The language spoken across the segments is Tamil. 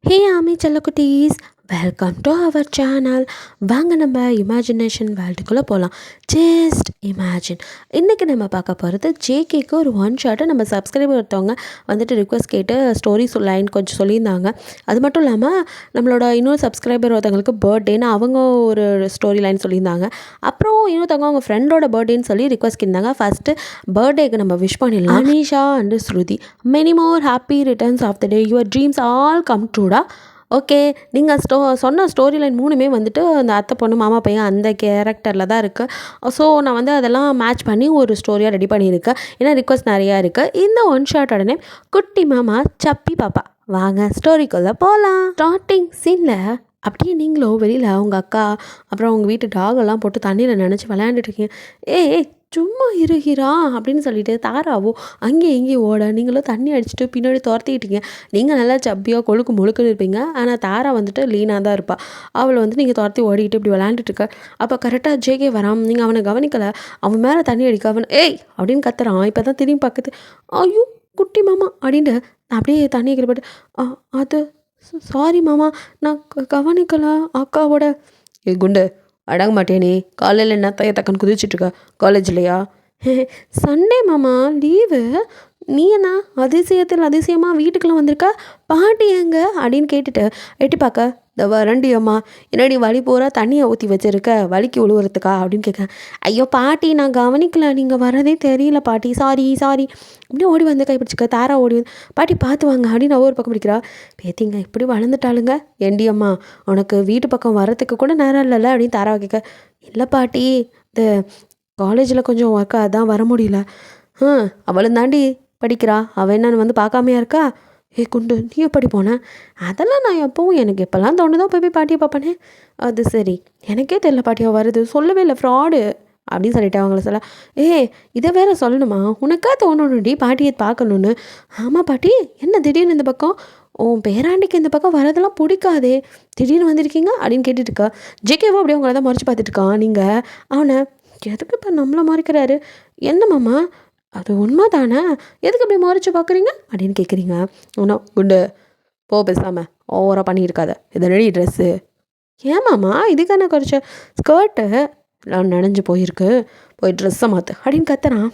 ஹே ஆமி செல்லக்குட்டீஸ், வெல்கம் டு அவர் சேனல். வாங்க நம்ம இமேஜினேஷன் வேர்ல்டுக்குள்ளே போகலாம். Just imagine. இன்றைக்கி நம்ம பார்க்க போகிறது ஜேகேக்கு ஒரு ஒன் ஷாட்டை நம்ம சப்ஸ்கிரைபர் ஒருத்தவங்க வந்துட்டு ரிக்வஸ்ட் கேட்டு ஸ்டோரிஸ் லைன் கொஞ்சம் சொல்லியிருந்தாங்க. அது மட்டும் இல்லாமல் நம்மளோட இன்னொரு சப்ஸ்கிரைபர் ஒருத்தவங்களுக்கு பர்த்டேன்னு அவங்க ஒரு ஸ்டோரி லைன் சொல்லியிருந்தாங்க. அப்புறம் இன்னொருத்தவங்க அவங்க ஃப்ரெண்டோட பர்த்டேன்னு சொல்லி ரிக்வஸ்ட் கேட்டாங்க. ஃபஸ்ட்டு பர்த்டேக்கு நம்ம விஷ் பண்ணிடலாம். Anisha and Shruti, many more happy returns of the day, your dreams all come ட்ரூடா. ஓகே, நீங்கள் சொன்ன ஸ்டோரி லைன் மூணுமே வந்துட்டு அந்த அத்தை பொண்ணு மாமா பையன் அந்த கேரக்டரில் தான் இருக்குது. ஸோ நான் வந்து அதெல்லாம் மேட்ச் பண்ணி ஒரு ஸ்டோரியாக ரெடி பண்ணியிருக்கேன். ஏன்னா ரிக்வஸ்ட் நிறையா இருக்குது. இந்த ஒன் ஷாட்டோட நேம் குட்டி மாமா சப்பி பாப்பா. வாங்க ஸ்டோரிக்குள்ளே போகலாம். ஸ்டார்டிங் சீனில் அப்படியே நீங்களும் வெளியில் அவங்க அக்கா அப்புறம் அவங்க வீட்டு டாகெல்லாம் போட்டு தண்ணியில் நினச்சி விளையாண்டுட்டு இருக்கீங்க. ஏய் சும்மா இருகிறா அப்படின்னு சொல்லிட்டு தாராவோ அங்கேயும் இங்கேயும் ஓட, நீங்களும் தண்ணி அடிச்சுட்டு பின்னாடி துரத்திக்கிட்டீங்க. நீங்கள் நல்லா சப்பியாக கொழுக்கு முழுக்குன்னு இருப்பீங்க. ஆனால் தாரா வந்துட்டு லீனாக தான் இருப்பாள். அவளை வந்து நீங்கள் துரத்தி ஓடிக்கிட்டு இப்படி விளையாண்டுட்டுருக்க. அப்போ கரெக்டாக ஜேகே வரான். நீங்கள் அவனை கவனிக்கலை. அவன் மேலே தண்ணி அடிக்க அவன் ஏய் அப்படின்னு கத்துறான். இப்போ தான் திரும்பி பக்கத்து ஐயோ குட்டி மாமா அப்படின்ட்டு நான் அப்படியே தண்ணியை கிளப்பிட்டு அது சாரி மாமா, நான் கவனிக்கலா அக்காவோட. ஏ குண்டு, அடங்க மாட்டே நீ. காலையில் என்ன தக்கன்னு குதிச்சுட்ருக்க காலேஜ்லையா? சண்டே மாமா, லீவு. நீ என்ன அதிசயத்தில் அதிசயமாக வீட்டுக்கெல்லாம் வந்திருக்க? பாட்டி எங்க அப்படின்னு கேட்டுட்டு எட்டி பார்க்க, இந்த வரண்டி அம்மா, என்னடி வலி பூரா தண்ணியை ஊற்றி வச்சுருக்க, வலிக்கு உழுவுறதுக்கா அப்படின்னு கேட்க. ஐயோ பாட்டி, நான் கவனிக்கல, நீங்கள் வரதே தெரியல பாட்டி, சாரி சாரி அப்படியே ஓடி வந்து கைப்பிடிச்சிக்க. தாரா ஓடி வந்து பாட்டி பார்த்து வாங்க அப்படின்னு ஒவ்வொரு பக்கம் பிடிக்கிறா. பேத்திங்க இப்படி வளர்ந்துட்டாளுங்க. ஏண்டி அம்மா, உனக்கு வீட்டு பக்கம் வரத்துக்கு கூட நேரம் இல்லைல்ல அப்படின்னு தாராவை கேட்க. இல்லை பாட்டி, இந்த காலேஜில் கொஞ்சம் ஒர்க்காக அதான் வர முடியல. அவளும் தாண்டி படிக்கிறா, அவள் என்னன்னு வந்து பார்க்காமையா இருக்கா? ஏ குண்டு, நீ எப்படி போனேன்? அதெல்லாம் நான் எப்பவும் எனக்கு எப்போல்லாம் தோணுதோ போய் பாட்டியை பார்ப்பேனே. அது சரி, எனக்கே தெரியல பாட்டியா வருது, சொல்லவே இல்லை, ஃப்ராடு அப்படின்னு சொல்லிட்டு அவங்கள சொல்ல. இதை வேற சொல்லணுமா? உனக்கா தோணணும்டி பாட்டியை பார்க்கணுன்னு. ஆமாம் பாட்டி, என்ன திடீர்னு இந்த பக்கம்? உன் பேராண்டிக்கு இந்த பக்கம் வரதெல்லாம் பிடிக்காதே, திடீர்னு வந்திருக்கீங்க அப்படின்னு கேட்டுட்டு இருக்கா. ஜேகேவோ அப்படியே உங்களை தான் மறைச்சு பார்த்துட்டு இருக்கான். நீங்கள் அவனை எதுக்கு இப்போ நம்மளை மறைக்கிறாரு? என்ன மாமா, அது உண்மை தானே, எதுக்கு அப்படி மறைச்சு பார்க்குறீங்க அப்படின்னு கேட்குறீங்க. ஒன்றும் குண்டு, போ பேசாமல் ஓவராக பண்ணியிருக்காத. இது ரெடி ட்ரெஸ்ஸு. ஏமாம்மா, இதுக்கான குறைச்ச ஸ்கர்ட்டு எல்லாம் நனைஞ்சு போயிருக்கு, போய் ட்ரெஸ்ஸை மாற்று அப்படின்னு கத்துறான்.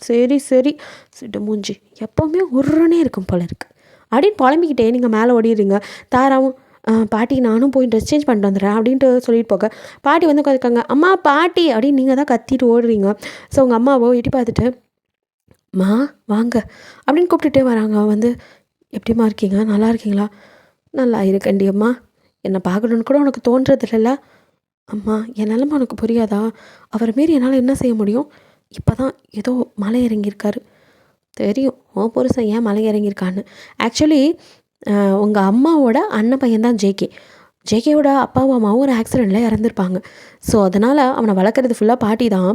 சரி சரி, சிட்டு மூஞ்சி எப்போவுமே உருன்னே இருக்கும் போல இருக்கு அப்படின்னு புலம்பிக்கிட்டே நீங்கள் மேலே ஓடிடுறீங்க. தாராவும் பாட்டி நானும் போய் ட்ரெஸ் சேஞ்ச் பண்ணிட்டு வந்துடுறேன் அப்படின்ட்டு சொல்லிட்டு போக, பாட்டி வந்து உட்காந்துருக்காங்க. அம்மா பாட்டி அப்படின்னு நீங்கள் தான் கத்திட்டு ஓடுறீங்க. ஸோ உங்கள் அம்மாவோ எட்டி பார்த்துட்டு மா வாங்க அப்படின்னு கூப்பிட்டுட்டே வராங்க. வந்து எப்படிம்மா இருக்கீங்க, நல்லா இருக்கீங்களா? நல்லா இருக்கேன்டி அம்மா, என்னை பார்க்கணுன்னு கூட உனக்கு தோன்றது இல்லைல்ல? அம்மா என் நிலமை உனக்கு புரியாதா? அவரை மாரி என்னால் என்ன செய்ய முடியும்? இப்போ தான் ஏதோ மலை இறங்கியிருக்காரு. தெரியும் உன் புருஷன் ஏன் மலை இறங்கியிருக்கான்னு. ஆக்சுவலி உங்கள் அம்மாவோட அண்ணன் பையன் தான் ஜேகே. ஜேகேவோட அப்பாவும் அம்மாவும் ஒரு ஆக்சிடெண்ட்டில் இறந்துருப்பாங்க. ஸோ அதனால் அவனை வளர்க்குறது ஃபுல்லாக பாட்டி தான்.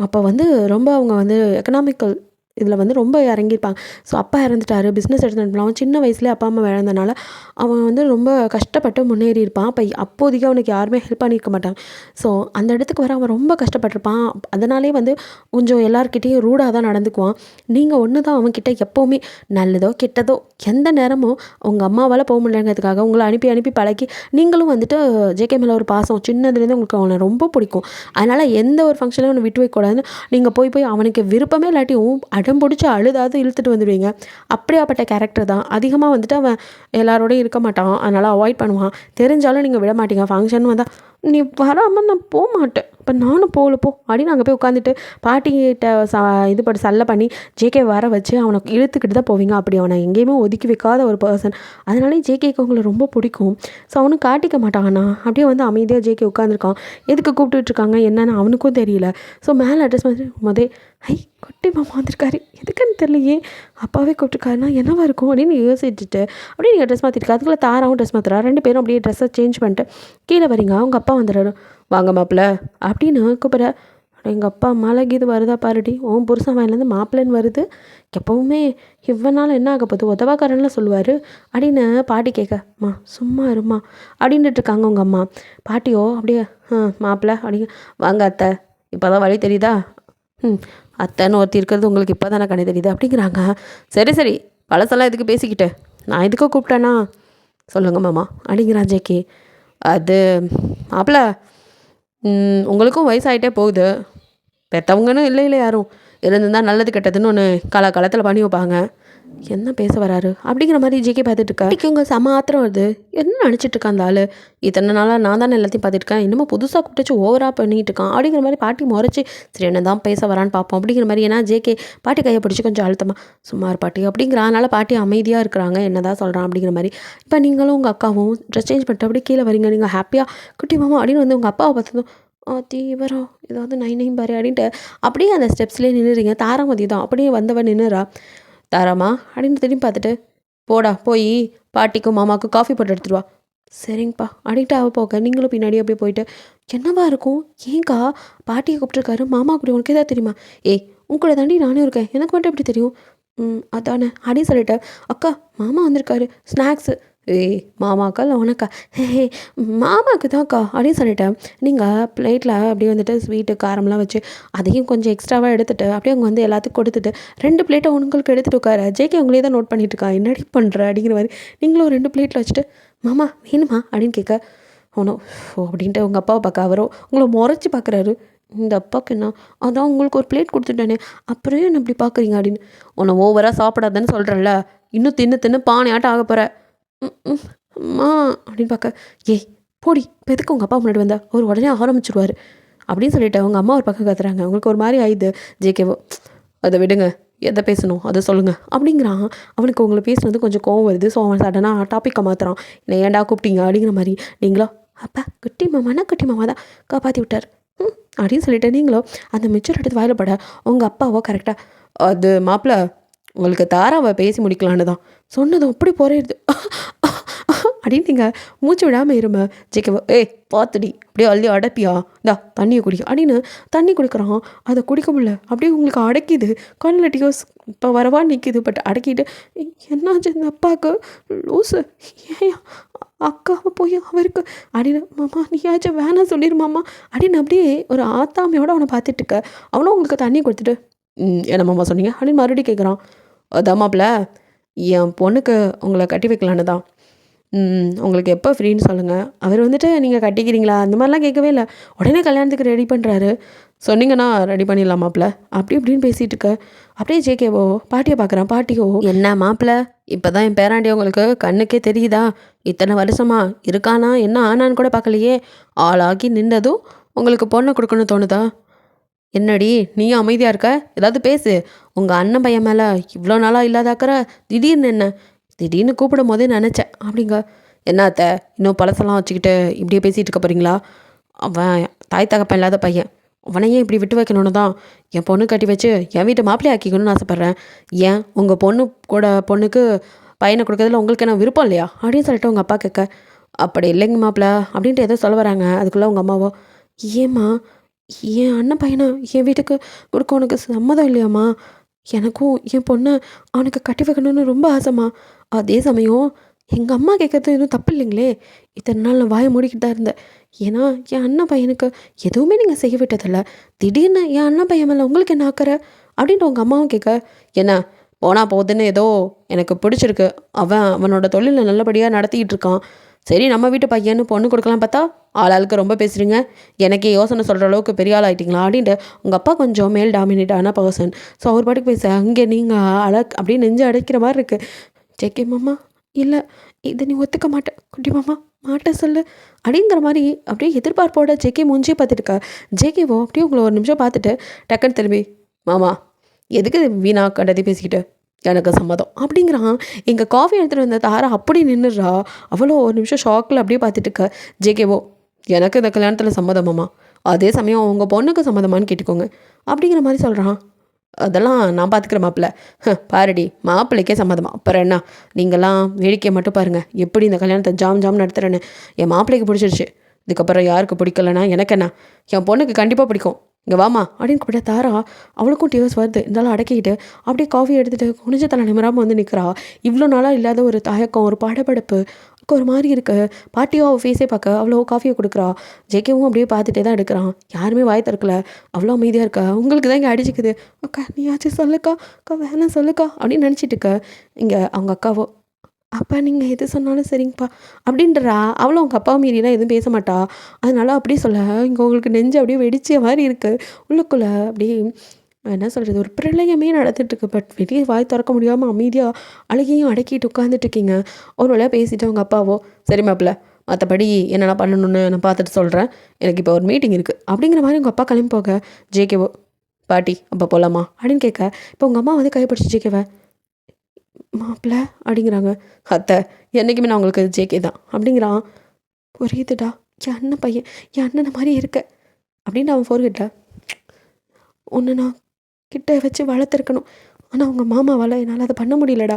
அப்போ வந்து ரொம்ப அவங்க வந்து எக்கனாமிக்கல் இதில் வந்து ரொம்ப இறங்கியிருப்பாங்க. ஸோ அப்பா இறந்துட்டார், பிஸ்னஸ் எடுத்துகிட்டு அவன் சின்ன வயசுலேயே அப்பா அம்மா இழந்தனால அவன் வந்து ரொம்ப கஷ்டப்பட்டு முன்னேறி இருப்பான். அப்போ அப்போதைக்கு அவனுக்கு யாருமே ஹெல்ப் பண்ணியிருக்க மாட்டாங்க. ஸோ அந்த இடத்துக்கு வர அவன் ரொம்ப கஷ்டப்பட்டிருப்பான். அதனாலே வந்து கொஞ்சம் எல்லாருக்கிட்டேயும் ரூடாக தான் நடந்துக்குவான். நீங்கள் ஒன்று தான் அவன்கிட்ட எப்போவுமே நல்லதோ கெட்டதோ எந்த நேரமும் உங்கள் அம்மாவால் போக முடியலங்கிறதுக்காக உங்களை அனுப்பி அனுப்பி பழக்கி நீங்களும் வந்துட்டு ஜேகே மேலே ஒரு பாசம் சின்னதுலேருந்து உங்களுக்கு அவனை ரொம்ப பிடிக்கும். அதனால் எந்த ஒரு ஃபங்க்ஷனையும் அவனை விட்டு வைக்கக்கூடாதுன்னு நீங்கள் போய் அவனுக்கு விருப்பமே இல்லாட்டியும் அடம் பிடிச்சி அழுதாவது இழுத்துட்டு வந்துடுவீங்க. அப்படியாப்பட்ட கேரக்டர் தான். அதிகமாக வந்துட்டு அவன் எல்லாரோடையும் இருக்க மாட்டான், அதனால் அவாய்ட் பண்ணுவான். தெரிஞ்சாலும் நீங்கள் விட மாட்டீங்க. ஃபங்க்ஷன் வந்தால் நீ வராமல் நான் போக மாட்டேன், இப்போ நானும் போகல போ அப்படின்னு அங்கே போய் உட்காந்துட்டு பாட்டிகிட்ட இது பண்ணி சல்லை பண்ணி ஜேகே வர வச்சு அவனை இழுத்துக்கிட்டு தான் போவீங்க. அப்படி அவனை எங்கேயுமே ஒதுக்கி வைக்காத ஒரு பர்சன். அதனாலே ஜேகேக்கு அவங்களை ரொம்ப பிடிக்கும். ஸோ அவனும் காட்டிக்க மாட்டாங்கண்ணா. அப்படியே வந்து அமைதியாக ஜேகே உட்காந்துருக்கான். எதுக்கு கூப்பிட்டுட்ருக்காங்க என்னன்னு அவனுக்கும் தெரியல. ஸோ மேலே அட்ரஸ் மாதிரி குட்டி மாமா வந்திருக்காரு, எதுக்குன்னு தெரியலையே, அப்பாவே கூப்பிட்டுருக்காருன்னா என்னவா இருக்கும் அப்படின்னு யோசிச்சுட்டு அப்படியே நீங்கள் ட்ரெஸ் மாற்றிருக்கா. அதுக்குள்ளே தாராவும் ட்ரெஸ் மாற்றுறா. 2 பேரும் அப்படியே ட்ரெஸ்ஸை சேஞ்ச் பண்ணிட்டு கீழே வரீங்க. அவங்க அப்பா வந்துடுறாரு. வாங்க மாப்பிள்ள அப்படின்னு கூப்பிட்ற. எங்கள் அப்பா மழை கீது வருதா பாருடி, உன் புருஷன் வாயிலேருந்து மாப்பிள்ளைன்னு வருது. எப்போவுமே இவ்வளோனால என்ன ஆக போகுது, உதவாக்காரன்லாம் சொல்லுவார் அப்படின்னு பாட்டி கேட்க. அம்மா சும்மா இருமா அப்படின்ட்டு இருக்காங்க உங்கள் அம்மா. பாட்டியோ அப்படியே மாப்பிள்ளை அப்படிங்க. வாங்க அத்தை, இப்போ தான் வழி தெரியுதா? அத்தைன்னு ஒருத்தி இருக்கிறது உங்களுக்கு இப்போ தானே கண்ணு தெரியுது அப்படிங்கிறாங்க. சரி சரி, பழசெல்லாம் எதுக்கு பேசிக்கிட்டு, நான் எதுக்கு கூப்பிட்டேன்னா சொல்லுங்க மாமா அப்படிங்கிறான் ஜேகே. அது மாப்பிள்ள, உங்களுக்கும் வயசாகிட்டே போகுது. பெற்றவங்கன்னு இல்லை யாரும் இருந்திருந்தால் நல்லது கெட்டதுன்னு ஒன்று காலத்தில் பண்ணி வைப்பாங்க. என்ன பேச வராரு அப்படிங்கிற மாதிரி ஜேகே பார்த்துட்டு இருக்கா. இவங்க சமாத்திரம் வருது. என்ன நினச்சிட்டு இருக்கா அந்த ஆள்? இத்தனை நாளாக நான் தானே எல்லாத்தையும் பார்த்துட்டு இருக்கேன், இன்னமும் புதுசாக கூப்பிட்டு ஓவராக பண்ணிட்டு இருக்கான் அப்படிங்கிற மாதிரி பாட்டி முறைச்சி சரி என்ன தான் பேச வரான்னு பார்ப்போம் அப்படிங்கிற மாதிரி. ஏன்னா ஜேகே பாட்டி கையை பிடிச்சி கொஞ்சம் அழுத்தமாக சுமார் பாட்டி அப்படிங்கிறனால பாட்டி அமைதியாக இருக்கிறாங்க, என்ன தான் சொல்கிறான் அப்படிங்கிற மாதிரி. இப்போ நீங்களும் உங்கள் அக்காவும் ட்ரெஸ் சேஞ்ச் பண்ணிட்டு அப்படியே கீழே வரீங்க. நீங்கள் ஹாப்பியாக குட்டி மாமா அப்படின்னு வந்து உங்கள் அப்பாவை பார்த்ததும் தீவிரம் ஏதாவது நைனையும் பாரு அப்படின்ட்டு அப்படியே அந்த ஸ்டெப்ஸ்லேயே நின்றுறீங்க. தாராமதி தான் அப்படியே வந்தவன் நின்றுறா. தாராமா அப்படின்னு திரும்பி பார்த்துட்டு போடா போய் பாட்டிக்கும் மாமாவுக்கும் காஃபி போட்டு எடுத்துருவா. சரிங்கப்பா அப்படின்ட்டு அவள் போக நீங்களும் பின்னாடி அப்படியே போயிட்டு என்னவா இருக்கும், ஏங்கா பாட்டியை கூப்பிட்டுருக்காரு மாமா கூட உனக்கு எதாவது தெரியுமா? ஏய் உன் கூட தாண்டி நானும் இருக்கேன், எனக்கு மட்டும் எப்படி தெரியும்? அதானே அப்படின்னு சொல்லிட்டேன். அக்கா மாமா வந்திருக்காரு ஸ்நாக்ஸு. ஏய் மாமாக்கா இல்லை உனக்கா? ஹே மாமாவுக்கு தான்க்கா அப்படின்னு சொல்லிட்டேன். நீங்கள் பிளேட்டில் அப்படியே வந்துட்டு ஸ்வீட்டு காரம்லாம் வச்சு அதையும் கொஞ்சம் எக்ஸ்ட்ராவாக எடுத்துகிட்டு அப்படியே அவங்க வந்து எல்லாத்துக்கும் கொடுத்துட்டு 2 பிளேட்டை உங்களுக்கு எடுத்துகிட்டு உட்கார. ஜேகே உங்களே தான் நோட் பண்ணிட்டு இருக்கா, என்னடி பண்ணுற அப்படிங்கிற மாதிரி. நீங்களும் 2 பிளேட்டில் வச்சுட்டு மாமா வேணுமா அப்படின்னு கேட்க அவனோ அப்படின்ட்டு உங்கள் அப்பாவை பார்க்க அவரோ உங்களை முறைச்சி பார்க்குறாரு. இந்த அப்பாவுக்கு என்ன, அதான் உங்களுக்கு ஒரு பிளேட் கொடுத்துட்டானே அப்புறம் என்ன இப்படி பார்க்குறீங்க அப்படின்னு. உன்னை ஓவராக சாப்பிடாதன்னு சொல்கிறேன்ல, இன்னும் தின்னு தின்னு பானையாட்டம் ஆக போகிற. அம்மா அப்படின்னு பார்க்க ஏய் போடி இப்போ எதுக்கு உங்கள் அப்பா முன்னாடி வந்தா, அவர் உடனே ஆரம்பிச்சிருவார் அப்படின்னு சொல்லிட்டு அவங்க அம்மா ஒரு பக்கம் கத்துறாங்க. அவங்களுக்கு ஒரு மாதிரி ஆயிடுது. ஜேகேவோ அதை விடுங்க, எதை பேசணும் அதை சொல்லுங்கள் அப்படிங்கிறான். அவனுக்கு உங்களை பேசுனது கொஞ்சம் கோவம் வருது. ஸோ அவன் சடனாக டாப்பிக்கை மாற்றுறான். இல்லை ஏன்டா கூப்பிட்டீங்க அப்படிங்கிற மாதிரி. நீங்களோ அப்பா குட்டி மாமானா குட்டி மாமா தான் காப்பாற்றி விட்டார் அப்படின்னு சொல்லிட்டு நீங்களோ அந்த மிச்சர் எடுத்து வாயில பட உங்கள் அப்பாவோ கரெக்டாக அது மாப்பிள்ள உங்களுக்கு தாராவை பேசி முடிக்கலான்னு தான் சொன்னதும் அப்படி போகிறது அப்படின்னு நீங்கள் மூச்சு விடாமல் இரும. ஜேகேவோ ஏய் பார்த்துடி அப்படியே அள்ளி அடைப்பியா, இந்தா தண்ணியை குடி அப்படின்னு தண்ணி குடிக்கிறான். அதை குடிக்க முடியல, அப்படியே உங்களுக்கு அடைக்கிது. கண்ணில் டியோஸ் இப்போ வரவா நிற்கிது. பட் அடக்கிட்டு என்னாச்சு இந்த அப்பாவுக்கு லூஸு, ஏன் அக்காவை போய் அவருக்கு அப்படின்னு மாமா நீயாச்சும் வேணாம் சொல்லிடுமாம்மா அப்படின்னு அப்படியே ஒரு ஆத்தாமையோடு அவனை பார்த்துட்டு இருக்க. அவனும் உங்களுக்கு தண்ணி கொடுத்துட்டு என்ன மாமா சொன்னீங்க அப்படின்னு மறுபடியும் கேட்குறான். அதான் மாப்பிள்ள என் பொண்ணுக்கு உங்களை கட்டி வைக்கலான்னு தான். உங்களுக்கு எப்போ ஃப்ரீன்னு சொல்லுங்கள். அவர் வந்துட்டு நீங்கள் கட்டிக்கிறீங்களா அந்த மாதிரிலாம் கேட்கவே இல்லை, உடனே கல்யாணத்துக்கு ரெடி பண்ணுறாரு. சொன்னீங்கன்னா ரெடி பண்ணிடலாம் மாப்பிள்ள அப்படி இப்படின்னு பேசிகிட்டு இருக்க. அப்படியே ஜேகேவோ பாட்டியை பார்க்குறான். பாட்டியோ என்ன மாப்பிள்ள இப்போ தான் என் பேராண்டி உங்களுக்கு கண்ணுக்கே தெரியுதா, இத்தனை வருஷமா இருக்கானா என்ன ஆனான்னு கூட பார்க்கலையே, ஆளாகி நின்றதும் உங்களுக்கு பொண்ணை கொடுக்கணும்னு தோணுதா? என்னடி நீயும் அமைதியாக இருக்க, ஏதாவது பேசு. உங்கள் அண்ணன் பையன் மேலே இவ்வளோ நாளாக இல்லாதாக்கிற திடீர்னு என்ன, திடீர்னு கூப்பிடும் போதே நினச்சேன் அப்படிங்க. என்னத்த இன்னும் பழசெல்லாம் வச்சுக்கிட்டு இப்படியே பேசிகிட்டு இருக்க போகிறீங்களா? அவன் தாய் தகப்பன் இல்லாத பையன், அவனையே இப்படி விட்டு வைக்கணும்னு தான் என் பொண்ணு கட்டி வச்சு என் வீட்டை மாப்பிள்ளை ஆக்கிக்கணும்னு ஆசைப்பட்றேன். ஏன் உங்கள் பொண்ணுக்கு பையனை கொடுக்கறதுல உங்களுக்கு என்ன விருப்பம் இல்லையா அப்படின்னு சொல்லிட்டு உங்கள் அப்பா கேட்க. அப்படி இல்லைங்க மாப்பிள்ள அப்படின்ட்டு ஏதோ சொல்ல வராங்க. அதுக்குள்ளே உங்கள் அம்மாவோ ஏம்மா என் அண்ணன் பையனை என் வீட்டுக்கு கொடுக்க உனக்கு சம்மதம் இல்லையாம்மா? எனக்கும் என் பொண்ணை அவனுக்கு கட்டி வைக்கணும்னு ரொம்ப ஆசைம்மா. அதே சமயம் எங்கள் அம்மா கேட்கறது எதுவும் தப்பு இல்லைங்களே. இத்தனை நாள் நான் வாயை மூடிக்கிட்டு தான் இருந்தேன். ஏன்னா என் அண்ணன் பையனுக்கு எதுவுமே நீங்கள் செய்ய விட்டதில்ல, திடீர்னு என் அண்ணன் பையன் மேலே உங்களுக்கு என்ன ஆக்கிற அப்படின்ட்டு உங்கள் அம்மாவும் கேட்க. என்ன போனால் போகுதுன்னு ஏதோ எனக்கு பிடிச்சிருக்கு, அவனோட தொழிலை நல்லபடியாக நடத்திக்கிட்டு இருக்கான், சரி நம்ம வீட்டு பையன்னு பொண்ணு கொடுக்கலாம் பார்த்தா ஆளாளுக்கு ரொம்ப பேசுகிறீங்க, எனக்கே யோசனை சொல்கிற அளவுக்கு பெரிய ஆள் ஆகிட்டிங்களா அப்படின்ட்டு உங்கள் அப்பா கொஞ்சம் மேல் டாமினேட்டான பர்சன். ஸோ அவர் பாட்டுக்கு பேச அங்கே நீங்கள் அப்படியே நெஞ்சு அடைக்கிற மாதிரி இருக்குது. ஜேகே மாமா இல்லை இதை நீ ஒத்துக்க மாட்டேன் குட்டி மாமா மாட்டேன் சொல்லு அப்படிங்கிற மாதிரி அப்படியே எதிர்பார்ப்போட ஜேகே மூஞ்சியே பார்த்துட்டுக்கா. ஜேகேவோ அப்படியே உங்களை ஒரு நிமிஷம் பார்த்துட்டு டக்குன்னு திரும்பி மாமா எதுக்கு வீணா கண்டதை பேசிக்கிட்டு, எனக்கு சம்மதம் அப்படிங்கிறான். எங்கள் காஃபி எடுத்துகிட்டு வந்த தாரா அப்படி நின்றுடுறா. அவ்வளோ ஒரு நிமிஷம் ஷாக்கில் அப்படியே பார்த்துட்டுக்க. ஜேகேவோ எனக்கு இந்த கல்யாணத்தில் சம்மதமாம்மா, அதே சமயம் உங்கள் பொண்ணுக்கு சம்மதமானு கேட்டுக்கோங்க அப்படிங்கிற மாதிரி சொல்கிறான். அதெல்லாம் நான் பார்த்துக்கிற மாப்பிள்ள, பாருடி மாப்பிள்ளைக்கே சம்மதமா, அப்புறம் என்ன நீங்களாம் வேடிக்கையை மட்டும் பாருங்கள் எப்படி இந்த கல்யாணத்தை ஜாம் நடத்துகிறேன்னு. என் மாப்பிள்ளைக்கு பிடிச்சிருச்சு, இதுக்கப்புறம் யாருக்கு பிடிக்கலன்னா எனக்கு என்ன, என் பொண்ணுக்கு கண்டிப்பாக பிடிக்கும், இங்கே வாமா அப்படின்னு கூப்பிட்ட தாரா. அவளுக்கும் டியோஸ் வருது, இருந்தாலும் அடக்கிக்கிட்டு அப்படியே காஃபி எடுத்துகிட்டு குனிஞ்ச தலை நிமிராமல் வந்து நிற்கிறா. இவ்வளோ நாளாக இல்லாத ஒரு தயக்கம், ஒரு படபடப்பு ஒரு மாதிரி இருக்கு. பாட்டியோ அவள் ஃபேஸே பார்க்க அவ்வளோ காஃபியை கொடுக்குறா. ஜேகேவும் அப்படியே பார்த்துட்டே தான் எடுக்கிறான். யாருமே வாய் திறக்கல, அவ்வளோ அமைதியாக இருக்கா. உங்களுக்கு தான் இங்கே அடிச்சுக்குது. அக்கா நீயாச்சும் சொல்லுக்கா, அக்கா வேணாம் சொல்லுக்கா அப்படின்னு நினச்சிட்டு இருக்க. இங்கே அவங்க அக்காவோ அப்பா நீங்கள் எது சொன்னாலும் சரிங்கப்பா அப்படின்றா. அவளும் அவங்க அப்பா மீறிலாம் எதுவும் பேச மாட்டா. அதனால அப்படியே சொல்ல இங்கே உங்களுக்கு நெஞ்சு அப்படியே வெடிச்ச மாதிரி இருக்குது. உள்ளுக்குள்ளே அப்படியே என்ன சொல்கிறது, ஒரு பிரளயமே நடந்துட்டுருக்கு. பட் வெளியே வாய் திறக்க முடியாமல் அமைதியாக அழுகையும் அடக்கிட்டு உட்காந்துட்டு இருக்கீங்க. ஒரு வேளையாக பேசிட்டு அவங்க அப்பாவோ, சரி மாப்பிள்ள, மற்றபடி என்னென்ன பண்ணணும்னு நான் பார்த்துட்டு சொல்கிறேன், எனக்கு இப்போ ஒரு மீட்டிங் இருக்குது அப்படிங்கிற மாதிரி உங்கள் அப்பா கிளம்பி போக, ஜேகேவோ, பாட்டி அப்போ போகலாமா அப்படின்னு கேட்க, இப்போ உங்கள் அம்மா வந்து கைப்பிடிச்சி ஜேகேவை, மாப்பிள்ள அப்படிங்கிறாங்க. அத்தை, என்றைக்குமே நான் உங்களுக்கு ஜேகே தான் அப்படிங்கிறான். புரியுதுடா, என் அண்ணன் பையன், என் அண்ணனை மாதிரி இருக்க அப்படின்னு அவன் ஃபோர்கெட்டில், உன்னை நான் கிட்ட வச்சு வளர்த்துருக்கணும். ஆனால் உங்கள் மாமாவால் என்னால் அதை பண்ண முடியலடா.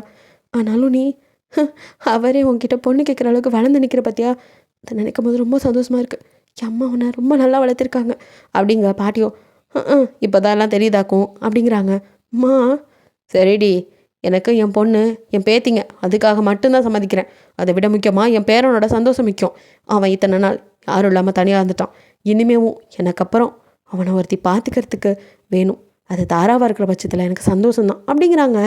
ஆனாலும் நீ அவரே உன்கிட்ட பொண்ணு கேட்குற அளவுக்கு வளர்ந்து நிற்கிற பற்றியா, அதை நினைக்கும் போது ரொம்ப சந்தோஷமாக இருக்குது. என் அம்மா உன்னை ரொம்ப நல்லா வளர்த்துருக்காங்க அப்படிங்க பாட்டியோ. இப்போ தான் எல்லாம் தெரியுதாக்கும் அப்படிங்கிறாங்க. அம்மா சரிடி, எனக்கு என் பொண்ணு என் பேத்திங்க அதுக்காக மட்டும்தான் சம்மதிக்கிறேன். அதை விட முக்கியமாக என் பேரனோட சந்தோஷம் முக்கியம். அவன் இத்தனை நாள் யாரும் இல்லாமல் தனியாக இருந்துட்டான். இனிமேவும் எனக்கு அப்புறம் அவனை ஒருத்தி பார்த்துக்கிறதுக்கு வேணும். அது தாராவாக இருக்கிற பட்சத்தில் எனக்கு சந்தோஷம்தான் அப்படிங்கிறாங்க.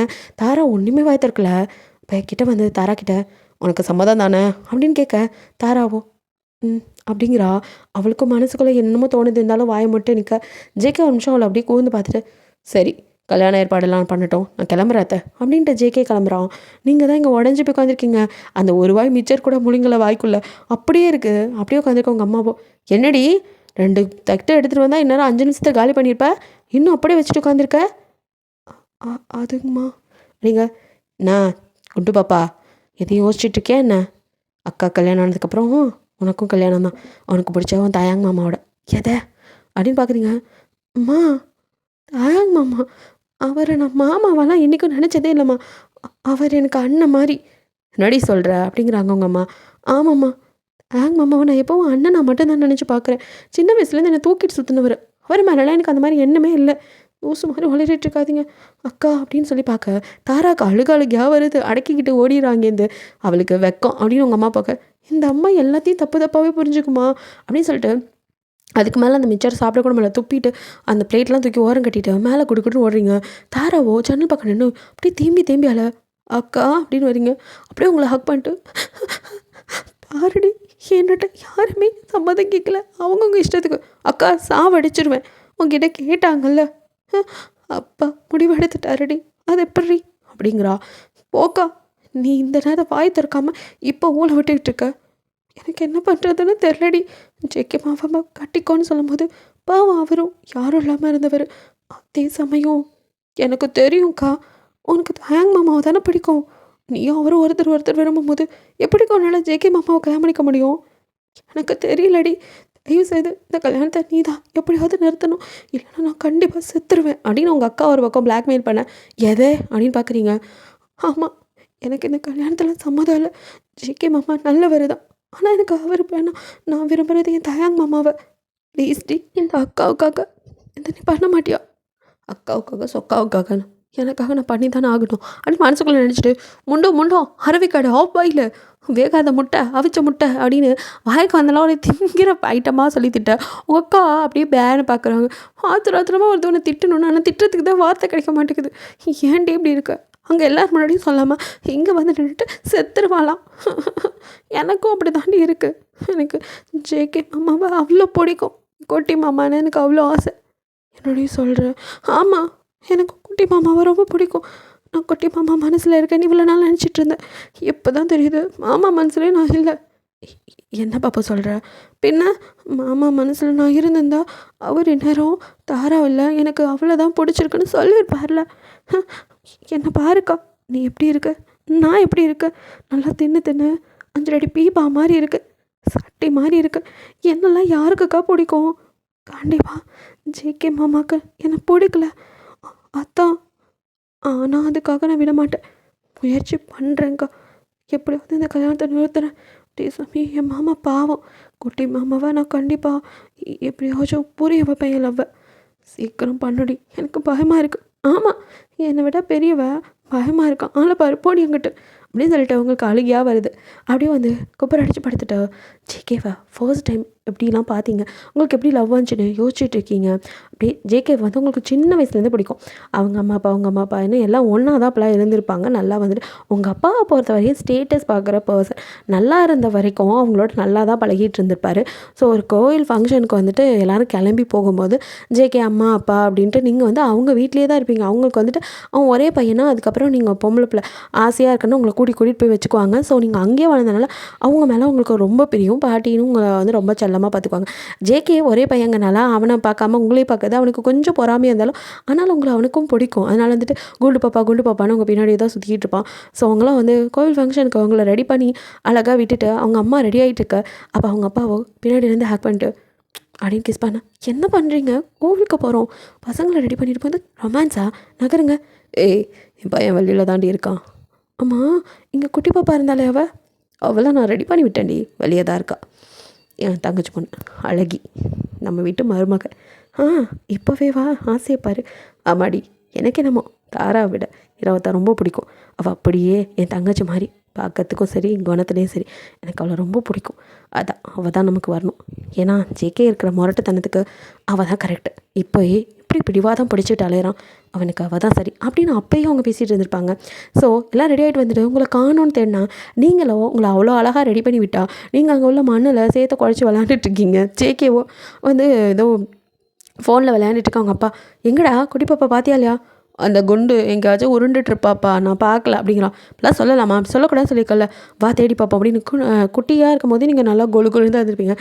தாரா ஒன்றுமே வாய் திறக்கல. இப்போ கிட்ட வந்து தாரா கிட்ட, உனக்கு சம்மதம் தானே அப்படின்னு கேட்க, தாராவோ அப்படிங்கிறா. அவளுக்கும் மனசுக்குள்ளே என்னமோ தோணுது, இருந்தாலும் வாயை மட்டும் நிற்க. ஜேகே ஒரு நிமிஷம் அவளை அப்படியே கூர்ந்து பார்த்துட்டு, சரி கல்யாண ஏற்பாடெல்லாம் பண்ணட்டும், நான் கிளம்புறத்த அப்படின்ட்டு ஜேகே கிளம்புறான். நீங்கள் தான் இங்கே உடஞ்சி போய் உட்காந்துருக்கீங்க. அந்த ஒரு வாய் மிச்சர் கூட முழுங்கலை வாய்க்குள்ளே அப்படியே இருக்குது. அப்படியே உட்காந்துருக்க உங்கள் அம்மாவோ, என்னடி 2 தட்டு எடுத்துகிட்டு வந்தால் இன்னும் 5 நிமிஷத்தை காலி பண்ணியிருப்ப, இன்னும் அப்படியே வச்சுட்டு உட்காந்துருக்க. அதுங்கம்மா நீங்கள் நான் குண்டு பாப்பா எதையும் யோசிச்சுட்ருக்கேன் என்ன? அக்கா கல்யாணம் ஆனதுக்கப்புறம் உனக்கும் கல்யாணம் தான். அவனுக்கு பிடிச்சவன் தாயாங்க மாமாவோட. எதை அப்படின்னு பார்க்குறீங்க? அம்மா, தாயாங்க மாமா, அவரை நான் மாமாவெல்லாம் என்றைக்கும் நினச்சதே இல்லைம்மா. அவர் எனக்கு அண்ணன் மாதிரி. நடி சொல்கிற அப்படிங்கிறாங்க உங்கள் அம்மா. ஆமாம்மா, தாயாங்க மாமாவை நான் எப்போவும் அண்ணன் நான் மட்டும்தான் நினச்சி பார்க்குறேன். சின்ன வயசுலேருந்து என்னை தூக்கிட்டு சுற்றினவர். அவர் மேலெலாம் எனக்கு அந்த மாதிரி எண்ணமே இல்லை. லூசு மாதிரி வளரிட்டு இருக்காதீங்க அக்கா அப்படின்னு சொல்லி பார்க்க, தாராக்கு அழுகையாக வருது. அடக்கிக்கிட்டு ஓடிடுறாங்கேருந்து. அவளுக்கு வெக்கம் அப்படின்னு உங்கள் அம்மா பார்க்க, இந்த அம்மா எல்லாத்தையும் தப்பு தப்பாகவே புரிஞ்சுக்குமா அப்படின்னு சொல்லிட்டு, அதுக்கு மேலே அந்த மிச்சர் சாப்பிடக்கூட மேலே துப்பிட்டு அந்த பிளேட்லாம் தூக்கி ஓரம் கட்டிட்டு மேலே கொடுக்குன்னு ஓடுறீங்க. தாராவோ ஜன்னல் பக்கம் நின்று அப்படியே தேம்பி அல, அக்கா அப்படின்னு வரீங்க. அப்படியே உங்களை ஹக் பண்ணிட்டு, பாருடி என்னட்ட யாருமே சம்மதம் கேட்கல, அவங்கவுங்க இஷ்டத்துக்கு அக்கா சாவடிச்சிருவேன், உங்ககிட்ட கேட்டாங்கல்ல, அப்பா முடிவெடுத்துட்டாரடி, அது எப்படி அப்படிங்கிறா. போக்கா, நீ இந்த நேரம் வாய் திறக்காம இப்போ ஊழ விட்டுக்கிட்டு இருக்க. எனக்கு என்ன பண்ணுறதுன்னு தெரிலடி. ஜேகே மாமா கட்டிக்கோன்னு சொல்லும்போது பாவம் அவரும் யாரும் இல்லாமல் இருந்தவர். அதே சமயம் எனக்கு தெரியும்க்கா, உனக்கு ஹேங் மாமாவை தானே பிடிக்கும். நீயும் அவரும் ஒருத்தர் விரும்பும்போது எப்படி உன்னால் ஜேகே மாமாவை கல்யாணம் பண்ணிக்க முடியும்? எனக்கு தெரியலடி. தயவு செய்து இந்த கல்யாணத்தை நீ தான் எப்படியாவது நிறுத்தணும், இல்லைன்னா நான் கண்டிப்பாக செத்துருவேன் அப்படின்னு உங்கள் அக்கா ஒரு பக்கம் பிளாக்மெயில் பண்ண. எதை அப்படின்னு பார்க்குறீங்க? ஆமாம், எனக்கு இந்த கல்யாணத்தில் சம்மதம் இல்லை. ஜேகே மாமா நல்லவர் தான், ஆனால் எனக்கு அவர் வேணாம். நான் விரும்புகிறது என் தாயாங்க மாமாவை. ப்ளீஸ் டி, இந்த அக்காவுக்காக இந்த நீ பண்ண மாட்டியா? அக்காவுக்காக சொக்காவுக்காகன்னு எனக்காக நான் பண்ணி தானே ஆகணும் அப்படின்னு மனசுக்குள்ளே நினச்சிட்டு, முண்டோ அரவிக்காடு ஆஃப் பாயில் வேகாத முட்டை அவிச்ச முட்டை அப்படின்னு வாய்க்கு வந்தெல்லாம் ஒரு திங்கிற ஐட்டமாக சொல்லி திட்ட. உங்கள் அக்கா அப்படியே பேன்னு பார்க்குறாங்க. ஆத்திரமாக ஒருத்தவனை திட்டணும்னு, ஆனால் திட்டத்துக்கு தான் வார்த்தை கிடைக்க மாட்டேங்குது. ஏன்டி இப்படி இருக்க? அங்கே எல்லோரும் முன்னாடியும் சொல்லாமல் இங்கே வந்து நின்றுட்டு செத்துருவாளாம். எனக்கும் அப்படி தாண்டி இருக்குது. எனக்கு ஜேகே மாமாவை அவ்வளோ பிடிக்கும். குட்டி மாமான்னு எனக்கு அவ்வளோ ஆசை. என்னோடையும் சொல்கிறேன். ஆமாம், எனக்கு குட்டி மாமாவை ரொம்ப பிடிக்கும். நான் குட்டி மாமா மனசில் இருக்கேன்னு இவ்வளோ நாள் நினச்சிட்டு இருந்தேன். இப்போ தான் தெரியுது மாமா மனசுலேயே நான் இல்லை. என்ன பாப்பா சொல்கிற? பின்ன மாமா மனசில் நான் இருந்திருந்தா அவர் இந்நேரம் தாரா இல்லை எனக்கு அவ்வளோதான் பிடிச்சிருக்குன்னு சொல்லியிருப்பார்ல. என்னை பாருக்கா, நீ எப்படி இருக்க, நான் எப்படி இருக்க? நல்லா தின்னு 5 அடி பீப்பா மாதிரி இருக்கு, சட்டி மாதிரி இருக்கு. என்னெல்லாம் யாருக்குக்கா பிடிக்கும்? கண்டிப்பாக ஜேகே மாமாவுக்கு என்னை பிடிக்கல, அதான். ஆனால் அதுக்காக நான் விட மாட்டேன், முயற்சி பண்ணுறேங்க்கா. எப்படியாவது இந்த கல்யாணத்தை நிறுத்துறேன். அதே சமயம் என் மாமா பாவம், குட்டி மாமாவை நான் கண்டிப்பாக எப்படியாச்சும் புரிய வைப்பேன் என் லவ்வை. சீக்கிரம் பண்ணுடி, எனக்கு பயமாக இருக்குது. ஆமாம், என்னை விட பெரியவ பயமாக இருக்கான், ஆளை பாரு போடி அங்கிட்டு அப்படின்னு சொல்லிட்டு அவங்களுக்கு அழுகியாக வருது. அப்படியே வந்து குப்பரை அடித்து படுத்துட்டு ஜேகேவை ஃபர்ஸ்ட் டைம் எப்படிலாம் பார்த்தீங்க, உங்களுக்கு எப்படி லவ் வந்துச்சுன்னு யோசிச்சுட்டு இருக்கீங்க. அப்படியே ஜேகே வந்து உங்களுக்கு சின்ன வயசுலேருந்து பிடிக்கும். அவங்க அம்மா அப்பான்னு எல்லாம் ஒன்றா தான் அப்போலாம் இருந்திருப்பாங்க. நல்லா வந்துட்டு உங்கள் அப்பாவை பொறுத்த வரையும் ஸ்டேட்டஸ் பார்க்குற பர்சன் நல்லா இருந்த வரைக்கும் அவங்களோட நல்லா தான் பழகிட்டு இருந்திருப்பார். ஸோ ஒரு கோயில் ஃபங்க்ஷனுக்கு வந்துட்டு எல்லோரும் கிளம்பி போகும்போது ஜேகே அம்மா அப்பா அப்படின்ட்டு நீங்கள் வந்து அவங்க வீட்டிலே தான் இருப்பீங்க. அவங்களுக்கு வந்துட்டு அவங்க ஒரே பையனா, அதுக்கப்புறம் நீங்கள் பொம்பளை பிள்ளை ஆசையாக இருக்குன்னு உங்களை கூட்டிகிட்டு போய் வச்சுக்குவாங்க. ஸோ நீங்கள் அங்கேயே வளர்ந்தனால அவங்க மேலே உங்களுக்கு ரொம்ப பிரியும். பாட்டின்னு உங்களை வந்து ரொம்ப செல்லமாக பார்த்துக்குவாங்க. ஜேகே ஒரே பையங்கனால அவனை பார்க்காம உங்களே பார்க்குறது அவனுக்கு கொஞ்சம் பொறாமையாக இருந்தாலும் ஆனாலும் உங்களை அவனுக்கும் பிடிக்கும். அதனால் வந்துட்டு குண்டு பாப்பான்னு உங்கள் பின்னாடியே தான் சுற்றிக்கிட்டு இருப்பான். ஸோ அவங்களாம் வந்து கோவில் ஃபங்க்ஷனுக்கு அவங்கள ரெடி பண்ணி அழகாக விட்டுட்டு அவங்க அம்மா ரெடி ஆகிட்டு இருக்க, அப்போ அவங்க அப்பாவோ பின்னாடியிலேருந்து ஹேக் பண்ணிட்டு அப்படின்னு கிஸ் பண்ண, என்ன பண்ணுறீங்க, கோவிலுக்கு போகிறோம், பசங்களை ரெடி பண்ணிட்டு போது ரொமான்ஸா, நகருங்க. ஏய், என் பையன் வெளியில் தாண்டி இருக்கான். ஆமாம், இங்கே குட்டி பாப்பா இருந்தாலே அவளாம் நான் ரெடி பண்ணி விட்டேன்டி, வெளியே தான் இருக்கா. என் தங்கச்சி பொண்ணு அழகி, நம்ம வீட்டு மருமக. இப்போவே வா, ஆசையப்பாரு. ஆமாடி, எனக்கு என்னமோ தாரா விட இரவத்தை ரொம்ப பிடிக்கும். அவள் அப்படியே என் தங்கச்சி மாதிரி பார்க்கறதுக்கும் சரி, குணத்துலேயும் சரி, எனக்கு அவளை ரொம்ப பிடிக்கும். அதான் அவள் தான் நமக்கு வரணும். ஏன்னா ஜேகே இருக்கிற முரட்டுத்தனத்துக்கு அவள் தான் கரெக்டு. இப்போயே இப்படி பிடிவாதம் பிடிச்சிட்டு அலையிறான், அவனுக்கு அவள் தான் சரி அப்படின்னு அப்போயே அவங்க பேசிகிட்டு இருந்திருப்பாங்க. ஸோ எல்லாம் ரெடி ஆகிட்டு வந்துட்டு உங்களை காணோன்னு தேடினா நீங்களோ உங்களை அவ்வளோ அழகாக ரெடி பண்ணி விட்டா நீங்கள் அங்கே உள்ள மண்ணில் சேர்த்து குழச்சி விளையாண்டுட்ருக்கீங்க. ஜேகேவோ வந்து ஏதோ ஃபோனில் விளையாண்டுட்டு அவங்க அப்பா, எங்கடா குட்டி பாப்பா பார்த்தியா இல்லையா, அந்த குண்டு எங்கேயாச்சும் உருண்டுட்ருப்பாப்பா, நான் பார்க்கல அப்படிங்கிறான். இப்படிலாம் சொல்லலாமா, அப்படி சொல்லக்கூடாது சொல்லிக்கல, வா தேடி பார்ப்போம் அப்படின்னு. குட்டியாக இருக்கும் போதே நீங்கள் நல்லா கொழு கொழுந்து தான் இருந்திருப்பீங்க.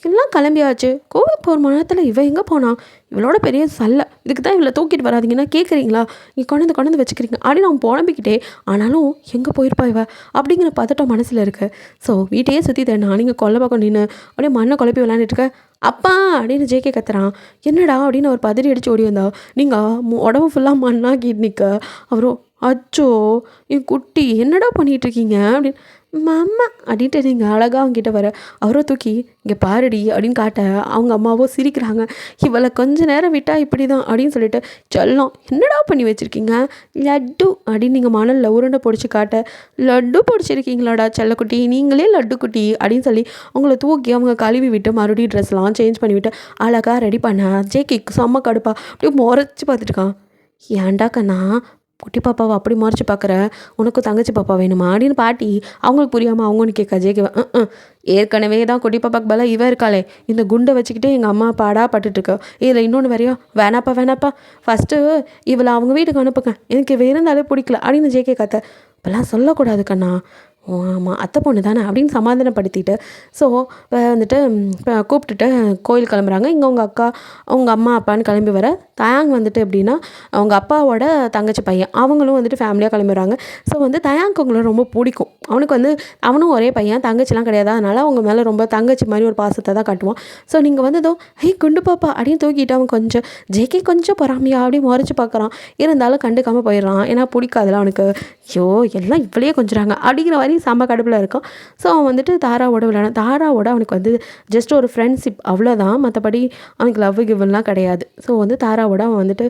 எல்லாம் கிளம்பியாச்சு, கோவிலுக்கு போகிற நேரத்தில் இவன் எங்கே போனான், இவளோட பெரிய சல்லை, இதுக்கு தான் இவளை தூக்கிட்டு வராதிங்கன்னா கேட்குறீங்களா, நீ கொண்டு வச்சுக்கிறீங்க அப்படின்னு அவன் புலம்பிக்கிட்டே. ஆனாலும் எங்கே போயிருப்பா இவ அப்படிங்கிற பதட்டம் மனசில் இருக்கு. ஸோ வீட்டையே சுற்றி தேடினா நீங்கள் கொல்லை பக்கம் நின்று அப்படியே மண்ணை குழப்பி விளையாண்டுட்டுருக்க. அப்பா அப்படின்னு ஜேகே கத்துறான். என்னடா அப்படின்னு அவர் பதறி அடித்து ஓடி வந்தா. நீங்கள் உடம்பு ஃபுல்லாக மண்ணாக்கிட்டு நிற்க அவரும், அச்சோ என் குட்டி என்னடா பண்ணிகிட்ருக்கீங்க அப்படின்னு, அம்மா அப்படின்ட்டு நீங்கள் அழகாக அவங்ககிட்ட வர அவரோ தூக்கி இங்கே பாருடி அப்படின்னு காட்ட அவங்க அம்மாவோ சிரிக்கிறாங்க. இவளை கொஞ்ச நேரம் விட்டால் இப்படி தான் அப்படின்னு சொல்லிட்டு, செல்லம் என்னடா பண்ணி வச்சுருக்கீங்க, லட்டு அப்படின்னு நீங்கள் மணலில் உருண்டை பிடிச்சி காட்ட, லட்டு பிடிச்சிருக்கீங்களாடா செல்லக்குட்டி, நீங்களே லட்டு குட்டி அப்படின்னு சொல்லி அவங்கள தூக்கி அவங்க கழுவி விட்டு மறுபடியும் ட்ரெஸ்லாம் சேஞ்ச் பண்ணிவிட்டு அழகாக ரெடி பண்ண ஜேகே செம்ம கடுப்பா அப்படியே முறைச்சி பார்த்துட்டுருக்கான். ஏன்டா கண்ணா குட்டி பாப்பாவை அப்படி முறைச்சி பார்க்குற, உனக்கும் தங்கச்சி பாப்பா வேணுமா அப்படின்னு பாட்டி அவங்களுக்கு புரியாமல் அவங்க ஒன்று கேட்க ஜேகே, ஏற்கனவே தான் குட்டி பாப்பாக்கு பதிலாக இவ இருக்காளே, இந்த குண்டை வச்சுக்கிட்டே எங்கள் அம்மா பாடா பட்டுட்ருக்க, இதில் இன்னொன்று வரையோ, வேணாப்பா ஃபஸ்ட்டு இவளை அவங்க வீட்டுக்கு அனுப்புங்க, எனக்கு இவ இருந்தாலே பிடிக்கல அப்படின்னு ஜேகே கத்த. இப்போல்லாம் சொல்லக்கூடாது கண்ணா, ஆமாம் அத்தை பொண்ணு தானே அப்படின்னு சமாதானப்படுத்திட்டு. ஸோ வந்துட்டு கூப்பிட்டுட்டு கோயில் கிளம்புறாங்க. இங்கே உங்கள் அக்கா அவங்க அம்மா அப்பான்னு கிளம்பி வர, தயாங் வந்துட்டு எப்படின்னா அவங்க அப்பாவோட தங்கச்சி பையன், அவங்களும் வந்துட்டு ஃபேமிலியாக கிளம்பிடுறாங்க. ஸோ வந்து தயாங்க்கு அவங்கள ரொம்ப பிடிக்கும். அவனுக்கு வந்து அவனும் ஒரே பையன், தங்கச்சிலாம் கிடையாது. அதனால் அவங்க மேலே ரொம்ப தங்கச்சி மாதிரி ஒரு பாசத்தை தான் காட்டுவான். ஸோ நீங்கள் வந்து ஏதோ குண்டு பாப்பா அப்படின்னு தூக்கிட்டு அவன் கொஞ்சம் ஜேகே கொஞ்சம் பொறாமையா அப்படியே முறைச்சி பார்க்குறான். இருந்தாலும் கண்டுக்காமல் போயிடுறான். ஏன்னா பிடிக்காதுல அவனுக்கு. ஐயோ எல்லாம் இவ்வளையே கொஞ்சிறாங்க அப்படிங்கிற மாதிரி செம்ம கடுப்பில் இருக்கும். ஸோ அவன் வந்துட்டு தாராவோட விளையாட, தாராவோட அவனுக்கு வந்து ஜஸ்ட் ஒரு ஃப்ரெண்ட்ஷிப் அவ்வளோதான், மற்றபடி அவனுக்கு லவ் கிவ்லாம் கிடையாது. ஸோ வந்து தாராவோட அவன் வந்துட்டு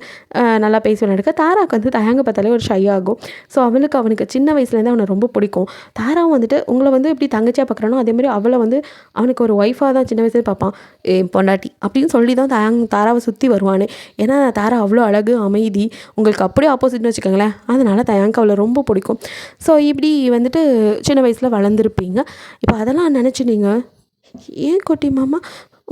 நல்லா பேசி விளையாடுக்க. தாராவுக்கு வந்து தயங்க பார்த்தாலே ஒரு ஷை ஆகும். ஸோ அவனுக்கு சின்ன வயசுலேருந்து அவனை ரொம்ப பிடிக்கும். தாராவும் வந்துட்டு உங்களை வந்து எப்படி தங்கச்சியாக பார்க்குறானோ அதேமாதிரி அவளை வந்து அவனுக்கு ஒரு ஒய்ஃபாக தான் சின்ன வயசுலேயே பார்ப்பான். பொண்டாட்டி அப்படின்னு சொல்லி தான் தாராவை சுற்றி வருவானே. ஏன்னா தாரா அவ்வளோ அழகு, அமைதி, உங்களுக்கு அப்படியே ஆப்போசிட்னு வச்சுக்கோங்களேன். அதனால் தயாங்க்கு அவளை ரொம்ப பிடிக்கும். ஸோ இப்படி வந்துட்டு சின்ன வயசில் வளர்ந்துருப்பீங்க. இப்போ அதெல்லாம் நினச்சி நீங்கள், ஏன் குட்டி மாமா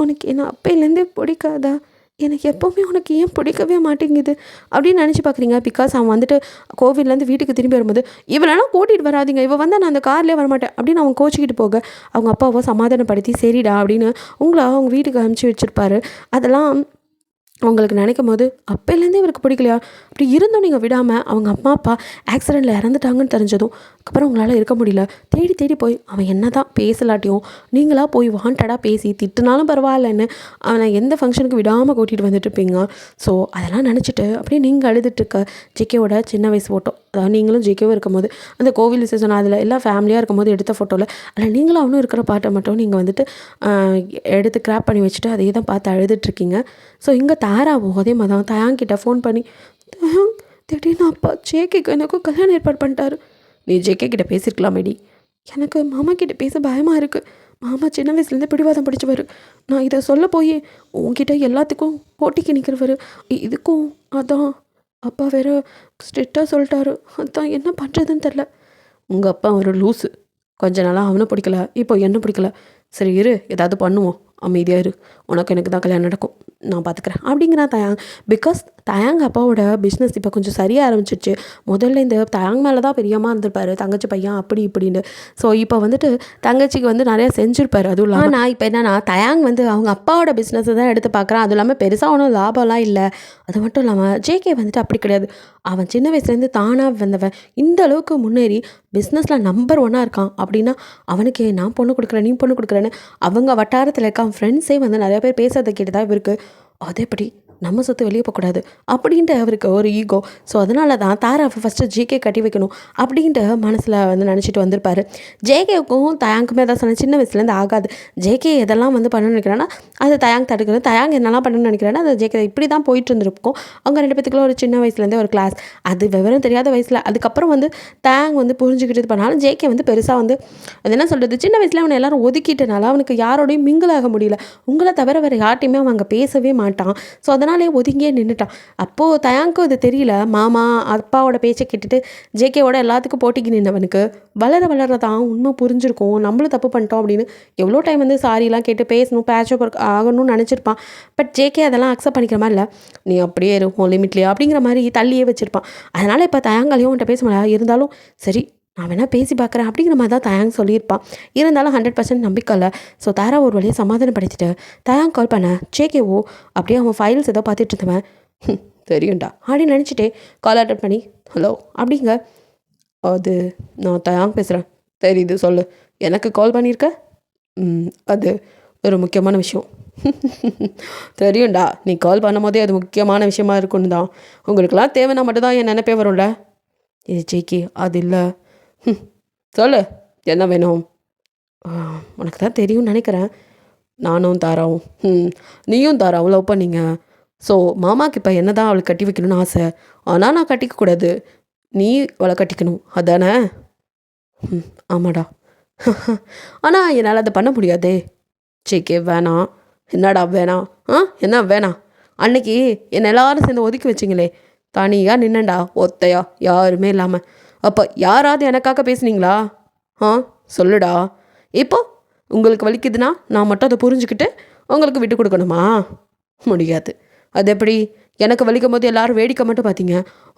உனக்கு என்ன அப்பையிலேருந்தே பிடிக்காதா, எனக்கு எப்போவுமே உனக்கு ஏன் பிடிக்கவே மாட்டேங்குது அப்படின்னு நினச்சி பார்க்குறீங்க. பிகாஸ் அவன் வந்துட்டு கோவில்லேருந்து வீட்டுக்கு திரும்பி வரும்போது, இவளெல்லாம் கூட்டிகிட்டு வராதிங்க, இவள் வந்து நான் அந்த கார்லேயே வரமாட்டேன் அப்படின்னு அவன் கோச்சிக்கிட்டு போக அவங்க அப்பாவோ சமாதானப்படுத்தி சரிடா அப்படின்னு உங்களை அவங்க வீட்டுக்கு அனுப்பிச்சி வச்சுருப்பாரு. அதெல்லாம் உங்களுக்கு நினைக்கும் போது அப்போலேருந்தே இவருக்கு பிடிக்கலையா, அப்படி இருந்தும் நீங்கள் விடாமல் அவங்க அம்மா அப்பா ஆக்சிடெண்ட்டில் இறந்துட்டாங்கன்னு தெரிஞ்சதும் அதுக்கப்புறம் உங்களால் இருக்க முடியல, தேடி போய் அவன் என்ன தான் பேசலாட்டியும் நீங்களாக போய் வாண்டடாக பேசி திட்டுனாலும் பரவாயில்லன்னு அவனை எந்த ஃபங்க்ஷனுக்கு விடாமல் கூட்டிகிட்டு வந்துட்டுருப்பீங்க. ஸோ அதெல்லாம் நினச்சிட்டு அப்படியே நீங்கள் அழுதுட்டுருக்க ஜேகேவோட சின்ன வயசு ஃபோட்டோ, அதாவது நீங்களும் ஜேகேவும் இருக்கும் போது அந்த கோவில் விசேஷம் அதில் எல்லாம் ஃபேமிலியாக இருக்கும் போது எடுத்த ஃபோட்டோவில் அதில் நீங்களும் அவனும் இருக்கிற பாட்டை மட்டும் நீங்கள் வந்துட்டு எடுத்து கிராப் பண்ணி வச்சுட்டு அதே தான் பார்த்து அழுதுட்ருக்கீங்க. ஸோ இங்கே தாராவும் அதே மாதிரி தான் தயாங்கிட்ட ஃபோன் பண்ணி, தயாங் திடீர்னு அப்பா ஜேகேக்கு எனக்கும் கல்யாணம் ஏற்பாடு பண்ணிட்டாரு, நீ ஜேகே கிட்டே பேசியிருக்கலாமேடி, எனக்கு மாமா கிட்டே பேச பயமாக இருக்குது, மாமா சின்ன வயசுலேருந்தே பிடிவாதம் பிடிச்சவர். நான் இதை சொல்ல போய் உங்ககிட்ட எல்லாத்துக்கும் போட்டிக்கு நிற்கிறவர். இதுக்கும் அதான் அப்பா வேற ஸ்ட்ரிக்டாக சொல்லிட்டாரு. அதான் என்ன பண்ணுறதுன்னு தெரில. உங்கள் அப்பா ஒரு லூஸு. கொஞ்ச நாளாக அவனை பிடிக்கல, இப்போ என்ன பிடிக்கல. சரி இரு, ஏதாவது பண்ணுவோம், அமைதியாக இரு, உனக்கு எனக்கு தான் கல்யாணம் நடக்கும், நான் பார்த்துக்கிறேன் அப்படிங்கிறான் தயாங். பிகாஸ் தயாங் அப்பாவோட பிஸ்னஸ் இப்போ கொஞ்சம் சரியாக ஆரம்பிச்சிருச்சு. முதல்ல இந்த தயாங் மேலே தான் பெரியமாக இருந்திருப்பாரு, தங்கச்சி பையன் அப்படி இப்படின்னு. ஸோ இப்போ வந்துட்டு தங்கச்சிக்கு வந்து நிறையா செஞ்சுருப்பாரு. அதுவும் இல்லாமல் நான் இப்போ என்னன்னா தயாங் வந்து அவங்க அப்பாவோட பிஸ்னஸை தான் எடுத்து பார்க்குறான். அதுவும் இல்லாமல் பெருசாக ஒன்றும் லாபம்லாம் இல்லை. அது மட்டும் இல்லாமல் ஜேகே வந்துட்டு அப்படி கிடையாது. அவன் சின்ன வயசுலேருந்து தானாக வந்தவன். இந்த அளவுக்கு முன்னேறி பிஸ்னஸில் நம்பர் 1 இருக்கான். அப்படின்னா அவனுக்கு நான் பொண்ணு கொடுக்குறேன், நீ பொண்ணு கொடுக்குறேன்னு அவங்க வட்டாரத்தில் இருக்கான் ஃப்ரெண்ட்ஸே வந்து நிறையா பேர் பேசுறதை கேட்டு தான் இவருக்கு அது எப்படி நம்ம சொத்து வெளியே போகக்கூடாது அப்படின்ட்டு அவருக்கு ஒரு ஈகோ. ஸோ அதனால தான் தாராவை ஃபஸ்ட்டு ஜேகே கட்டி வைக்கணும் அப்படின்ட்டு மனசில் வந்து நினச்சிட்டு வந்திருப்பார். ஜேகேவுக்கும் தயாங்குமே தான் சொன்னேன், சின்ன வயசுலேருந்து ஆகாது. ஜேகே எதெல்லாம் வந்து பண்ணணும்னு நினைக்கிறான்னா அது தயாங் தடுக்கிறது, தயாங் என்னெல்லாம் பண்ணணும்னு நினைக்கிறான்னா அது ஜேகே இப்படி தான் போயிட்டு இருந்திருக்கும். அவங்க 2 பேத்துக்குள்ள ஒரு சின்ன வயசுலேருந்தே ஒரு கிளாஸ், அது விவரம் தெரியாத வயசில். அதுக்கப்புறம் வந்து தயாங் வந்து புரிஞ்சுக்கிட்டு இது பண்ணாலும் ஜேகே வந்து பெருசாக வந்து அது என்ன சொல்கிறது, சின்ன வயசில் அவனை எல்லாரும் ஒதுக்கிட்டனால அவனுக்கு யாரோடையும் மிங்கிள் ஆக முடியல. உங்களை தவிர வேறு யார்ட்டையுமே அவன் அங்கே பேசவே மாட்டான். ஸோ அதனாலே ஒதுங்கியே நின்றுட்டான். அப்போது தயாங்க்கும் இது தெரியல. மாமா அப்பாவோட பேச்சை கேட்டுட்டு ஜேகேவோட எல்லாத்துக்கும் போட்டிக்கு நின்றவனுக்கு வளர தான் உண்மை புரிஞ்சிருக்கும், நம்மளும் தப்பு பண்ணிட்டோம் அப்படின்னு எவ்வளோ டைம் வந்து சாரிலாம் கேட்டு பேசணும், பேட்சப் ஆகணும்னு நினச்சிருப்பான். பட் ஜேகே அதெல்லாம் அக்செப்ட் பண்ணிக்கிற மாதிரி இல்லை. நீ அப்படியே இருக்கும் லிமிட்லேயே அப்படிங்கிற மாதிரி தள்ளியே வச்சுருப்பான். அதனால் இப்போ தயாங்காலையும் உன்ட்ட பேச முடியாது. இருந்தாலும் சரி நான் வேணால் பேசி பார்க்குறேன் அப்படிங்கிற மாதிரி தான் தயாங் சொல்லியிருப்பான். இருந்தாலும் 100% நம்பிக்கை இல்லை. ஸோ தாரா ஒரு வழியை சமாதானப்படுத்திட்டு தயாங் கால் பண்ண ஜேகேவோ அப்படியே அவன் ஃபைல்ஸ் ஏதோ பார்த்துட்டு இருந்தவன் தெரியும்டா அப்படின்னு நினச்சிட்டே கால் அட்டன் பண்ணி ஹலோ அப்படிங்க. அது நான் தயாங் பேசுகிறேன். தெரியுது சொல்லு, எனக்கு கால் பண்ணியிருக்க. அது ஒரு முக்கியமான விஷயம். தெரியும்டா, நீ கால் பண்ணும் போதே அது முக்கியமான விஷயமா இருக்குன்னு தான். உங்களுக்கெல்லாம் தேவைன்னா மட்டும்தான் என் நினைப்பே வரும்ல. ஏ ஜேகே அது இல்லை. சொல்லு என்ன வேணும். உனக்கு தான் தெரியும்னு நினைக்கிறேன். நானும் தாராவும் நீயும் தாராவும் லவ் பண்ணிங்க. ஸோ மாமாவுக்கு இப்போ என்ன தான் அவளை கட்டி வைக்கணும்னு ஆசை. ஆனால் நான் கட்டிக்கக்கூடாது, நீ அவளை கட்டிக்கணும் அதானே. ஆமாடா. ஆனால் என்னால் அதை பண்ண முடியாதே. ஜேகே வேணாம். என்னடா வேணாம்? என்ன வேணாம்? அன்னைக்கு என்னை எல்லாரும் சேர்ந்து ஒதுக்கி வச்சிங்களே, தனியாக நின்னண்டா ஒத்தையா யாருமே இல்லாமல். அப்போ யாராவது எனக்காக பேசுனீங்களா? சொல்லுடா. இப்போ உங்களுக்கு வலிக்குதுன்னா நான் மட்டும் அதை புரிஞ்சுக்கிட்டு உங்களுக்கு விட்டு கொடுக்கணுமா? முடியாது. அது எப்படி? எனக்கு வலிக்கும் போது எல்லோரும் வேடிக்கை மட்டும் பார்த்தீங்க,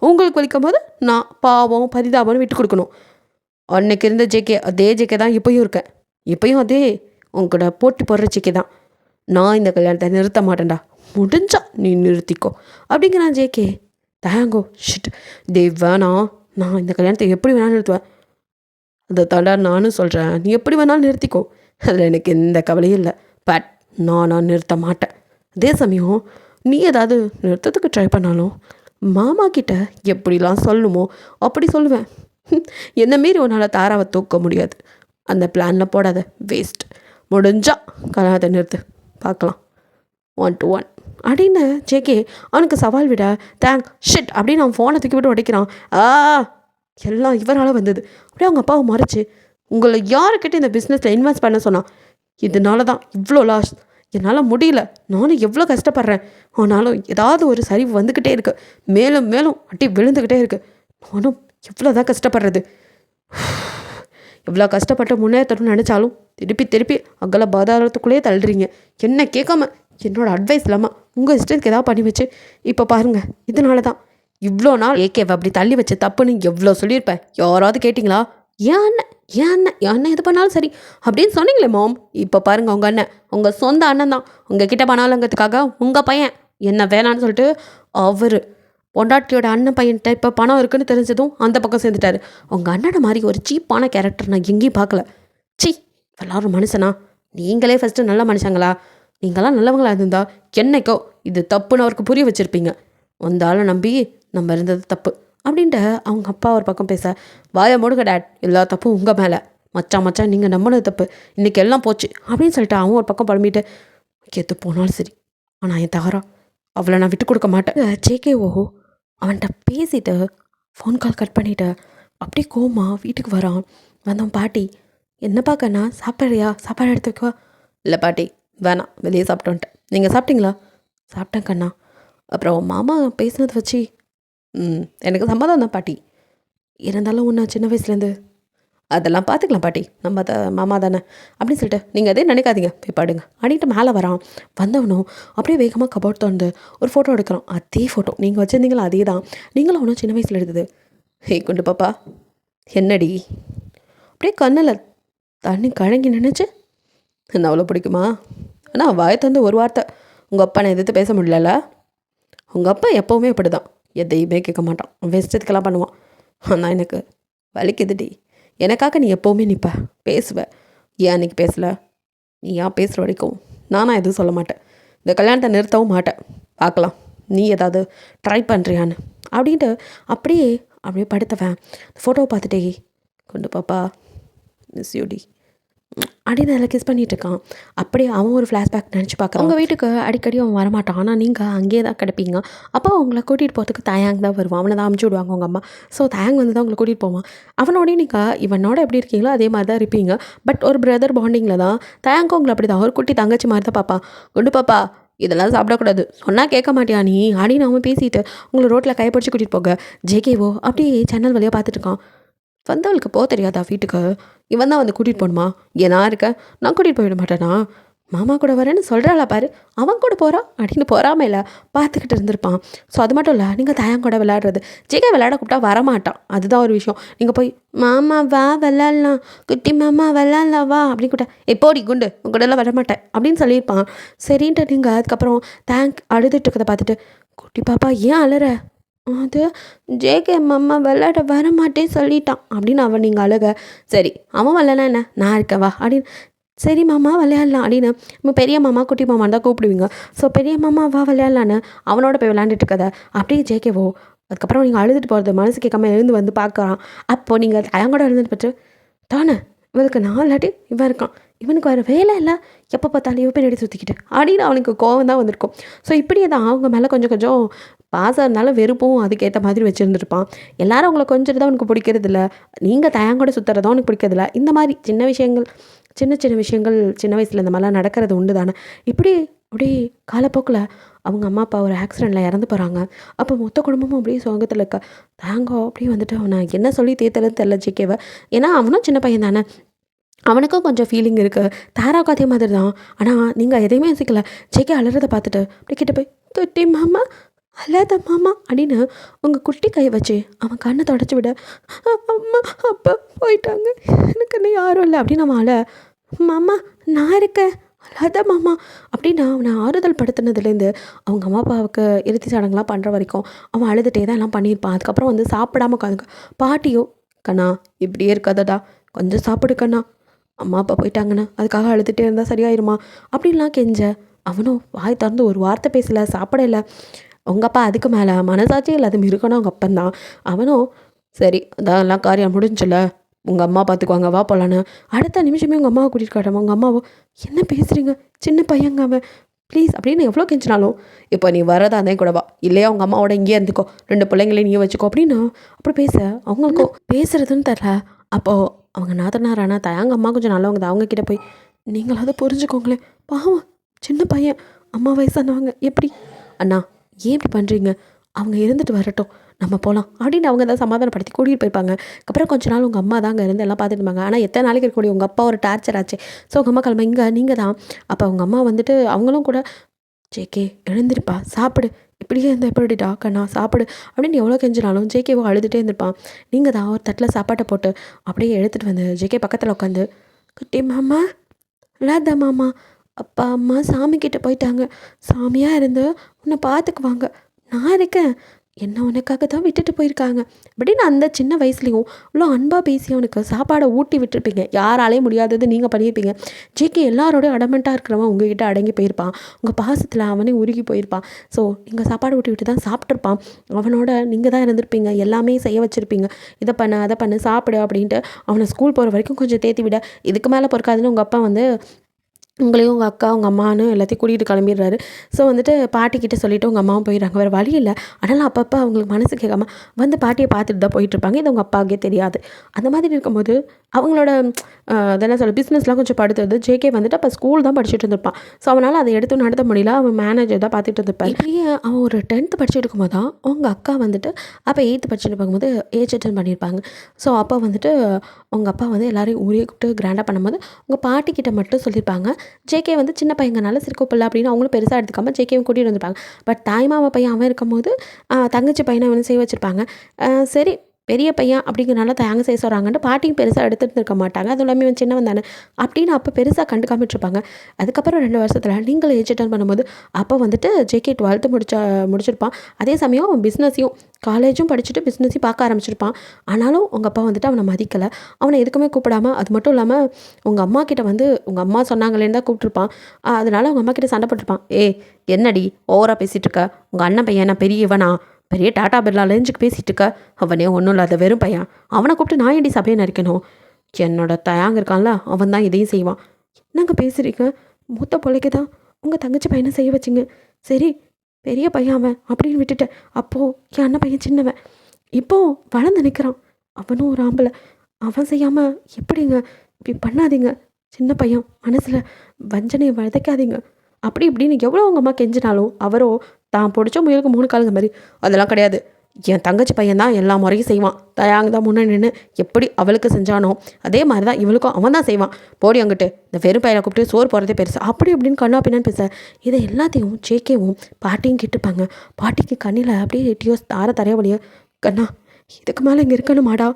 உங்களுக்கு வலிக்கும் போது நான் பாவம் பரிதாபம்னு விட்டு கொடுக்கணும். அன்னைக்கு இருந்த ஜேகே அதே ஜேகே தான் இப்போயும் இருக்கேன். இப்போயும் அதே உங்கள்கூட போட்டி போடுற ஜேகே தான். நான் இந்த கல்யாணத்தை நிறுத்த மாட்டேன்டா, முடிஞ்சா நீ நிறுத்திக்கோ அப்படிங்கிறான் ஜேகே. தேங்கோ ஷிட் தே வேணாம், நான் இந்த கல்யாணத்தை எப்படி வேணாலும் நிறுத்துவேன். அதை தாண்டா நானும் சொல்கிறேன், நீ எப்படி வேணாலும் நிறுத்திக்கோ, அதில் எனக்கு எந்த கவலையும் இல்லை. பட் நான் நிறுத்த மாட்டேன். அதே சமயம் நீ ஏதாவது நிறுத்தத்துக்கு ட்ரை பண்ணாலும் மாமா கிட்ட எப்படிலாம் சொல்லணுமோ அப்படி சொல்லுவேன். என்ன மீறி உன்னால் தாராவை தூக்க முடியாது. அந்த பிளானில் போடாத, வேஸ்ட். முடிஞ்சா கல்யாணத்தை நிறுத்து, பார்க்கலாம் 1 to 1 அப்படின்னு ஜேகே அவனுக்கு சவால் விட தேங்க் ஷிட் அப்படின்னு அவன் ஃபோனை தூக்கி விட்டு உடைக்கிறான். எல்லாம் இவரால் வந்தது. அப்படியே அவங்க அப்பாவை மறைச்சு உங்களை யாருக்கிட்ட இந்த பிஸ்னஸில் இன்வெஸ்ட் பண்ண சொன்னான், இதனால தான் இவ்வளோ லாஸ், என்னால் முடியல, நானும் எவ்வளோ கஷ்டப்படுறேன், ஆனாலும் ஏதாவது ஒரு சரிவு வந்துக்கிட்டே இருக்குது, மேலும் மேலும் அட்டி விழுந்துக்கிட்டே இருக்குது, நானும் எவ்வளோ தான் கஷ்டப்படுறது, எவ்வளோ கஷ்டப்பட்டு முன்னேற்றணும்னு நினச்சாலும் திருப்பி அங்கெல்லாம் பாதாளத்துக்குள்ளேயே தள்ளுறீங்க. என்ன கேட்காம என்னோடய அட்வைஸ் இல்லாமல் உங்கள் இஷ்டத்துக்கு ஏதாவது பண்ணி வச்சு இப்போ பாருங்கள், இதனால தான் இவ்வளோ நாள் ஏகேவை அப்படி தள்ளி வச்சு தப்புன்னு எவ்வளோ சொல்லியிருப்பேன். யாராவது கேட்டிங்களா? என் அண்ணன் எது பண்ணாலும் சரி அப்படின்னு சொன்னீங்களே மாம். இப்போ பாருங்கள், உங்கள் அண்ணன் உங்கள் சொந்த அண்ணன் தான் உங்கள் கிட்ட பண்ணாலுங்கிறதுக்காக உங்கள் பையன் என்ன வேணான்னு சொல்லிட்டு அவர் பொண்டாட்டியோட அண்ணன் பையன்கிட்ட இப்போ பணம் இருக்குன்னு தெரிஞ்சதும் அந்த பக்கம் சேர்ந்துட்டாரு. உங்கள் அண்ணனை மாதிரி ஒரு சீப்பான கேரக்டர் நான் எங்கேயும் பார்க்கல. சி எல்லாரும் மனுஷனா? நீங்களே ஃபஸ்ட்டு நல்ல மனுஷங்களா? நீங்களாம் நல்லவங்களா இருந்தா என்னைக்கோ இது தப்புன்னு அவருக்கு புரிய வச்சுருப்பீங்க. அந்த ஆளை நம்பி நம்ம இருந்தது தப்பு அப்படின்ட்டு அவங்க அப்பா ஒரு பக்கம் பேச, வாயை மூடுங்க டேட், எல்லா தப்பும் உங்கள் மேலே, மச்சான் நீங்கள் நம்பினது தப்பு, இன்றைக்கி எல்லாம் போச்சு அப்படின்னு சொல்லிட்டு அவன் ஒரு பக்கம் பழமிட்டு எது போனாலும் சரி, ஆனால் என் தாரா அவளை நான் விட்டு கொடுக்க மாட்டேன். ஜேகேஓ அவன்கிட்ட பேசிட்டு ஃபோன் கால் கட் பண்ணிவிட்டு அப்படியே கோமா வீட்டுக்கு வரான். வந்தவன் பாட்டி என்னப்பா கண்ணா, சாப்பிட்றியா? சாப்பாடு எடுத்து வைக்கவா? இல்லை பாட்டி, வேணாம், வெளியே சாப்பிட்டு வந்துட்டேன். நீங்கள் சாப்பிட்டீங்களா? சாப்பிட்டேன் கண்ணா. அப்புறம் மாமா பேசினதை வச்சு எனக்கு சம்மதம் தான் பாட்டி. இருந்தாலும் ஒன்று சின்ன வயசுலேருந்து அதெல்லாம் பார்த்துக்கலாம் பாட்டி, நம்ம மாமா தானே அப்படின்னு சொல்லிட்டு நீங்கள் அதே நினைக்காதீங்க, போய் பாடுங்க அப்படின்ட்டு மேலே வரான். வந்தவனும் அப்படியே வேகமாக கபோர்ட் திறந்து ஒரு ஃபோட்டோ எடுக்கிறான். அதே ஃபோட்டோ நீங்கள் வச்சுருந்தீங்களா, அதே தான். நீங்களும் ஒன்றும் சின்ன வயசில் எடுத்தது. ஹே குண்டு பாப்பா, என்னடி அப்படியே கண்ணில் தண்ணி கழங்கி நினைச்சு, என்ன அவ்வளோ பிடிக்குமா? ஆனால் வாயை தந்து ஒரு வார்த்தை உங்கள் அப்பா நான் எதிர்த்து பேச முடியல. உங்கள் அப்பா எப்போவுமே இப்படி தான், எதையுமே கேட்க மாட்டான், வெஸ்டத்துக்கெல்லாம் பண்ணுவான். ஆனால் எனக்கு வலிக்குதுடி. எனக்காக நீ எப்போவுமே நிற்ப, பேசுவ. ஏன் அன்றைக்கி பேசலை? நீ ஏன் பேசுகிற வரைக்கும் நானாக எதுவும் சொல்ல மாட்டேன். இந்த கல்யாணத்தை நிறுத்தவும் மாட்டேன். பார்க்கலாம் நீ ஏதாவது ட்ரை பண்ணுறியான்னு அப்படின்ட்டு அப்படியே அப்படியே படுத்தவன் ஃபோட்டோவை பார்த்துட்டே, கொண்டு பாப்பா மிஸ் யூடி அப்படின்னு அதில் கிஸ் பண்ணிகிட்டு இருக்கான். அப்படியே அவன் ஒரு ஃப்ளாஷ்பேக் நினச்சி பார்க்குறான். உங்கள் வீட்டுக்கு அடிக்கடி அவன் வரமாட்டான், ஆனால் நீங்கள் அங்கேயே தான் கிடப்பீங்க. அப்போ அவங்கள கூட்டிகிட்டு போகிறதுக்கு தயாங் தான் வருவான். அவனை தான் அமுச்சு விடுவாங்க உங்கள் அம்மா. ஸோ தயாங் வந்து தான் உங்களை கூட்டிகிட்டு போவான். அவனோடய நீங்கள் இவனோட எப்படி இருக்கீங்களோ அதே மாதிரி தான் இருப்பீங்க. பட் ஒரு பிரதர் பாண்டிங்கில் தான். தயாங்கும் உங்களை அப்படி தான் ஒரு குட்டி தங்கச்சி மாதிரி தான் பார்ப்பான். கொண்டு பாப்பா இதெல்லாம் சாப்பிடக்கூடாது, சொன்னால் கேட்க மாட்டியா நீ அப்படின்னு அவன் பேசிட்டு உங்களை ரோட்டில் கைப்பிடிச்சி கூட்டிகிட்டு போக ஜேகேவோ அப்படியே சேனல் வழியாக பார்த்துட்டு இருக்கான். வந்தவளுக்கு போக தெரியாதா வீட்டுக்கு? இவன் தான் வந்து கூட்டிகிட்டு போகணுமா? ஏன் நான் இருக்கேன், நான் கூட்டிகிட்டு போயிட மாட்டேனா? மாமா கூட வரேன்னு சொல்கிறாளா பாரு, அவன் கூட போகிறா அப்படின்னு போகாமல் இல்லை பார்த்துக்கிட்டு இருந்திருப்பான். ஸோ அது மட்டும் இல்லை, நீங்கள் தயாங்க கூட விளையாடுறது. ஜெகா விளையாட கூப்பிட்டா வரமாட்டான், அதுதான் ஒரு விஷயம். நீங்கள் போய் மாமா வா விளாட்லாம், குட்டி மாமா விளாட்லாம் வா அப்படின்னு கூட்டா எப்போடி குண்டு உங்க கூடலாம் வரமாட்டேன் அப்படின்னு சொல்லியிருப்பான். சரின்ட்டு நீங்கள் அதுக்கப்புறம் தேங்க் அழுதுட்டு இருக்கதை பார்த்துட்டு, குட்டி பாப்பா ஏன் அலற? அது ஜேகே மாமா விளையாட வரமாட்டேன்னு சொல்லிட்டான் அப்படின்னு அவன் நீங்கள் அழுக. சரி அவன் வரலனா என்ன, நான் இருக்கேன் வா அப்படின்னு. சரி மாமா விளையாடலாம் அப்படின்னு நம்ம பெரிய மாமா குட்டி மாமான்னு தான் கூப்பிடுவீங்க. ஸோ பெரிய மாமா வா விளையாடலான்னு அவனோட போய் விளையாண்டுட்டு இருக்கதை அப்படியே ஜேகேவோ. அதுக்கப்புறம் நீங்கள் அழுதுட்டு போகிறது மனசு கேட்காம எழுந்து வந்து பார்க்குறான். அப்போது நீங்கள் தயங்கூட எழுந்துட்டு போச்சு தானே இவளுக்கு நான் இல்லாட்டி இவன் இருக்கான், இவனுக்கு வேறு வேலை இல்லை, எப்போ பார்த்தாலும் இவ பின்னாடி சுற்றிக்கிட்டு அப்படின்னு அவனுக்கு கோவம் தான் வந்திருக்கும். ஸோ இப்படியே தான் அவங்க மேலே கொஞ்சம் கொஞ்சம் பாசம் இருந்தாலும் வெறுப்பும் அதுக்கேற்ற மாதிரி வச்சுருந்துருப்பான். எல்லாரும் அவங்கள கொஞ்சம் தான் அவனுக்கு பிடிக்கிறது இல்லை, நீங்கள் தயங்கூட சுற்றுறதும் அவனுக்கு பிடிக்கிறதில்ல. இந்த மாதிரி சின்ன விஷயங்கள் சின்ன சின்ன விஷயங்கள் சின்ன வயசில் இந்த மாதிரிலாம் நடக்கிறது உண்டு தானே. இப்படி அப்படி காலப்போக்கில் அவங்க அம்மா அப்பா ஒரு ஆக்சிடெண்ட்டில் இறந்து போகிறாங்க. அப்போ மொத்த குடும்பமும் அப்படியே சோகத்தில் இருக்க. தாங்கோ அப்படியே வந்துட்டு அவனை என்ன சொல்லி தேர்த்தலன்னு தெரில ஜிகேவை. ஏன்னா அவனும் சின்ன பையன் தானே, அவனுக்கும் கொஞ்சம் ஃபீலிங் இருக்குது. தாராவுக்கும் அதே மாதிரி தான். ஆனால் நீங்கள் எதையுமே யோசிக்கல. ஜேகே அலறதை பார்த்துட்டு அப்படி கிட்ட போய் குட்டி மாமா அல்லாத மாமா அப்படின்னு உங்கள் குட்டி கை வச்சு அவன் கண்ணை தொடச்சி விட, அம்மா அப்பா போயிட்டாங்க, எனக்கு என்ன யாரும் இல்லை அப்படின்னு அவன் அழ. மாமா நான் இருக்கேன் அல்லாத மாமா அப்படின்னு அவனை ஆறுதல் படுத்தினதுலேருந்து அவங்க அம்மா அப்பாவுக்கு இறுதி சடங்குலாம் பண்ணுற வரைக்கும் அவன் அழுதுகிட்டே தான் எல்லாம் பண்ணியிருப்பான். அதுக்கப்புறம் வந்து சாப்பிடாம உட்காந்துக்க. பாட்டியோ கண்ணா இப்படியே இருக்காதடா, கொஞ்சம் சாப்பிடு கண்ணா, அம்மா அப்பா போயிட்டாங்கண்ணா, அதுக்காக அழுதுகிட்டே இருந்தால் சரியாயிருமா அப்படின்லாம் கெஞ்ச. அவனும் வாய் திறந்து ஒரு வார்த்தை பேசலை, சாப்பிடலை. உங்கள் அப்பா அதுக்கு மேலே மனசாட்சி இல்லாத மிருகனா அவங்க அப்பந்தான். அவனும் சரி அதான் எல்லாம் காரியம் முடிஞ்சில்ல, உங்கள் அம்மா பார்த்துக்குவாங்க வா போகலான்னு அடுத்த நிமிஷமே உங்கள் அம்மாவை கூட்டிகிட்டு காட்டாம உங்கள் அம்மாவோ என்ன பேசுகிறீங்க சின்ன பையங்க அவன் ப்ளீஸ் அப்படின்னு எவ்வளோ கெஞ்சினாலும் இப்போ நீ வரதா இருந்தே கூட வா, இல்லையா உங்கள் அம்மாவோட இங்கேயே இருந்துக்கோ, 2 பிள்ளைங்களையும் நீயே வச்சுக்கோ அப்படின்னு அப்புறம் பேச அவங்களுக்கும் பேசுகிறதுன்னு தெரில. அப்போது அவங்க நாத்தனாரானா தயாங்க அம்மா கொஞ்சம் நல்லவங்க தான். அவங்கக்கிட்ட போய் நீங்களாவது புரிஞ்சுக்கோங்களேன், பாவம் சின்ன பையன், அம்மா வயசானவங்க எப்படி அண்ணா ஏன் இப்படி பண்ணுறீங்க, அவங்க இருந்துட்டு வரட்டும் நம்ம போகலாம் அப்படின்னு அவங்க தான் சமாதானப்படுத்தி கூட்டிகிட்டு போயிருப்பாங்க. அப்புறம் கொஞ்ச நாள் உங்கள் அம்மா தான் அங்கே இருந்து எல்லாம் பார்த்துட்டு இருந்தாங்க. ஆனால் எத்தனை நாளைக்கு இருக்கக்கூடிய உங்கள் அப்பா ஒரு டார்ச்சர் ஆச்சு. ஸோ உங்கள் அம்மா கிளம்ப இங்கே நீங்கள் தான். அப்போ அவங்க அம்மா வந்துட்டு அவங்களும் கூட ஜேகே எழுந்திருப்பா சாப்பிடு, இப்படியே இருந்தால் எப்படிடா கண்ணா சாப்பிடு அப்படின்னு எவ்வளோ கெஞ்சினாலும் ஜேகேவோ அழுதுகிட்டே இருந்திருப்பான். நீங்கள் தான் ஒரு தட்டில் சாப்பாட்டை போட்டு அப்படியே எடுத்துகிட்டு வந்து ஜேகே பக்கத்தில் உட்காந்து குட்டி மாமா இல்லாத மாமா அப்பா அம்மா சாமிக்கிட்ட போயிட்டாங்க, சாமியாக இருந்து உன்னை பார்த்துக்குவாங்க, நான் இருக்கேன், என்ன உனக்காக தான் விட்டுட்டு போயிருக்காங்க அப்படின்னு அந்த சின்ன வயசுலேயும் இவ்வளோ அன்பாக பேசி அவனுக்கு சாப்பாடை ஊட்டி விட்டுருப்பீங்க. யாராலையும் முடியாதது நீங்கள் பண்ணியிருப்பீங்க. ஜேகே எல்லாரோடய அடமெண்ட்டாக இருக்கிறவன் உங்ககிட்ட அடங்கி போயிருப்பான், உங்கள் பாசத்தில் அவனே உருகி போயிருப்பான். ஸோ நீங்கள் சாப்பாடு ஊட்டி விட்டு தான் சாப்பிட்ருப்பான். அவனோட நீங்கள் தான் இருந்திருப்பீங்க, எல்லாமே செய்ய வச்சுருப்பீங்க, இதை பண்ணு அதை பண்ணு சாப்பிடு அப்படின்ட்டு அவனை ஸ்கூல் போகிற வரைக்கும் கொஞ்சம் தேத்தி விட. இதுக்கு மேலே பொறுக்காதுன்னு உங்கள் அப்பா வந்து உங்களையும் உங்கள் அக்கா உங்கள் அம்மானு எல்லாத்தையும் கூட்டிகிட்டு கிளம்பிடுறாரு. ஸோ வந்துட்டு பாட்டிக்கிட்ட சொல்லிவிட்டு உங்கள் அம்மாவும் போயிடுறாங்க. வேறு வழி இல்லை. ஆனாலும் அப்பப்போ அவங்களுக்கு மனசு கேட்காம வந்து பாட்டியை பார்த்துட்டு தான் போயிட்டுருப்பாங்க. இது உங்கள் அப்பாவுக்கே தெரியாது. அந்த மாதிரி இருக்கும்போது அவங்களோட அதெல்லாம் சொல்ல பிஸ்னஸ்லாம் கொஞ்சம் படுத்துறது. ஜேகே வந்துட்டு அப்போ ஸ்கூல் தான் படிச்சுட்டு இருந்திருப்பான். ஸோ அவனால் அதை எடுத்து நடத்த முடியல. அவன் மேனேஜர் தான் பார்த்துட்டு இருந்திருப்பான். இப்படியே அவன் ஒரு 10th படிச்சுட்டு இருக்கும்போது தான் உங்கள் அக்கா வந்துட்டு அப்போ 8th படிச்சுட்டு பார்க்கும்போது ஏஜ் அட்டன் பண்ணியிருப்பாங்க. ஸோ அப்போ வந்துட்டு உங்கள் அப்பா வந்து எல்லோரையும் ஊரே கூப்பிட்டு கிராண்டாக பண்ணும்போது உங்கள் பாட்டிக்கிட்ட மட்டும் சொல்லியிருப்பாங்க. ஜேகே வந்து சின்ன பையங்கனால சரி கூப்பிடல அப்படின்னு அவங்களும் பெருசாக எடுத்துக்காமல் ஜேகேவும் கூட்டிகிட்டு வந்திருப்பாங்க. பட் தாய் மாமா பையன் அவன் இருக்கும்போது தங்கச்சி பையனை வந்து செய்ய வச்சுருப்பாங்க. சரி பெரிய பையன் அப்படிங்கிறனால தயங்க செய்ய சொல்கிறாங்கன்ட்டு பாட்டியும் பெருசாக எடுத்துகிட்டு இருக்க மாட்டாங்க. அதுவும் இல்லாமல் இவன் சின்னவன் தானே அப்படின்னு அப்போ பெருசாக கண்டுக்காமிட்டுருப்பாங்க. அதுக்கப்புறம் 2 வருஷத்தில் நீங்கள் ஏஜ் அட்டன் பண்ணும்போது அப்போ வந்துட்டு ஜேகே 12th முடிச்சிருப்பான். அதே சமயம் அவன் பிஸ்னஸையும் காலேஜும் படிச்சுட்டு பிஸ்னஸையும் பார்க்க ஆரம்பிச்சிருப்பான். ஆனாலும் உங்கள் அப்பா வந்துட்டு அவனை மதிக்கலை. அவனை எதுக்குமே கூப்பிடாமல் அது மட்டும் இல்லாமல் உங்கள் அம்மா கிட்ட வந்து உங்கள் அம்மா சொன்னாங்களேன்னு தான் கூப்பிட்ருப்பான். அதனால் அவங்க அம்மா கிட்ட சண்டை போட்டிருப்பான். என்னடி ஓவராக பேசிகிட்டு இருக்க? உங்கள் அண்ணன் பையன் நான் பெரியவனா? பெரிய டாட்டா பிர்லா லேஞ்சுக்கு பேசிகிட்டு இருக்க? அவனே ஒன்றும் இல்லாத வெறும் பையன். அவனை கூப்பிட்டு நான் ஏடி சபையை நரிக்கணும்? என்னோட தயாங்க இருக்கான்ல அவன் தான் இதையும் செய்வான். என்னங்க பேசுகிறீங்க? மூத்த பிள்ளைக்கு தான் உங்கள் தங்கச்சி பையனை செய்ய வச்சிங்க. சரி பெரிய பையன் அவன் அப்படின்னு விட்டுட்டேன். அப்போது என் அண்ணன் பையன் சின்னவன். இப்போது வளர்ந்து நிற்கிறான். அவனும் ஒரு ஆம்பளை. அவன் செய்யாமல் எப்படிங்க? இப்படி பண்ணாதீங்க. சின்ன பையன் மனசில் வஞ்சனையை விதைக்காதீங்க. அப்படி இப்படின்னு எவ்வளோ உங்கள் அம்மா கெஞ்சினாலும் அவரோ தான் பிடிச்ச முயலுக்கு 3 காலுங்க மாதிரி அதெல்லாம் கிடையாது. என் தங்கச்சி பையன் தான் எல்லா முறையும் செய்வான். தயாங்க தான் முன்னே நின்று எப்படி அவளுக்கு செஞ்சானோ அதே மாதிரி தான் இவளுக்கும் அவன் தான் செய்வான். போடி அங்கிட்டு இந்த வெறும் பையனை கூப்பிட்டு சோறு போகிறதே பெருசு அப்படி இப்படின்னு கண்ணா பின்னான்னு பேச இதை எல்லாத்தையும் ஜேகேவும் பாட்டியும் கேட்டுப்பாங்க. பாட்டிக்கு கண்ணில் அப்படியே எட்டியோ தரைய வழியோ கண்ணா இதுக்கு மேலே இங்கே இருக்கணுமாடா?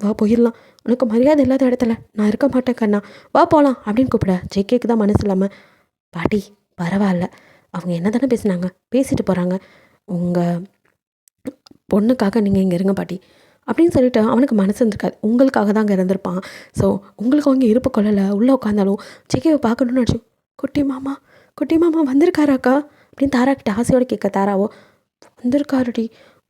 வா போயிடலாம். உனக்கு மரியாதை இல்லாத இடத்துல நான் இருக்க மாட்டேன் கண்ணா. வா போகலாம் அப்படின்னு கூப்பிட ஜேகேக்கு தான் மனசு இல்லாமல் பாட்டி பரவாயில்ல அவங்க என்ன தானே பேசுனாங்க பேசிட்டு போகிறாங்க. உங்கள் பொண்ணுக்காக நீங்கள் இங்கே இருங்க பாட்டி அப்படின்னு சொல்லிட்டு அவனுக்கு மனசு இருந்திருக்காது. உங்களுக்காக தான் அங்கே இருந்திருப்பான். ஸோ உங்களுக்கு அவங்க இருப்பு கொள்ளலை. உள்ளே உட்காந்தாலும் ஜேகேவை பார்க்கணுன்னு நினச்சோம். குட்டி மாமா வந்திருக்காராக்கா அப்படின்னு தாராக்கிட்ட ஆசையோடு கேட்க தாராவோ வந்திருக்காருடி.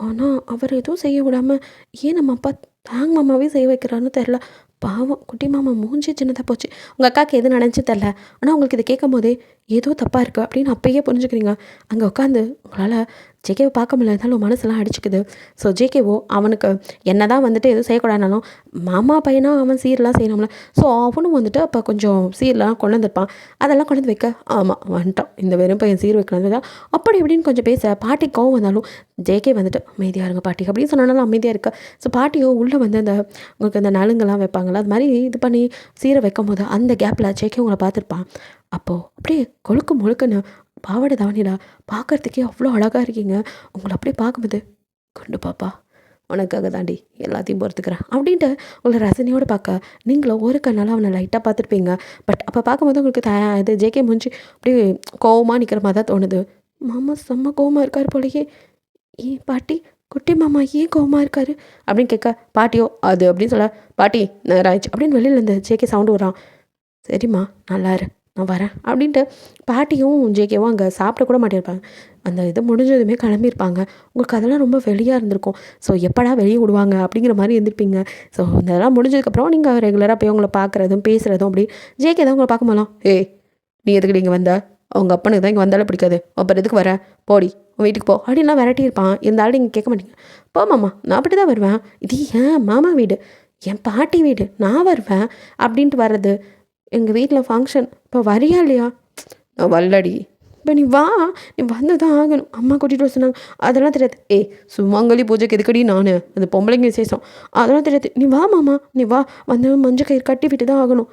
ஆனால் அவர் எதுவும் செய்ய விடாமல் ஏன் நம்ம அப்பா தாங்க மாமாவே செய்ய வைக்கிறான்னு தெரில. பாவம் குட்டி மாமா மூஞ்சி சின்னதாக போச்சு. உங்கள் அக்காவுக்கு எது நடந்துச்சு தெரில. ஆனால் உங்களுக்கு இதை கேட்கும் போதே ஏதோ தப்பாக இருக்குது அப்படின்னு அப்பயே புரிஞ்சுக்கிறீங்க. அங்கே உட்காந்து உங்களால் ஜேகேவை பார்க்க முடியல இருந்தாலும் மனசெல்லாம் அடிச்சுக்குது. ஸோ ஜேகேவோ அவனுக்கு என்ன தான் வந்துட்டு எதுவும் செய்யக்கூடாதுனாலும் மாமா பையனா அவன் சீரெலாம் செய்யணும்ல. ஸோ அவனும் வந்துட்டு அப்போ கொஞ்சம் சீரெலாம் கொண்டு வந்துருப்பான். அதெல்லாம் கொண்டு வந்து வைக்க ஆமாம் வந்துட்டான் இந்த வெறும் பையன் சீர் வைக்கலாம் அப்படி இப்படின்னு கொஞ்சம் பேச பாட்டி கோவம் வந்தாலும் ஜேகே வந்துட்டு அமைதியாக இருங்க பாட்டி அப்படின்னு சொன்னாலும் அமைதியாக இருக்கா. ஸோ பாட்டியோ உள்ளே வந்து அந்த உங்களுக்கு அந்த நலுங்கெல்லாம் வைப்பாங்களா அது மாதிரி இது பண்ணி சீரை வைக்கும் போது அந்த கேப்பில் ஜேகே உங்களை பார்த்துருப்பான். அப்போது அப்படியே கொழுக்கு முழுக்குன்னு பாவாடை தாவணிடா பார்க்குறதுக்கே அவ்வளோ அழகாக இருக்கீங்க. உங்களை அப்படியே பார்க்கும்போது கொண்டு பாப்பா உனக்காக தாண்டி எல்லாத்தையும் பொறுத்துக்கிறேன் அப்படின்ட்டு உங்களை ரசனையோடு பார்க்க நீங்களும் ஒரு கண்ணால் அவனை லைட்டாக பார்த்துருப்பீங்க. பட் அப்போ பார்க்கும்போது உங்களுக்கு இது ஜேகே முடிஞ்சு அப்படியே கோவமாக நிற்கிற மாதிரி தான் தோணுது. மாமா செம்ம கோவமாக இருக்கார் போலயே. ஏன் பாட்டி குட்டி மாமா ஏன் கோவமாக இருக்காரு அப்படின்னு கேட்க பாட்டியோ அது அப்படின்னு சொல்ல பாட்டி நேரம் ஆயிடுச்சு அப்படின்னு வெளியிலேருந்து ஜேகே சவுண்டு வர்றான். சரிம்மா நல்லா இரு நான் வரேன் அப்படின்ட்டு பாட்டியும் ஜேகேவும் அங்கே சாப்பிட கூட மாட்டேருப்பாங்க. அந்த இது முடிஞ்சதுமே கிளம்பியிருப்பாங்க. உங்களுக்கு அதெல்லாம் ரொம்ப வெளியாக இருந்திருக்கும். ஸோ எப்படா வெளியே விடுவாங்க அப்படிங்கிற மாதிரி இருந்திருப்பீங்க. ஸோ இதெல்லாம் முடிஞ்சதுக்கப்புறம் நீங்கள் ரெகுலராக போய் உங்களை பார்க்குறதும் பேசுகிறதும் அப்படி ஜேகே தான் உங்களை பார்க்க மாட்டோம். நீ எதுக்கு நீங்கள் வந்த? அவங்க அப்பனுக்கு தான் இங்கே வந்தாலும் பிடிக்காது. அப்புறம் எதுக்கு வர? போடி வீட்டுக்கு போ அப்படின்லாம் விரட்டி இருப்பான். இருந்தாலும் நீங்கள் கேட்க மாட்டீங்க. போ மாமா நான் அப்படி தான் வருவேன். இது ஏன் மாமா வீடு என் பாட்டி வீடு நான் வருவேன் அப்படின்ட்டு வர்றது. எங்கள் வீட்டில் ஃபங்க்ஷன் இப்போ வரியா இல்லையா? நான் வரலடி. இப்போ நீ வா நீ வந்து தான் ஆகணும். அம்மா கூட்டிகிட்டு வர சொன்னாங்க. அதெல்லாம் தெரியாது. சுமங்கலி பூஜைக்கு எதுக்கடி நான் அது பொம்பளைங்க விசேஷம் அதெல்லாம் தெரியாது. நீ வா மாமா நீ வா வந்து மஞ்சள் கயிறு கட்டி விட்டு தான் ஆகணும்.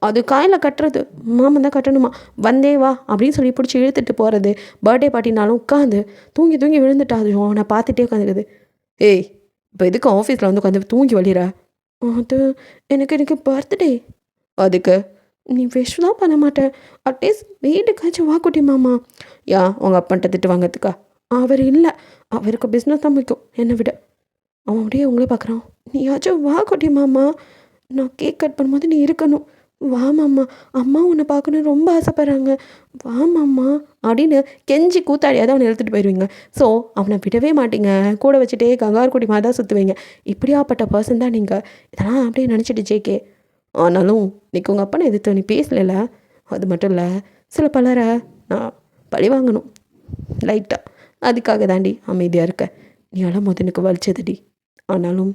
அது காயில் கட்டுறது மாமன் தான் கட்டணுமா வந்தே வா அப்படின்னு சொல்லி பிடிச்சி இழுத்துட்டு போகிறது. பர்த்டே பார்ட்டினாலும் உட்காந்து தூங்கி தூங்கி விழுந்துட்டா அது அவனை பார்த்துட்டே உட்காந்துக்குது. இப்போ எதுக்கு ஆஃபீஸில் வந்து உட்காந்து தூங்கி வலிற? அது எனக்கு பர்த்டே. அதுக்கு நீ விஷ் தான் பண்ண மாட்டேன். அட்லீஸ்ட் வீட்டுக்காச்சும் வா குட்டி மாமா. உங்கள் அப்பன்ட்ட திட்டு வாங்கிறதுக்கா? அவர் இல்லை அவருக்கு பிஸ்னஸ் தான் முக்கியம் என்னை விட. அவன் அப்படியே உங்களே பார்க்குறான். நீயாச்சும் வா குட்டி மாமா. நான் கேக் கட் பண்ணும்போது நீ இருக்கணும். வா மாமா அம்மா உன்னை பார்க்கணும் ரொம்ப ஆசைப்பட்றாங்க. வா மாமா அப்படின்னு கெஞ்சி கூத்தாடியாவது அவனை எடுத்துகிட்டு போயிடுவீங்க. ஸோ அவனை விடவே மாட்டீங்க. கூட வச்சுட்டே கங்கார் குட்டி மாதிரி தான் சுற்றுவீங்க. இப்படியாப்பட்ட பர்சன் தான் நீங்கள். இதெல்லாம் அப்படியே நினச்சிட்டு ஜேகே. ஆனாலும் இன்னைக்கு உங்கள் அப்பனை எதிர்த்து நீ பேசலைல அது மட்டும் இல்லை, சில பலரை நான் பழி வாங்கணும் லைட்டாக. அதுக்காக தாண்டி அமைதியாக இருக்க. நீ அழும்போது எனக்கு வலிச்சதுடி. ஆனாலும்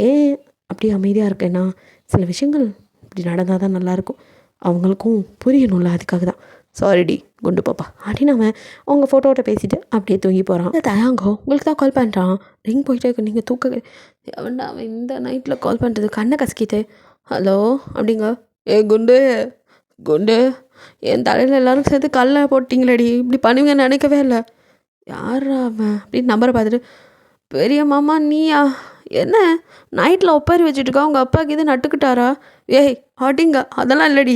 ஏன் அப்படி அமைதியாக இருக்கேன்னா, சில விஷயங்கள் இப்படி நடந்தால் தான் நல்லாயிருக்கும். அவங்களுக்கும் புரியணும்ல, அதுக்காக தான். சாரிடி குண்டு பாப்பா அப்படின்னு அவன் அவங்க ஃபோட்டோட்ட பேசிட்டு அப்படியே தூங்கி போகிறான். தயாங்கோ உங்களுக்கு தான் கால் பண்ணுறான். ரிங் போயிட்டே இருக்கு. நீங்கள் தூக்க அவன்டா அவன் இந்த நைட்டில் கால் பண்ணுறது கண்ணை கசக்கிட்டு ஹலோ அப்படிங்க. ஏ குண்டு குண்டு என் தலையில் எல்லோரும் சேர்த்து கல்லை போட்டிங்களேடி, இப்படி பண்ணுவீங்கன்னு நினைக்கவே இல்லை. யாரா அவன் அப்படின்னு நம்பரை பார்த்துட்டு, பெரிய மாமா நீயா? என்ன நைட்டில் ஒப்பாரி வச்சுட்டுருக்கா? உங்கள் அப்பாவுக்கு இது நட்டுக்கிட்டாரா? ஏய் ஆட்டிங்க அதெல்லாம் இல்லடி.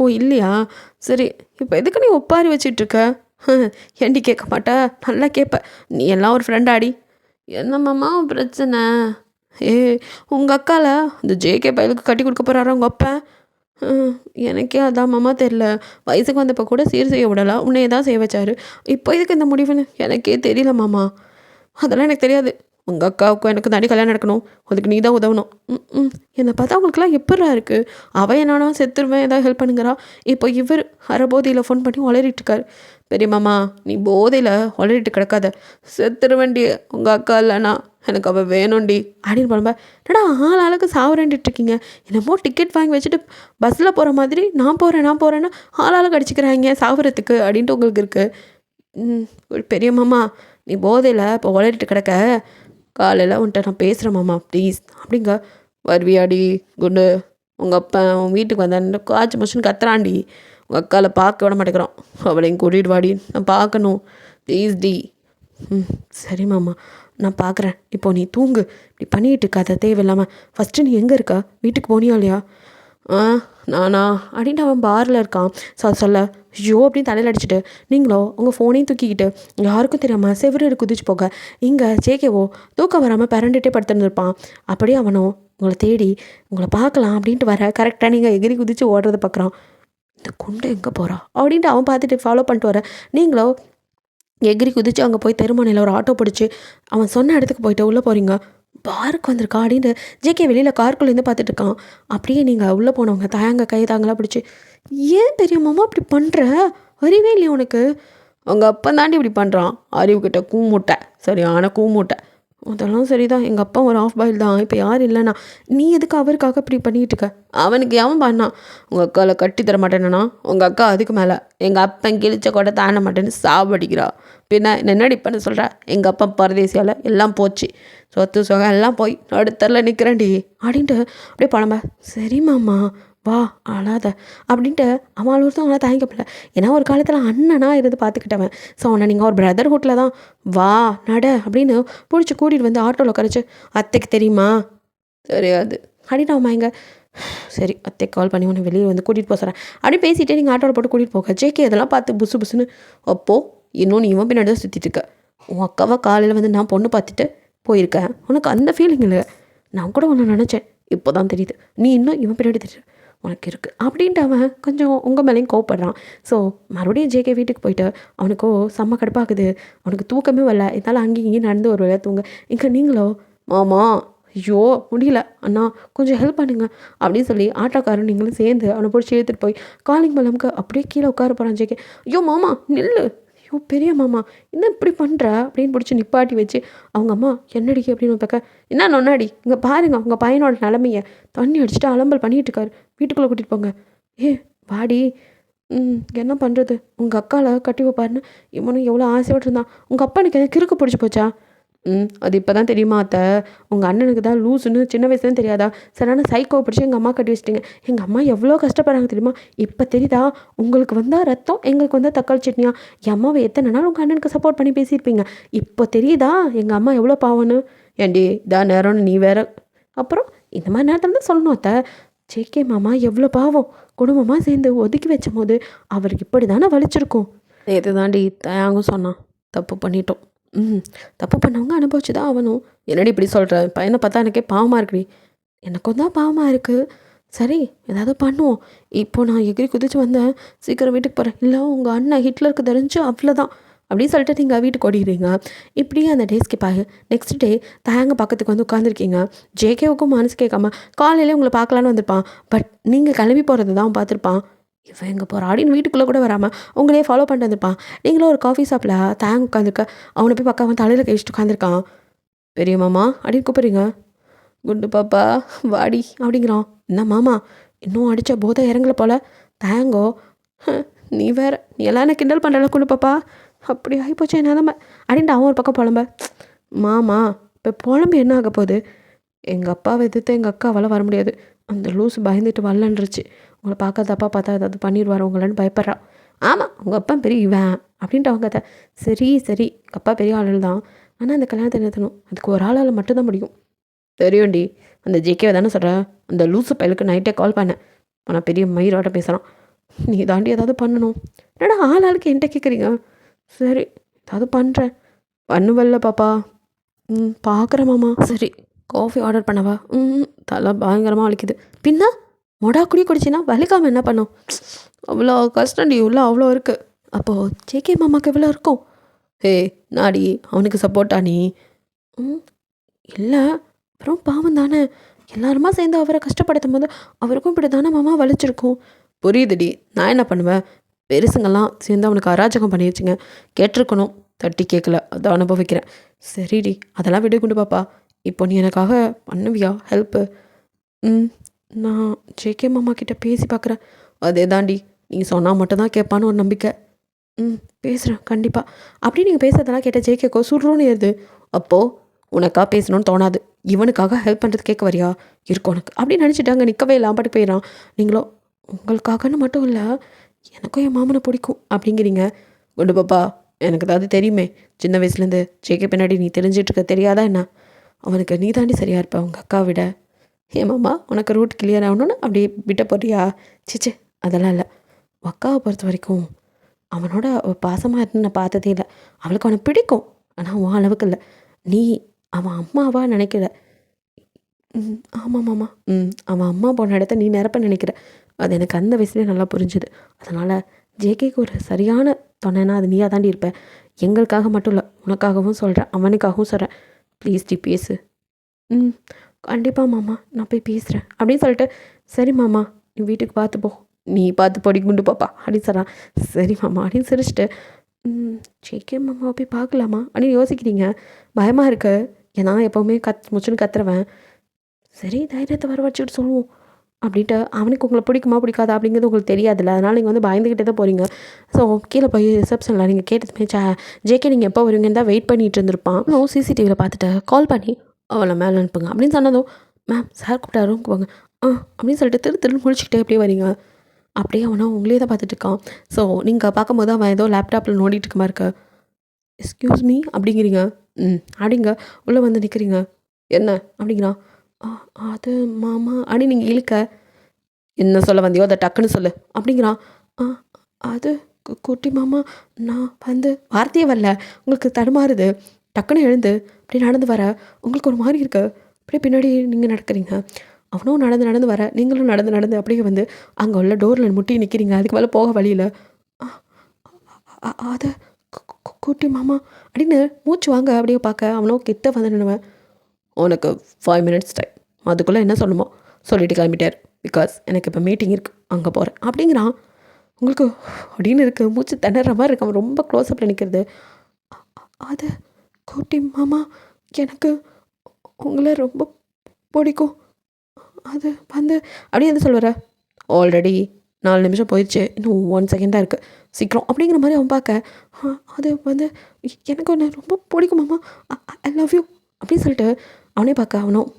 ஓ இல்லையா? சரி, இப்போ எதுக்கு நீ ஒப்பாரி வச்சிட்ருக்க? ஏண்டி கேட்க மாட்டா? நல்லா கேட்ப. நீ எல்லாம் ஒரு ஃப்ரெண்டாடி. என்ன மாமா பிரச்சனை? ஏ உங்கள் அக்கால இந்த ஜேகே பயலுக்கு கட்டி கொடுக்க போகிறாரா உங்கள் அப்பா? எனக்கே அதான் மாமா தெரில. வயசுக்கு வந்தப்போ கூட சீர் செய்ய விடலாம், உன்னையே தான் செய்ய வச்சாரு. இப்போ இதுக்கு இந்த முடிவுன்னு எனக்கே தெரியல மாமா. அதெல்லாம் எனக்கு தெரியாது. உங்கள் அக்காவுக்கும் எனக்கு தாண்டி கல்யாணம் நடக்கணும், அதுக்கு நீ தான் உதவணும். என்னை பார்த்தா அவங்களுக்குலாம் எப்படா இருக்குது? அவன் என்னன்னா செத்துருவேன் ஏதாவது ஹெல்ப் பண்ணுங்கிறா. இப்போ இவர் அரைபோதையில் ஃபோன் பண்ணி உளறிட்டுருக்காரு. பெரிய மாமா நீ போதையில் உளறிட்டு கிடக்காத, செத்துருவேண்டி உங்கள் அக்கா இல்லைண்ணா, எனக்கு அவள் வேணும்டி அப்படின்னு போனப்ப, என்னடா ஆளுக்கு சாவரேன்ட்டு இருக்கீங்க? என்னமோ டிக்கெட் வாங்கி வச்சுட்டு பஸ்ஸில் போகிற மாதிரி நான் போகிறேன்னா ஆளுக்கு அடிச்சுக்கிறாங்க சாவறதுக்கு அப்படின்ட்டு உங்களுக்கு இருக்குது. பெரிய மாமா நீ போதையில் இப்போ உளறிட்டு கிடக்க, காலையில் உன்ட்ட நான் பேசுகிறேன் மாமா ப்ளீஸ் அப்படிங்க. வருவியாடி குண்டு? உங்கள் அப்பா உன் வீட்டுக்கு வந்தேன் காய்ச்சி மோஷன் கத்துறான்டி. உங்கள் அக்காவில் பார்க்க விட மாட்டேங்கிறான். அவளையும் கூட்டிகிட்டு வாடி, நான் பார்க்கணும் ப்ளீஸ் டி. சரி மாமா நான் பார்க்குறேன். இப்போ நீ தூங்கு, இப்படி பண்ணிகிட்டு இருக்காத தேவையில்லாமல். ஃபஸ்ட்டு நீ எங்கே இருக்கா? வீட்டுக்கு போனியா இல்லையா? நானா அப்படின்ட்டு அவன் பாரில் இருக்கான். சொல்ல ஐயோ அப்படின்னு தலையில் அடிச்சுட்டு, நீங்களோ உங்கள் ஃபோனையும் தூக்கிக்கிட்டு யாருக்கும் தெரியாமல் செவரு குதிச்சு போக, இங்கே ஜேகேவோ தூக்கம் வராமல் பரண்டுகிட்டே படுத்துருந்துருப்பான். அப்படியே அவனோ உங்களை தேடி உங்களை பார்க்கலாம் அப்படின்ட்டு வர கரெக்டாக நீங்கள் எகிரி குதித்து ஓடுறத பார்க்குறான். இந்த குண்டு எங்கே போகிறா அப்படின்ட்டு அவன் பார்த்துட்டு ஃபாலோ பண்ணிட்டு வர, நீங்களோ எகிரி குதிச்சு அங்கே போய் தெருமனையில் ஒரு ஆட்டோ பிடிச்சி அவன் சொன்ன இடத்துக்கு போயிட்டு உள்ளே போகிறீங்க. பாருக்கு வந்திருக்கா அப்படின்னு ஜேகே வெளியில் காருக்குள்ளேருந்து பார்த்துட்டு இருக்கான். அப்படியே நீங்கள் உள்ளே போனவங்க தாயாங்க கை தாங்கலாம் பிடிச்சி, ஏன் பெரிய மாமா இப்படி பண்ணுற? அறிவே இல்லையா உனக்கு? அவங்க அப்பா தாண்டி இப்படி பண்ணுறான். அறிவுக்கிட்ட கூமுட்டை, சரியான கூமுட்டை. அதெல்லாம் சரிதான், எங்கள் அப்பா ஒரு ஆஃப் பாயில் தான். இப்போ யார் இல்லைண்ணா, நீ எதுக்கு அவருக்காக இப்படி பண்ணிகிட்டு இருக்க? அவனுக்கு எவன் பண்ணான்? உங்கள் அக்காவில் கட்டி தர மாட்டேன்னா உங்கள் அக்கா அதுக்கு மேலே எங்கள் அப்பன் கிழிச்ச கூட தாண்ட மாட்டேன்னு சாவடிக்கிறா. பின்ன என்னடி பண்ண சொல்கிற? எங்கள் அப்பா பரதேசியால் எல்லாம் போச்சு, சொத்து சொகம் எல்லாம் போய் நடுத்தரில் நிற்கிறேன்டி அப்படின்ட்டு அப்படியே பழம்ப. சரி மாமா வா அழாத அப்படின்ட்டு அவன் அழுவுறதும் அவனால் தாங்கிக்கப்படல. ஏன்னா ஒரு காலத்தில் அண்ணனாக இருந்து பார்த்துக்கிட்டவன். ஸோ அவனை நீங்கள் ஒரு பிரதர்ஹுட்டில் தான் வா நட அப்படின்னு பிடிச்சி கூட்டிகிட்டு வந்து ஆட்டோவில் உட்காரிச்சு, அத்தைக்கு தெரியுமா? தெரியாது அப்படின்னு அவன் எங்க சரி அத்தைக்கு கால் பண்ணி உன்னை வெளியே வந்து கூட்டிகிட்டு போக சொல்கிறேன் அப்படின்னு பேசிகிட்டே நீங்கள் ஆட்டோவில் போட்டு கூட்டிகிட்டு போக. ஜேகே இதெல்லாம் பார்த்து புசு புசுன்னு. அப்போது இன்னும் நீ இவன் பின்னாடி தான் சுற்றிட்டு இருக்க. உன் அக்காவை காலையில் வந்து நான் பொண்ணு பார்த்துட்டு போயிருக்கேன், உனக்கு அந்த ஃபீலிங் இல்லை. நான் கூட ஒன்று நினச்சேன், இப்போ தான் தெரியுது நீ இன்னும் இவன் பின்னாடி தெரியுது உனக்கு இருக்குது அப்படின்ட்டு அவன் கொஞ்சம் உங்கள் மேலேயும் கோவப்படுறான். ஸோ மறுபடியும் ஜேகே வீட்டுக்கு போயிட்டு அவனுக்கோ செம்ம கடுப்பாகுது. அவனுக்கு தூக்கமே வரல. இதனால் அங்கேயும் இங்கேயும் நடந்து ஒரு வேலை தூங்க. இங்கே நீங்களோ மாமா ஐயோ முடியல அண்ணா கொஞ்சம் ஹெல்ப் பண்ணுங்க அப்படின்னு சொல்லி ஆட்டோக்காரன் நீங்களும் சேர்ந்து அவனை பிடிச்சி எடுத்துகிட்டு போய் காலிங் பலமுக்கு அப்படியே கீழே உட்கார போகிறான் ஜேகே. ஐயோ மாமா நில்லு, ஐயோ பெரிய மாமா என்ன இப்படி பண்ணுற அப்படின்னு பிடிச்சி நிப்பாட்டி வச்சு அவங்க அம்மா என்னடி அப்படின்னு பார்க்க, என்ன நொன்னாடி இங்கே பாருங்க உங்கள் பையனோட நிலமையை, தண்ணி அடிச்சுட்டு அலம்பல் பண்ணிகிட்டு இருக்காரு, வீட்டுக்குள்ளே கூட்டிகிட்டு போங்க. ஏ வாடி. என்ன பண்ணுறது, உங்கள் அக்காவில் கட்டி வைப்பாருன்னு இவனும் எவ்வளோ ஆசையோடு இருந்தான். உங்கள் அப்பா எனக்கு எனக்கு கிறுக்கு பிடிச்சி போச்சா? அது இப்போ தான் தெரியுமா அத்தை? உங்கள் அண்ணனுக்கு தான் லூஸுன்னு சின்ன வயசுலேயும் தெரியாதா? சரியான சைக்கோ பிடிச்சி எங்கள் அம்மா கட்டி வச்சிட்டிங்க. எங்கள் அம்மா எவ்வளோ கஷ்டப்படுறாங்க தெரியுமா? இப்போ தெரியுதா? உங்களுக்கு வந்தால் ரத்தம், எங்களுக்கு வந்தால் தக்காளி சட்னியா? என் அம்மாவை எத்தனை நாள் உங்கள் அண்ணனுக்கு சப்போர்ட் பண்ணி பேசியிருப்பீங்க. இப்போ தெரியுதா எங்கள் அம்மா எவ்வளோ பாவம்னு? ஏண்டி இதான் நேரம்னு நீ வேற. அப்புறம் இந்த மாதிரி நேரத்தில் தான் சொல்லணும் அத்தை. ஜேகே மாமா எவ்வளோ பாவம், குடும்பமாக சேர்ந்து ஒதுக்கி வச்சும் போது அவருக்கு இப்படி தானே வலிச்சிருக்கும். நேற்று தாண்டி தயாங்கும் சொன்னான், தப்பு பண்ணிட்டோம். தப்பு பண்ணவங்க அனுபவிச்சு தான் ஆகணும். என்னடி இப்படி சொல்கிற? பையனை பார்த்தா எனக்கே பாவமாக இருக்குடி. எனக்கும் தான் பாவமாக இருக்குது. சரி ஏதாவது பண்ணுவோம். இப்போ நான் எகிரி குதிச்சு வந்தேன், சீக்கிரம் வீட்டுக்கு போகிறேன். இல்லை உங்கள் அண்ணன் ஹிட்லருக்கு தெரிஞ்சு அவ்வளோதான் அப்படின்னு சொல்லிட்டு நீங்கள் வீட்டுக்கு ஓடிடுறீங்க. இப்படியே அந்த டேஸ்க்கு பாரு. நெக்ஸ்ட் டே தயாங்க பக்கத்துக்கு வந்து உட்காந்துருக்கீங்க. ஜேகேவுக்கும் மனசு கேட்காம காலையிலே உங்களை பார்க்கலான்னு வந்திருப்பான். பட் நீங்கள் கிளம்பி போகிறது தான் பார்த்துருப்பான். இவன் எங்கே போகிறா அப்படின்னு வீட்டுக்குள்ளே கூட வராமல் உங்களையே ஃபாலோ பண்ணிட்டு வந்துருப்பான். நீங்களும் ஒரு காஃபி ஷாப்பில் தேங்க உட்காந்துருக்க, அவனை போய் பக்கம் தலையில் கழிச்சிட்டு உட்காந்துருக்கான். பெரிய மாமா அப்படின்னு கூப்பிட்றீங்க. குண்டு பாப்பா வாடி அப்படிங்கிறான். என்ன மாமா இன்னும் அடித்த போதை இறங்கல போல, தேங்கோ நீ வேற, நீ எல்லாம் என்ன கிண்டல் பண்ணுறல குண்டு பாப்பா, அப்படி ஆகிப்போச்சு என் நிலமை அப்படின்ட்டு அவன் ஒரு பக்கம் புலம்ப. மாமா இப்போ புலம்பு என்ன ஆக போகுது? எங்கள் அப்பாவை எதிர்த்து எங்கள் அக்காவால் வர முடியாது. அந்த லூஸ் பயந்துட்டு வரலன்றுச்சு. உங்களை பார்க்க தப்பா பார்த்தா ஏதாவது பண்ணிடுவார் உங்களன்னு பயப்படுறா. ஆமாம் உங்கள் அப்பா பெரிய இவன் அப்படின்ட்டு அவங்க கதை. சரி சரி, எங்கள் அப்பா பெரிய ஆளுகள் தான், ஆனால் அந்த கல்யாணத்தை நிறுத்தணும். அதுக்கு ஒரு ஆளால் மட்டும்தான் முடியும். தெரியும்டி, அந்த ஜேகேவை தானே சொல்கிறேன். அந்த லூசு பையலுக்கு நைட்டே கால் பண்ணேன். ஆனால் பெரிய மயிரோட பேசுகிறான். நீ தாண்டி ஏதாவது பண்ணணும். என்னடா ஆளுக்கு என்கிட்ட கேட்குறீங்க? சரி ஏதாவது பண்ணுறேன். பண்ணுவல்ல பாப்பா. பார்க்குறேன் மாமா. சரி காஃபி ஆர்டர் பண்ணவா? தலை பயங்கரமாக வலிக்குது. பின்னா மொடா குடி குடிச்சின்னா வலிக்காமல் என்ன பண்ணும்? அவ்வளோ கஷ்டண்டி உள்ள அவ்வளோ இருக்குது. அப்போது ஜேகே மாமாவுக்கு எவ்வளோ இருக்கும்? ஹே நாடி அவனுக்கு சப்போர்ட்டா நீ? இல்லை, அப்புறம் பாவம் தானே, எல்லாருமா சேர்ந்து அவரை கஷ்டப்படுத்தும் போது அவருக்கும் இப்படி தானே மாமா வலிச்சிருக்கும். புரியுதுடி, நான் என்ன பண்ணுவேன்? பெருசுங்கெல்லாம் சேர்ந்து அவனுக்கு அராஜகம் பண்ணிடுச்சுங்க. கேட்டிருக்கணும், தட்டி கேட்கல, அதை அனுபவிக்கிறேன். சரிடி அதெல்லாம் விடு குண்டு பாப்பா. இப்போ நீ எனக்காக பண்ணுவியா ஹெல்ப்பு? நான் ஜேகே மாமா கிட்டே பேசி பார்க்குறேன். அதே தாண்டி, நீ சொன்னால் மட்டும்தான் கேட்பான்னு ஒரு நம்பிக்கை. பேசுகிறேன் கண்டிப்பாக. அப்படி நீங்கள் பேசுறதெல்லாம் கேட்ட ஜேகேக்கோ சுடுறோன்னு ஏறுது. அப்போது உனக்காக பேசணும்னு தோணாது, இவனுக்காக ஹெல்ப் பண்ணுறது கேட்க வரியா? இருக்கும் உனக்கு அப்படின்னு நினச்சிட்டு அங்கே நிற்கவே இல்லை, பாட்டு போயிடறான். நீங்களோ உங்களுக்காகன்னு மட்டும் இல்லை, எனக்கும் என் மாமனை பிடிக்கும் அப்படிங்கிறீங்க. குண்டு பாப்பா எனக்கு ஏதாவது தெரியுமே, சின்ன வயசுலேருந்து ஜேகே பின்னாடி நீ தெரிஞ்சிட்ருக்க தெரியாதா என்ன? அவனுக்கு நீ தாண்டி சரியாக இருப்ப உங்கள் அக்கா விட. ஏன் மாமா உனக்கு ரூட் கிளியர் ஆகணும்னு அப்படியே விட்ட போறியா? சிச்சே அதெல்லாம் இல்லை. அக்காவை பொறுத்த வரைக்கும் அவனோட பாசமாக இருந்து நான் பார்த்ததே இல்லை. அவளுக்கு அவனை பிடிக்கும், ஆனால் உன் அளவுக்கு இல்லை. நீ அவன் அம்மாவா நினைக்கிற. ஆமாம் மாமா. அவன் அம்மா போன இடத்த நீ நிரப்ப நினைக்கிற. அது எனக்கு அந்த வயசுலேயே நல்லா புரிஞ்சுது. அதனால் ஜேகேக்கு ஒரு சரியான துணைனா அது நீயாக தாண்டி இருப்பேன். எங்களுக்காக மட்டும் இல்லை, உனக்காகவும் சொல்கிறேன், அவனுக்காகவும் சொல்கிறேன். ப்ளீஸ் டி பேசு. கண்டிப்பாக மாமா நான் போய் பேசுகிறேன் அப்படின்னு சொல்லிட்டு, சரி மாமா நீ வீட்டுக்கு பார்த்து போ, நீ பார்த்து போடி குண்டு பாப்பா அப்படின்னு சொல்கிறான். சரி மாமா அப்படின்னு சிரிச்சிட்டு, ஜேகே மாமாவை போய் பார்க்கலாமா அப்படின்னு யோசிக்கிறீங்க. பயமாக இருக்கு, ஏன்னா எப்போவுமே முச்சுன்னு கத்துறவன். சரி தைரியத்தை வர வச்சுக்கிட்டு சொல்லுவோம் அப்படின்ட்டு. அவனுக்கு உங்களை பிடிக்குமா பிடிக்காதா அப்படிங்கிறது உங்களுக்கு தெரியாதுல்ல, அதனால் நீங்கள் வந்து பயந்துக்கிட்டே தான் போகிறீங்க. ஸோ கீழே போய் ரிசப்ஷனில் நீங்கள் கேட்டதுமே ஜேகே நீங்கள் எப்போ வருவீங்கன்னு தான் வெயிட் பண்ணிகிட்டு இருந்திருப்பான். சிசிடிவியில் பார்த்துட்டு கால் பண்ணி அவளை மேலே அனுப்புங்க அப்படின்னு சொன்னதும், மேம் சார் கூப்பிட்டா ரூமுக்கு போங்க அப்படின்னு சொல்லிட்டு திருன்னு முழிச்சிக்கிட்டே அப்படியே வரீங்க. அப்படியே அவனை உங்களே தான் பார்த்துட்டு இருக்கான். ஸோ நீங்கள் பார்க்கும்போது அவன் ஏதோ லேப்டாப்பில் நோண்டிட்டு இருக்க மாதிரி இருக்க. எக்ஸ்கியூஸ் மீ அப்படிங்கிறீங்க. அப்படிங்க உள்ளே வந்து நிற்கிறீங்க. என்ன அப்படிங்கிறான். அது மாமா அப்படி நீங்கள் இழுக்க, என்ன சொல்ல வந்தியோ அதை டக்குன்னு சொல்லு அப்படிங்கிறான். அது குட்டி மாமா நான் வந்து வார்த்தையே வரல, உங்களுக்கு தடுமாறுது, டக்குன்னு எழுந்து அப்படி நடந்து வர உங்களுக்கு ஒரு மாதிரி இருக்கு. அப்படியே பின்னாடி நீங்கள் நடக்கிறீங்க, அவனும் நடந்து வர, நீங்களும் நடந்து அப்படியே வந்து அங்கே உள்ள டோரில் முட்டி நிற்கிறீங்க. அதுக்கு மேலே போக வழியில் அது குட்டி மாமா அப்படின்னு மூச்சு வாங்க அப்படியே பார்க்க அவனும் கிட்ட வந்து நின்னுவேன். உனக்கு 5 மினிட்ஸ் டைம், அதுக்குள்ளே என்ன சொல்லுமோ சொல்லிட்டு கிளம்பிட்டார். பிகாஸ் எனக்கு இப்போ மீட்டிங் இருக்குது, அங்கே போகிறேன் அப்படிங்கிறான். உங்களுக்கு அப்படின்னு இருக்குது, மூச்சு திணற மாதிரி இருக்கு. அவன் ரொம்ப க்ளோஸ்அப்பில் நிற்கிறது. அது குட்டி மாமா எனக்கு உங்களை ரொம்ப பிடிக்கும், அது வந்து அப்படியே வந்து சொல்லுவார். ஆல்ரெடி 4 நிமிஷம் போயிடுச்சு, இன்னும் 1 செகண்ட் தான் இருக்குது, சீக்கிரம் அப்படிங்கிற மாதிரி அவன் பார்க்க. அது வந்து எனக்கு ஒன்று ரொம்ப பிடிக்கும் மாமா, ஐ லவ் யூ அப்படின்னு சொல்லிட்டு அவனே பார்க்க. அவனும்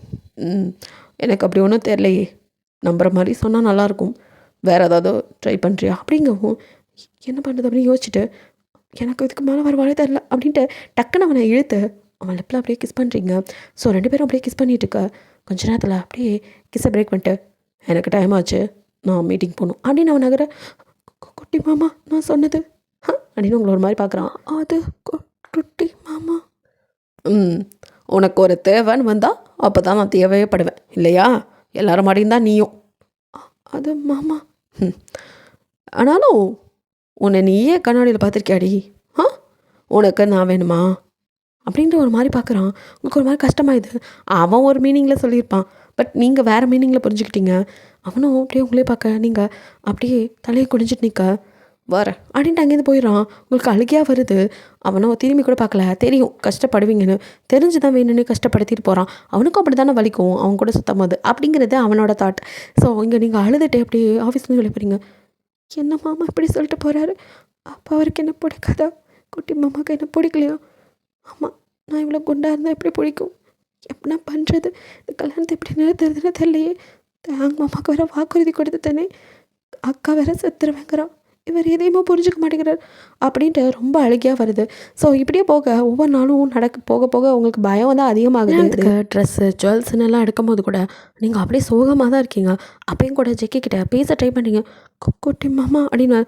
எனக்கு அப்படி ஒன்றும் தெரிலையே, நம்புகிற மாதிரி சொன்னால் நல்லாயிருக்கும், வேறு ஏதாவது ட்ரை பண்ணுறியா அப்படிங்கவும். என்ன பண்ணுறது அப்படின்னு யோசிச்சுட்டு, எனக்கு இதுக்கு மேலே வர வாழை தெரில அப்படின்ட்டு டக்குன்னு அவனை இழுத்து அவன் லிப்பில் அப்படியே கிஸ் பண்ணுறீங்க. ஸோ 2 பேரும் அப்படியே கிஸ் பண்ணிட்டு இருக்க. கொஞ்ச நேரத்தில் அப்படியே கிஸ்ஸை பிரேக் பண்ணிட்டு, எனக்கு டைம் ஆச்சு, நான் மீட்டிங் போகணும் அப்படின்னு அவன் நகர. குட்டி மாமா நான் சொன்னது அப்படின்னு உங்களை ஒரு மாதிரி பார்க்குறான். அது குட்டி மாமா உனக்கு ஒரு தேவைன்னு வந்தால் அப்போ தான் நான் தேவையே படுவேன் இல்லையா? எல்லாரும் மாடியும் தான் நீயும். அது மாமா ஆனாலும் உன்னை நீயே கண்ணாடியில் பார்த்துருக்கியாடி? உனக்கு நான் வேணுமா அப்படின்ற ஒரு மாதிரி பார்க்குறான். உங்களுக்கு ஒரு மாதிரி கஷ்டமாயிது. அவன் ஒரு மீனிங்கில் சொல்லியிருப்பான், பட் நீங்கள் வேறு மீனிங்கில் புரிஞ்சுக்கிட்டீங்க. அவனும் அப்படியே உங்களே பார்க்க நீங்கள் அப்படியே தலையை குடிஞ்சிட்டு நிற்க வரேன் அப்படின்ட்டு அங்கேருந்து போயிடறான். உங்களுக்கு அழுகையாக வருது. அவனும் திரும்பி கூட பார்க்கல. தெரியும் கஷ்டப்படுவீங்கன்னு, தெரிஞ்சு தான் வேணும்னு கஷ்டப்படுத்திட்டு போகிறான். அவனுக்கும் அப்படி தானே வலிக்கும் அவங்க கூட சுத்தம் போது அப்படிங்கிறது அவனோட தாட். ஸோ இங்கே நீங்கள் அழுதுட்டு அப்படியே ஆஃபீஸ்லேருந்து சொல்லி போகிறீங்க. என்ன மாமா இப்படி சொல்லிட்டு போகிறாரு, அப்போ அவருக்கு என்ன பிடிக்காதா, குட்டி மாமாவுக்கு என்ன பிடிக்கலையா? ஆமாம், நான் இவ்வளோ குண்டாக இருந்தால் எப்படி பிடிக்கும், எப்படின்னா பண்ணுறது, இந்த கல்யாணத்தை எப்படி நிறுத்துறதுன்னு தெரியலையே. தேங்க மாமாவுக்கு வேற வாக்குறுதி கொடுத்து தானே, அக்கா வேற செத்துருவேங்கிறா, இவர் எதையுமே புரிஞ்சுக்க மாட்டேங்கிறார் அப்படின்ட்டு ரொம்ப அழுகையாக வருது. ஸோ இப்படியே போக ஒவ்வொரு நாளும் போக போக உங்களுக்கு பயம் தான் அதிகமாகுது. அதுக்கு ட்ரெஸ்ஸு ஜுவல்ஸ்ன்னு எல்லாம் எடுக்கும் போது கூட நீங்கள் அப்படியே சோகமாக தான் இருக்கீங்க. அப்பயும் கூட ஜெக்கிக்கிட்ட பேச ட்ரை பண்ணீங்க. குட்டி மாமா அப்படின்னு,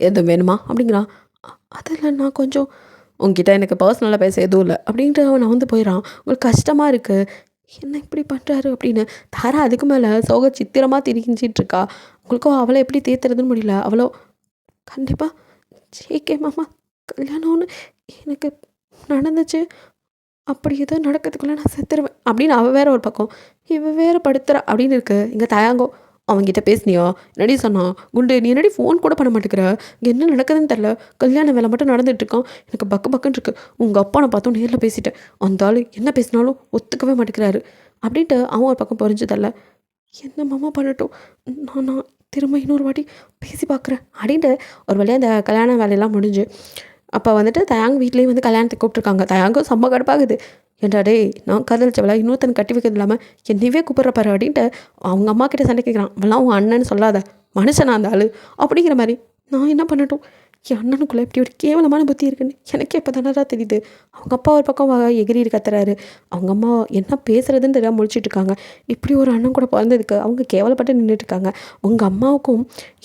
எது வேணுமா அப்படிங்கிறான். அதில் நான் கொஞ்சம் உங்ககிட்ட எனக்கு பர்சனலாக பேச எதுவும் இல்லை அப்படின்ட்டு அவன் வந்து போயிடறான். உங்களுக்கு கஷ்டமாக இருக்குது, என்ன இப்படி பண்ணுறாரு அப்படின்னு. தாரா அதுக்கு மேலே சோக சித்திரமாக திரிஞ்சிட்ருக்கா. உங்களுக்கும் அவளை எப்படி தேத்துறதுன்னு முடியல. அவளோ கண்டிப்பாக ஜேகே மாமா கல்யாணம்னு எனக்கு நடந்துச்சு, அப்படி ஏதோ நடக்கிறதுக்குள்ளே நான் செத்துருவேன் அப்படின்னு அவள் வேற ஒரு பக்கம், இவள் வேற படுத்துறா அப்படின்னு இருக்கு. இங்கே தயாங்கோ அவங்ககிட்ட பேசுனியா, என்னடி சொன்னான் குண்டு, நீ என்னடி ஃபோன் கூட பண்ண மாட்டேங்கிற, இங்கே என்ன நடக்குதுன்னு தெரில, கல்யாண வேலை மட்டும் நடந்துகிட்ருக்கான், எனக்கு பக்குன்னு இருக்கு. உங்கள் அப்பா நான் பார்த்தோம் நேரில் பேசிட்டேன், அந்த ஆள் என்ன பேசினாலும் ஒத்துக்கவே மாட்டேங்கிறாரு அப்படின்ட்டு அவன் ஒரு பக்கம் புரிஞ்சதில்ல. என்ன மாமா பண்ணட்டும், நான் திரும்ப இன்னொரு வாட்டி பேசி பார்க்குறேன் அப்படின்ட்டு ஒரு வழியாக அந்த கல்யாண வேலையெல்லாம் முடிஞ்சு அப்போ வந்துட்டு தயாங்க வீட்லேயும் வந்து கல்யாணத்துக்கு கூப்பிட்ருக்காங்க. தயாங்கும் செம்ம கடுப்பாகுது. ஏன்டா டேய், நான் காதலிச்சவளா இன்னொருத்தன் கட்டி வைக்கிறது இல்லாமல் என்னையவே கூப்பிட்றப்பாரு அப்படின்ட்டு அவங்க அம்மா கிட்ட சண்டை கேட்குறான். அவெல்லாம் உன் அண்ணன்னு சொல்லாத, மனுஷனா அந்த ஆள் அப்படிங்கிற மாதிரி. நான் என்ன பண்ணட்டும், என் அண்ணனுக்குள்ளே இப்படி ஒரு கேவலமான புத்தி இருக்குன்னு எனக்கே இப்போ தானடா தெரியுது. அவங்க அப்பா ஒரு பக்கம் எகிரி கத்துறாரு, அவங்க அம்மா என்ன பேசுகிறதுன்னு தெரியாமல் முழிச்சிட்டு இருக்காங்க. இப்படி ஒரு அண்ணன் கூட பிறந்ததுக்கு அவங்க கேவலப்பட்டு நின்றுட்டு இருக்காங்க. உங்கள் அம்மாவுக்கும்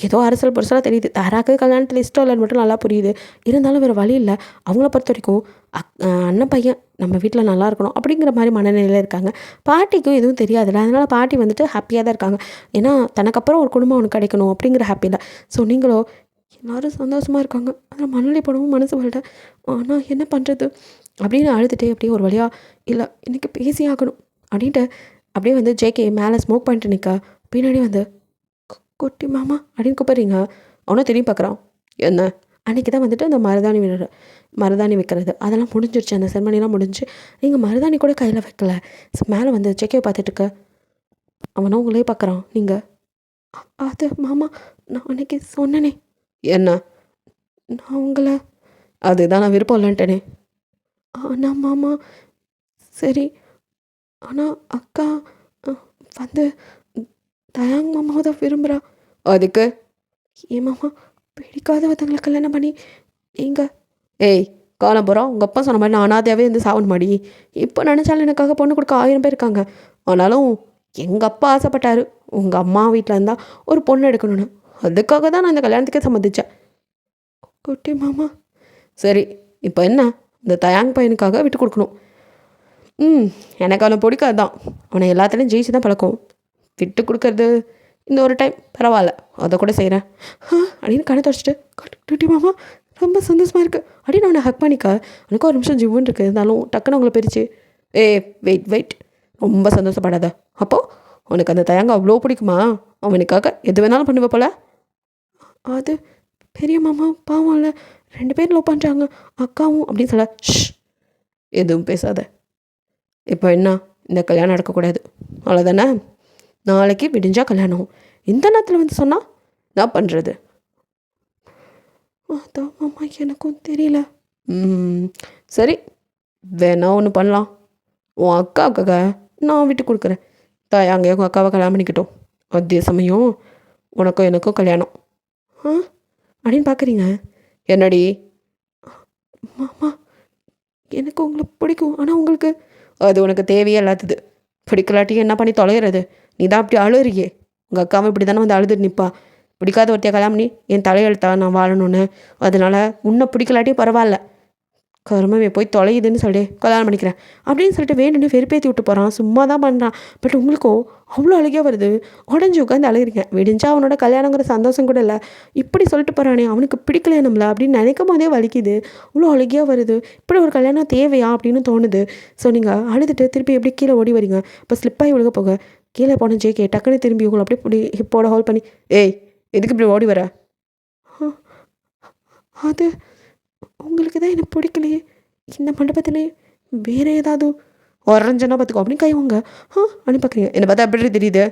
ஏதோ அரசல் பொருசலாக தெரியுது, தாராக்கு கல்யாணத்தில் இஷ்டம் இல்லைன்னு மட்டும் நல்லா புரியுது. இருந்தாலும் வேறு வழி இல்லை. அவங்கள பொறுத்த வரைக்கும் அண்ணன் பையன் நம்ம வீட்டில் நல்லா இருக்கணும் அப்படிங்கிற மாதிரி மனநிலையில் இருக்காங்க. பாட்டிக்கும் எதுவும் தெரியாதுல்ல, அதனால் பாட்டி வந்துட்டு ஹாப்பியாக தான் இருக்காங்க. ஏன்னா தனக்கப்புறம் ஒரு குடும்பம் ஒன்று கிடைக்கணும் அப்படிங்கிற ஹாப்பியில். ஸோ நீங்களோ எல்லோரும் சந்தோஷமாக இருக்காங்க, அதில் மனநிலை படவும் மனசு வரல. ஆனால் என்ன பண்ணுறது அப்படின்னு அழுதுகிட்டே அப்படியே ஒரு வழியாக, இல்லை எனக்கு பேசி ஆகணும் அப்படின்ட்டு அப்படியே வந்து ஜேகே மேலே ஸ்மோக் பண்ணிட்டு நிற்க, பின்னாடி வந்து குட்டி மாமா அப்படின்னு கூப்பிட்றீங்க. அவனும் திரும்பி பார்க்குறான். என்ன, அன்றைக்கி தான் வந்துட்டு அந்த மருதாணி வைக்கிறது அதெல்லாம் முடிஞ்சிருச்சு, அந்த செரமனிலாம் முடிஞ்சு. நீங்கள் மருதாணி கூட கையில் வைக்கல. மேலே வந்து ஜேகே பார்த்துட்டுருக்க. அவனும் உங்களே பார்க்குறான். நீங்கள் அது மாமா, நான் அன்றைக்கி சொன்னனே. என்ன, நான் உங்களை அதுதான் நான் விருப்பம் இல்லைன்ட்டேனே. ஆனால் மாமா சரி, ஆனால் அக்கா வந்து தயாங் மாமாவை தான் விரும்புகிறா. அதுக்கு ஏன் மாமா பிடிக்காதவத்தங்களை கல்யாணம் பண்ணி நீங்கள் ஏய் காலம் போகிறோம். உங்கள் அப்பா சொன்ன மாதிரி நான் அனாதையாகவே வந்து சாவணும் மாடி. இப்போ நினச்சாலும் எனக்காக பொண்ணு கொடுக்க 1000 பேர் இருக்காங்க. ஆனாலும் எங்கள் அப்பா ஆசைப்பட்டார் உங்கள் அம்மா வீட்டில் இருந்தால் ஒரு பொண்ணு எடுக்கணும்னு. அதுக்காக தான் நான் இந்த கல்யாணத்துக்கே சம்மதிச்சேன். குட்டி மாமா சரி, இப்போ என்ன, இந்த தயாங் பையனுக்காக விட்டு கொடுக்கணும். எனக்கு அவனை பிடிக்காது தான், அவனை எல்லாத்துலேயும் ஜெயிச்சு தான் பழக்கம். விட்டு கொடுக்கறது இந்த ஒரு டைம் பரவாயில்ல, அதை கூட செய்கிறேன் அப்படின்னு கண்ணை தொடச்சிட்டு, குட்டி மாமா ரொம்ப சந்தோஷமாக இருக்குது அப்படின்னு அவனை ஹக் பண்ணிக்க. எனக்கு ஒரு நிமிஷம் ஜிவ்வுன்னு இருக்குது, இருந்தாலும் டக்குன்னு அவங்கள பிரித்து வெயிட் ரொம்ப சந்தோஷப்படாத. அப்போது உனக்கு அந்த தயங்க அவ்வளோ பிடிக்குமா, அவனுக்காக எது வேணாலும் பண்ணுவ போல. அது பெரிய மாமா பாவம் இல்லை, 2 பேர் லவ் பண்ணுறாங்க அக்காவும் அப்படின்னு சொல்ல. எதுவும் பேசாத. இப்போ என்ன, இந்த கல்யாணம் நடக்கக்கூடாது அவ்வளோதானே. நாளைக்கு விடிஞ்சா கல்யாணம். இந்த நேரத்தில் வந்து சொன்னால் நான் பண்ணுறது. அதான் மாமா எனக்கும் தெரியல. சரி, வேணா ஒன்று பண்ணலாம். உன் அக்காவுக்காக நான் விட்டு கொடுக்குறேன். தாயாங்க உங்கள் அக்காவை கல்யாணம் பண்ணிக்கிட்டோம், அதே சமயம் உனக்கும் எனக்கும் கல்யாணம் அப்படின்னு பார்க்குறீங்க. என்னடி மாமா, எனக்கு உங்களை பிடிக்கும், ஆனால் உங்களுக்கு அது உனக்கு தேவையே இல்லாதது. பிடிக்கலாட்டி என்ன பண்ணி தொலைகிறது, நீ தான் அப்படி அழுறியே. உங்கள் அக்காவை இப்படி தானே வந்து அழுதுட்டு நிற்பா. பிடிக்காத ஒருத்தைய கல்யாணம் பண்ணி என் தலையெழுத்தா நான் வாழணும்னு. அதனால் உன்னை பிடிக்கலாட்டியும் பரவாயில்ல, கருமவே போய் தொலையுதுன்னு சொல்லி கல்யாணம் பண்ணிக்கிறேன் அப்படின்னு சொல்லிட்டு வேணும்னு வெறுப்பேற்றி விட்டு போகிறான். சும்மா தான் பண்ணுறான். பட் உங்களுக்கும் அவ்வளோ அழுகையாக வருது. உடஞ்சி உட்காந்து அழுகிறீங்க. விடிஞ்சா அவனோட கல்யாணங்கிற சந்தோஷம் கூட இல்லை, இப்படி சொல்லிட்டு போகிறானே அவனுக்கு பிடிக்கலையே நம்மள அப்படின்னு நினைக்கும் போதே வலிக்குது. அவ்வளோ அழுகையாக வருது. இப்படி ஒரு கல்யாணம் தேவையா அப்படின்னு தோணுது. ஸோ நீங்கள் அழுதுட்டு திருப்பி எப்படி கீழே ஓடி வரீங்க. இப்போ ஸ்லிப்பாகி விழுக போக கீழே போன ஜேகே டக்குன்னு திரும்பி உங்களை அப்படியே இப்படி ஹிப்போட ஹோல்ட் பண்ணி, ஏய் எதுக்கு இப்படி ஓடி வர? "ஆ, அது உங்களுக்கு தான் எனக்கு பிடிக்கலையே, இந்த மண்டபத்திலே வேற ஏதாவது உறைஞ்சனா பார்த்துக்கோ அப்படின்னு கைவாங்க. அப்படின்னு பார்க்குறீங்க. என்னை பார்த்தா எப்படி தெரியுது?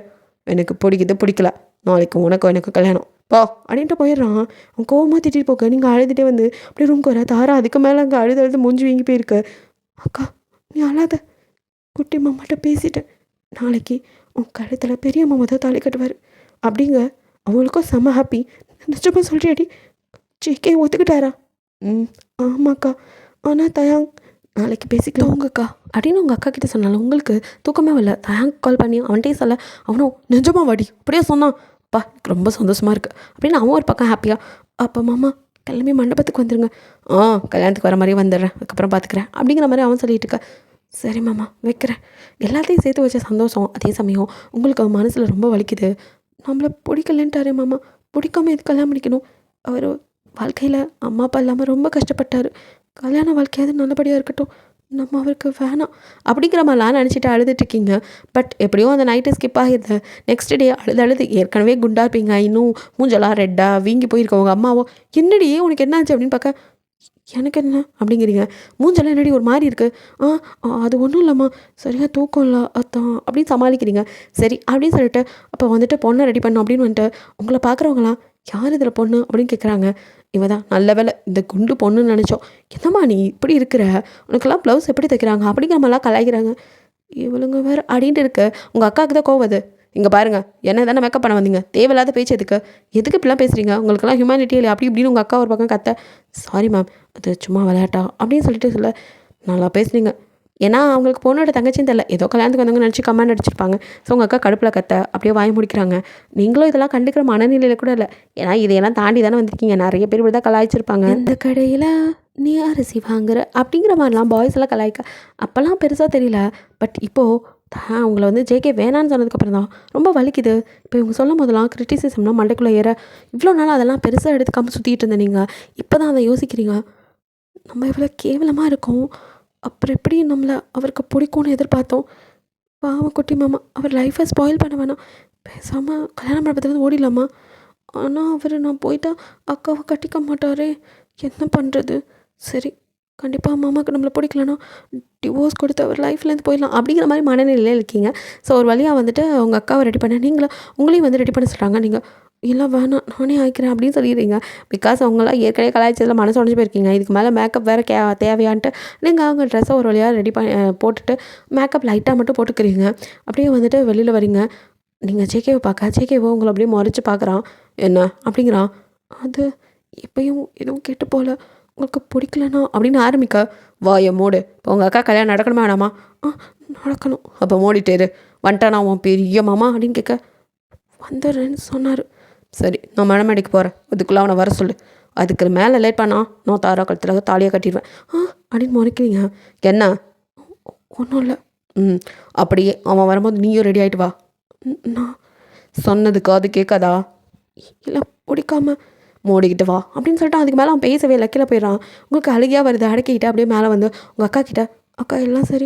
எனக்கு பிடிக்குது பிடிக்கல, நாளைக்கு உனக்கு எனக்கு கல்யாணம் போ அப்படின்ட்டு போயிடுறான். அவன் கோவமாக திட்டிட்டு போக்க நீங்கள் அழுதுகிட்டே வந்து அப்படியே ரூம்க்கு வர. தாரா அதுக்கு மேலே அங்கே அழுது அழுது மூஞ்சி வீங்கி போயிருக்கு. அக்கா நீ அழாத, குட்டி மாமாட்ட பேசிட்டேன், நாளைக்கு உன் கழுத்தில் பெரிய மாமா தான் தாலி கட்டுவார் அப்படிங்க. அவங்களுக்கும் செம்ம ஹாப்பி. நிச்சயமாக சொல்றியாடி? ஜேகே ஒத்துக்கிட்டாரா? ம் ஆமாக்கா, ஆனால் தயாங் நாளைக்கு பேசிக்கலாம் உங்கக்கா அப்படின்னு உங்கள் அக்கா கிட்ட சொன்னாலும் உங்களுக்கு தூக்கமே வரல. தயாங் கால் பண்ணி அவன்கிட்டே சொல்ல, அவனும் நிஜமா வாடி அப்படியே சொன்னான். அப்பா எனக்கு ரொம்ப சந்தோஷமாக இருக்குது அப்படின்னு அவன் ஒரு பக்கம் ஹாப்பியாக. அப்போ மாமா கிளம்பி மண்டபத்துக்கு வந்துடுங்க. கல்யாணத்துக்கு வர மாதிரியே வந்துடுறேன், அதுக்கப்புறம் பார்த்துக்கிறேன் அப்படிங்கிற மாதிரி அவன் சொல்லிட்டு இருக்க. சரி மாமா வைக்கிறேன். எல்லாத்தையும் சேர்த்து வச்ச சந்தோஷம், அதே சமயம் உங்களுக்கு அவன் மனசில் ரொம்ப வலிக்குது. நம்மளை பிடிக்கலன்ட்டாரே மாமா, பிடிக்காம எது கல்யாணம் பண்ணிக்கணும்? அவர் வாழ்க்கையில் அம்மா அப்பா இல்லாமல் ரொம்ப கஷ்டப்பட்டார். கல்யாண வாழ்க்கையாவது நல்லபடியாக இருக்கட்டும், நம்ம அவருக்கு வேணாம் அப்படிங்கிற மாதிரிலாம் நினச்சிட்டு அழுதுட்ருக்கீங்க. பட் எப்படியோ அந்த நைட்டு ஸ்கிப் ஆகிடுது. நெக்ஸ்ட் டே அழுது ஏற்கனவே குண்டா இருப்பீங்க, இன்னும் மூஞ்செல்லாம் ரெட்டாக வீங்கி போயிருக்கவங்க அம்மாவோ, என்னடி உனக்கு என்ன ஆச்சு அப்படின்னு பார்க்க, எனக்கு என்ன அப்படிங்கிறீங்க. மூஞ்செல்லாம் என்னடி ஒரு மாதிரி இருக்குது? அது ஒன்றும் இல்லைம்மா, சரியாக தூக்கம் இல்லை அதான் அப்படின்னு சமாளிக்கிறீங்க. சரி அப்படின்னு சொல்லிட்டு அப்போ வந்துட்டு பொண்ணை ரெடி பண்ணோம் அப்படின்னு வந்துட்டு உங்களை பார்க்குறவங்களாம், யார் இதில் பொண்ணு அப்படின்னு கேட்குறாங்க. இவ தான் நல்ல வேலை இந்த குண்டு பொண்ணுன்னு நினச்சோம். என்னம்மா நீ இப்படி இருக்கிற, உனக்கெல்லாம் ப்ளவுஸ் எப்படி தைக்கிறாங்க அப்படிங்கிற மாதிரிலாம் கலாய்க்கிறாங்க. இவளுங்க வேறு அப்படின்ட்டு இருக்கு. உங்கள் அக்காவுக்கு தான் கோவது. இங்கே பாருங்கள், என்ன தானே மேக்கப் பண்ண வந்தீங்க, தேவையில்லாத பேச்சு எதுக்கு இப்படிலாம் பேசுகிறீங்க, உங்களுக்கெல்லாம் ஹியூமனிட்டி இல்லை அப்படி இப்படின்னு உங்கள் அக்கா ஒரு பக்கம் கத்த. சாரி மேம், அது சும்மா விளையாட்டா அப்படின்னு சொல்லிட்டு சொல்ல, நல்லா பேசுனீங்க. ஏன்னா அவங்களுக்கு பொண்ணோட தங்கச்சின்னு தெரியல, ஏதோ கல்யாணத்துக்கு வந்தவங்க நினச்சி கமெண்ட் அடிச்சிருப்பாங்க. ஸோ உங்கள் அக்கா கடுப்பில் கத்த அப்படியே வாங்கி முடிக்கிறாங்க. நீங்களும் இதெல்லாம் கண்டுக்கிற மனநிலையில் கூட இல்லை, ஏன்னா இதையெல்லாம் தாண்டி தானே வந்திருக்கீங்க. நிறைய பேர் இப்படி தான் கலாய்ச்சிருப்பாங்க. இந்த கடையில் நீ அரிசி வாங்குற அப்படிங்கிற மாதிரிலாம் பாய்ஸ் எல்லாம் கலாய்க்க அப்போல்லாம் பெருசாக தெரியல. பட் இப்போது அவங்கள வந்து ஜேகே வேணான்னு சொன்னதுக்கப்புறம் தான் ரொம்ப வலிக்குது. இப்போ இவங்க சொல்லும் போதெல்லாம் கிரிட்டிசிசம்லாம் மண்டைக்குள்ளே ஏற, இவ்வளோ நாள் அதெல்லாம் பெருசாக எடுத்துக்காமல் சுற்றிட்டு இருந்த நீங்கள் இப்போ தான் அதை யோசிக்கிறீங்க. நம்ம இவ்வளோ கேவலமாக இருக்கோம், அப்புறம் எப்படி நம்மளை அவருக்கு பிடிக்கும்னு எதிர்பார்த்தோம். பாவம் குட்டி மாமா, அவர் லைஃப்பை ஸ்பாயில் பண்ண வேணாம், பேசாமல் கல்யாண மண்டபத்துலேருந்து ஓடிடலாமா? ஆனால் அவர் நான் போயிட்டா அக்காவை கட்டிக்க மாட்டாரே, என்ன பண்ணுறது? சரி, கண்டிப்பாக மாமாவுக்கு நம்மளை பிடிக்கலன்னா டிவோர்ஸ் கொடுத்து அவர் லைஃப்லேருந்து போயிடலாம் அப்படிங்கிற மாதிரி மனநிலையில் இருக்கீங்க. ஸோ ஒரு வழியாக வந்துட்டு உங்கள் அக்காவை ரெடி பண்ண, நீங்களும் உங்களையும் வந்து ரெடி பண்ண சொல்கிறாங்க. நீங்கள் இல்லை வேணாம் நானே ஆயிக்கிறேன் அப்படின்னு சொல்லிடுறீங்க. பிகாஸ் அவங்களாம் ஏற்கனவே கலாய்ச்சதில் மனசு உடஞ்சி போயிருக்கீங்க. இதுக்கு மேலே மேக்கப் வேறு தேவையான்ட்டு நீங்கள் அவங்க ட்ரெஸ்ஸை ஒரு வழியாக ரெடி பண்ணி போட்டுட்டு மேக்கப் லைட்டாக மட்டும் போட்டுக்கிறீங்க. அப்படியே வந்துட்டு வெளியில் வரீங்க. நீங்கள் ஜேகேவை பார்க்க, ஜேகேவை உங்களை அப்படியே முறைச்சி பார்க்குறான். என்ன அப்படிங்கிறான். அது இப்போயும் எதுவும் கெட்டு போகல, உங்களுக்கு பிடிக்கலண்ணா அப்படின்னு ஆரம்பிக்க. வாயை மூடு, இப்போ உங்கள் அக்கா கல்யாணம் நடக்கணுமா வேணாமா? நடக்கணும். அப்போ மூடிட்டேரு. வந்துட்டானா உன் பெரிய மாமா அப்படின்னு கேட்க, வந்துடுறேன்னு சொன்னார். சரி நான் மணமேடைக்கு போகிறேன், அதுக்குள்ளே அவனை வர சொல்லு. அதுக்கு மேலே லேட் பண்ணா நான் தாரா கழுத்தில் தாலியாக கட்டிடுவேன் அப்படின்னு முறைக்கிறீங்க. என்ன? ஒன்றும் இல்லை. அப்படியே அவன் வரும்போது நீயும் ரெடி ஆகிட்டு வா. நான் சொன்னதுக்கு அது கேட்காதா? இல்லை பிடிக்காம மூடிக்கிட்டு வா அப்படின்னு சொல்லிட்டு அதுக்கு மேலே அவன் பேசவே இல்லை, கீழே போயிடறான். உங்களுக்கு அழுகியாக வருது, அடக்கிக்கிட்டு அப்படியே மேலே வந்து உங்கள் அக்கா கிட்ட, அக்கா எல்லாம் சரி,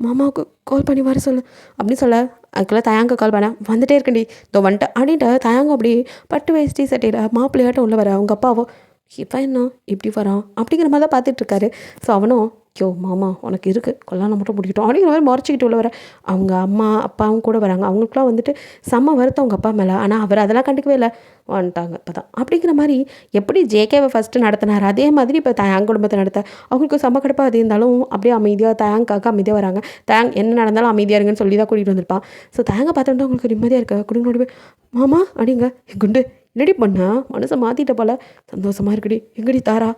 மாமாவுக்கு கால் பண்ணி வர சொல்லு அப்படின்னு சொல்ல, அதுக்குள்ளே தயாங்க கால் பண்ண, வந்துட்டே இருக்கண்டி இதோ வந்துட்டேன் அப்படின்ட்டு தயாங்க அப்படி பட்டு வேஷ்டி சட்டையில் மாப்பிள்ளையாட்டம் உள்ள வர. அவங்க அப்பாவோ இப்போ என்ன இப்படி வரான் அப்படிங்கிற மாதிரி தான் பார்த்துட்ருக்காரு. ஸோ அவனும் யோ மாமா உனக்கு இருக்குது, கல்யாணம் மட்டும் முடிக்கட்டும் அப்படிங்கிற மாதிரி முறைச்சிக்கிட்டு உள்ள வர. அவங்க அம்மா அப்பாவும் கூட வராங்க. அவங்களுக்குலாம் வந்துட்டு செம்ம வருத்தம் அவங்க அப்பா மேலே. ஆனால் அவர் அதெல்லாம் கண்டுக்கவே இல்லை, வந்துட்டாங்க இப்போ தான் அப்படிங்கிற மாதிரி. எப்படி ஜேகேவை ஃபஸ்ட்டு நடத்தினார் அதே மாதிரி இப்போ தயாங் குடும்பத்தை நடத்த அவங்களுக்கு செம்ம கடுப்பாக அது இருந்தாலும் அப்படியே அமைதியாக தயாங்காக அமைதியாக வராங்க. தயாங் என்ன நடந்தாலும் அமைதியாக இருங்கன்னு சொல்லி தான் கூட்டிகிட்டு வந்திருப்பான். ஸோ தயாங்க பார்த்துட்டு அவங்களுக்கு நிம்மதியாக இருக்க குடும்பம் போய் மாமா அப்படிங்க, குண்டு ரெடி பண்ணா மனசை மாற்றிட்ட போல், சந்தோஷமாக இருக்குடி, எங்கடி தாரா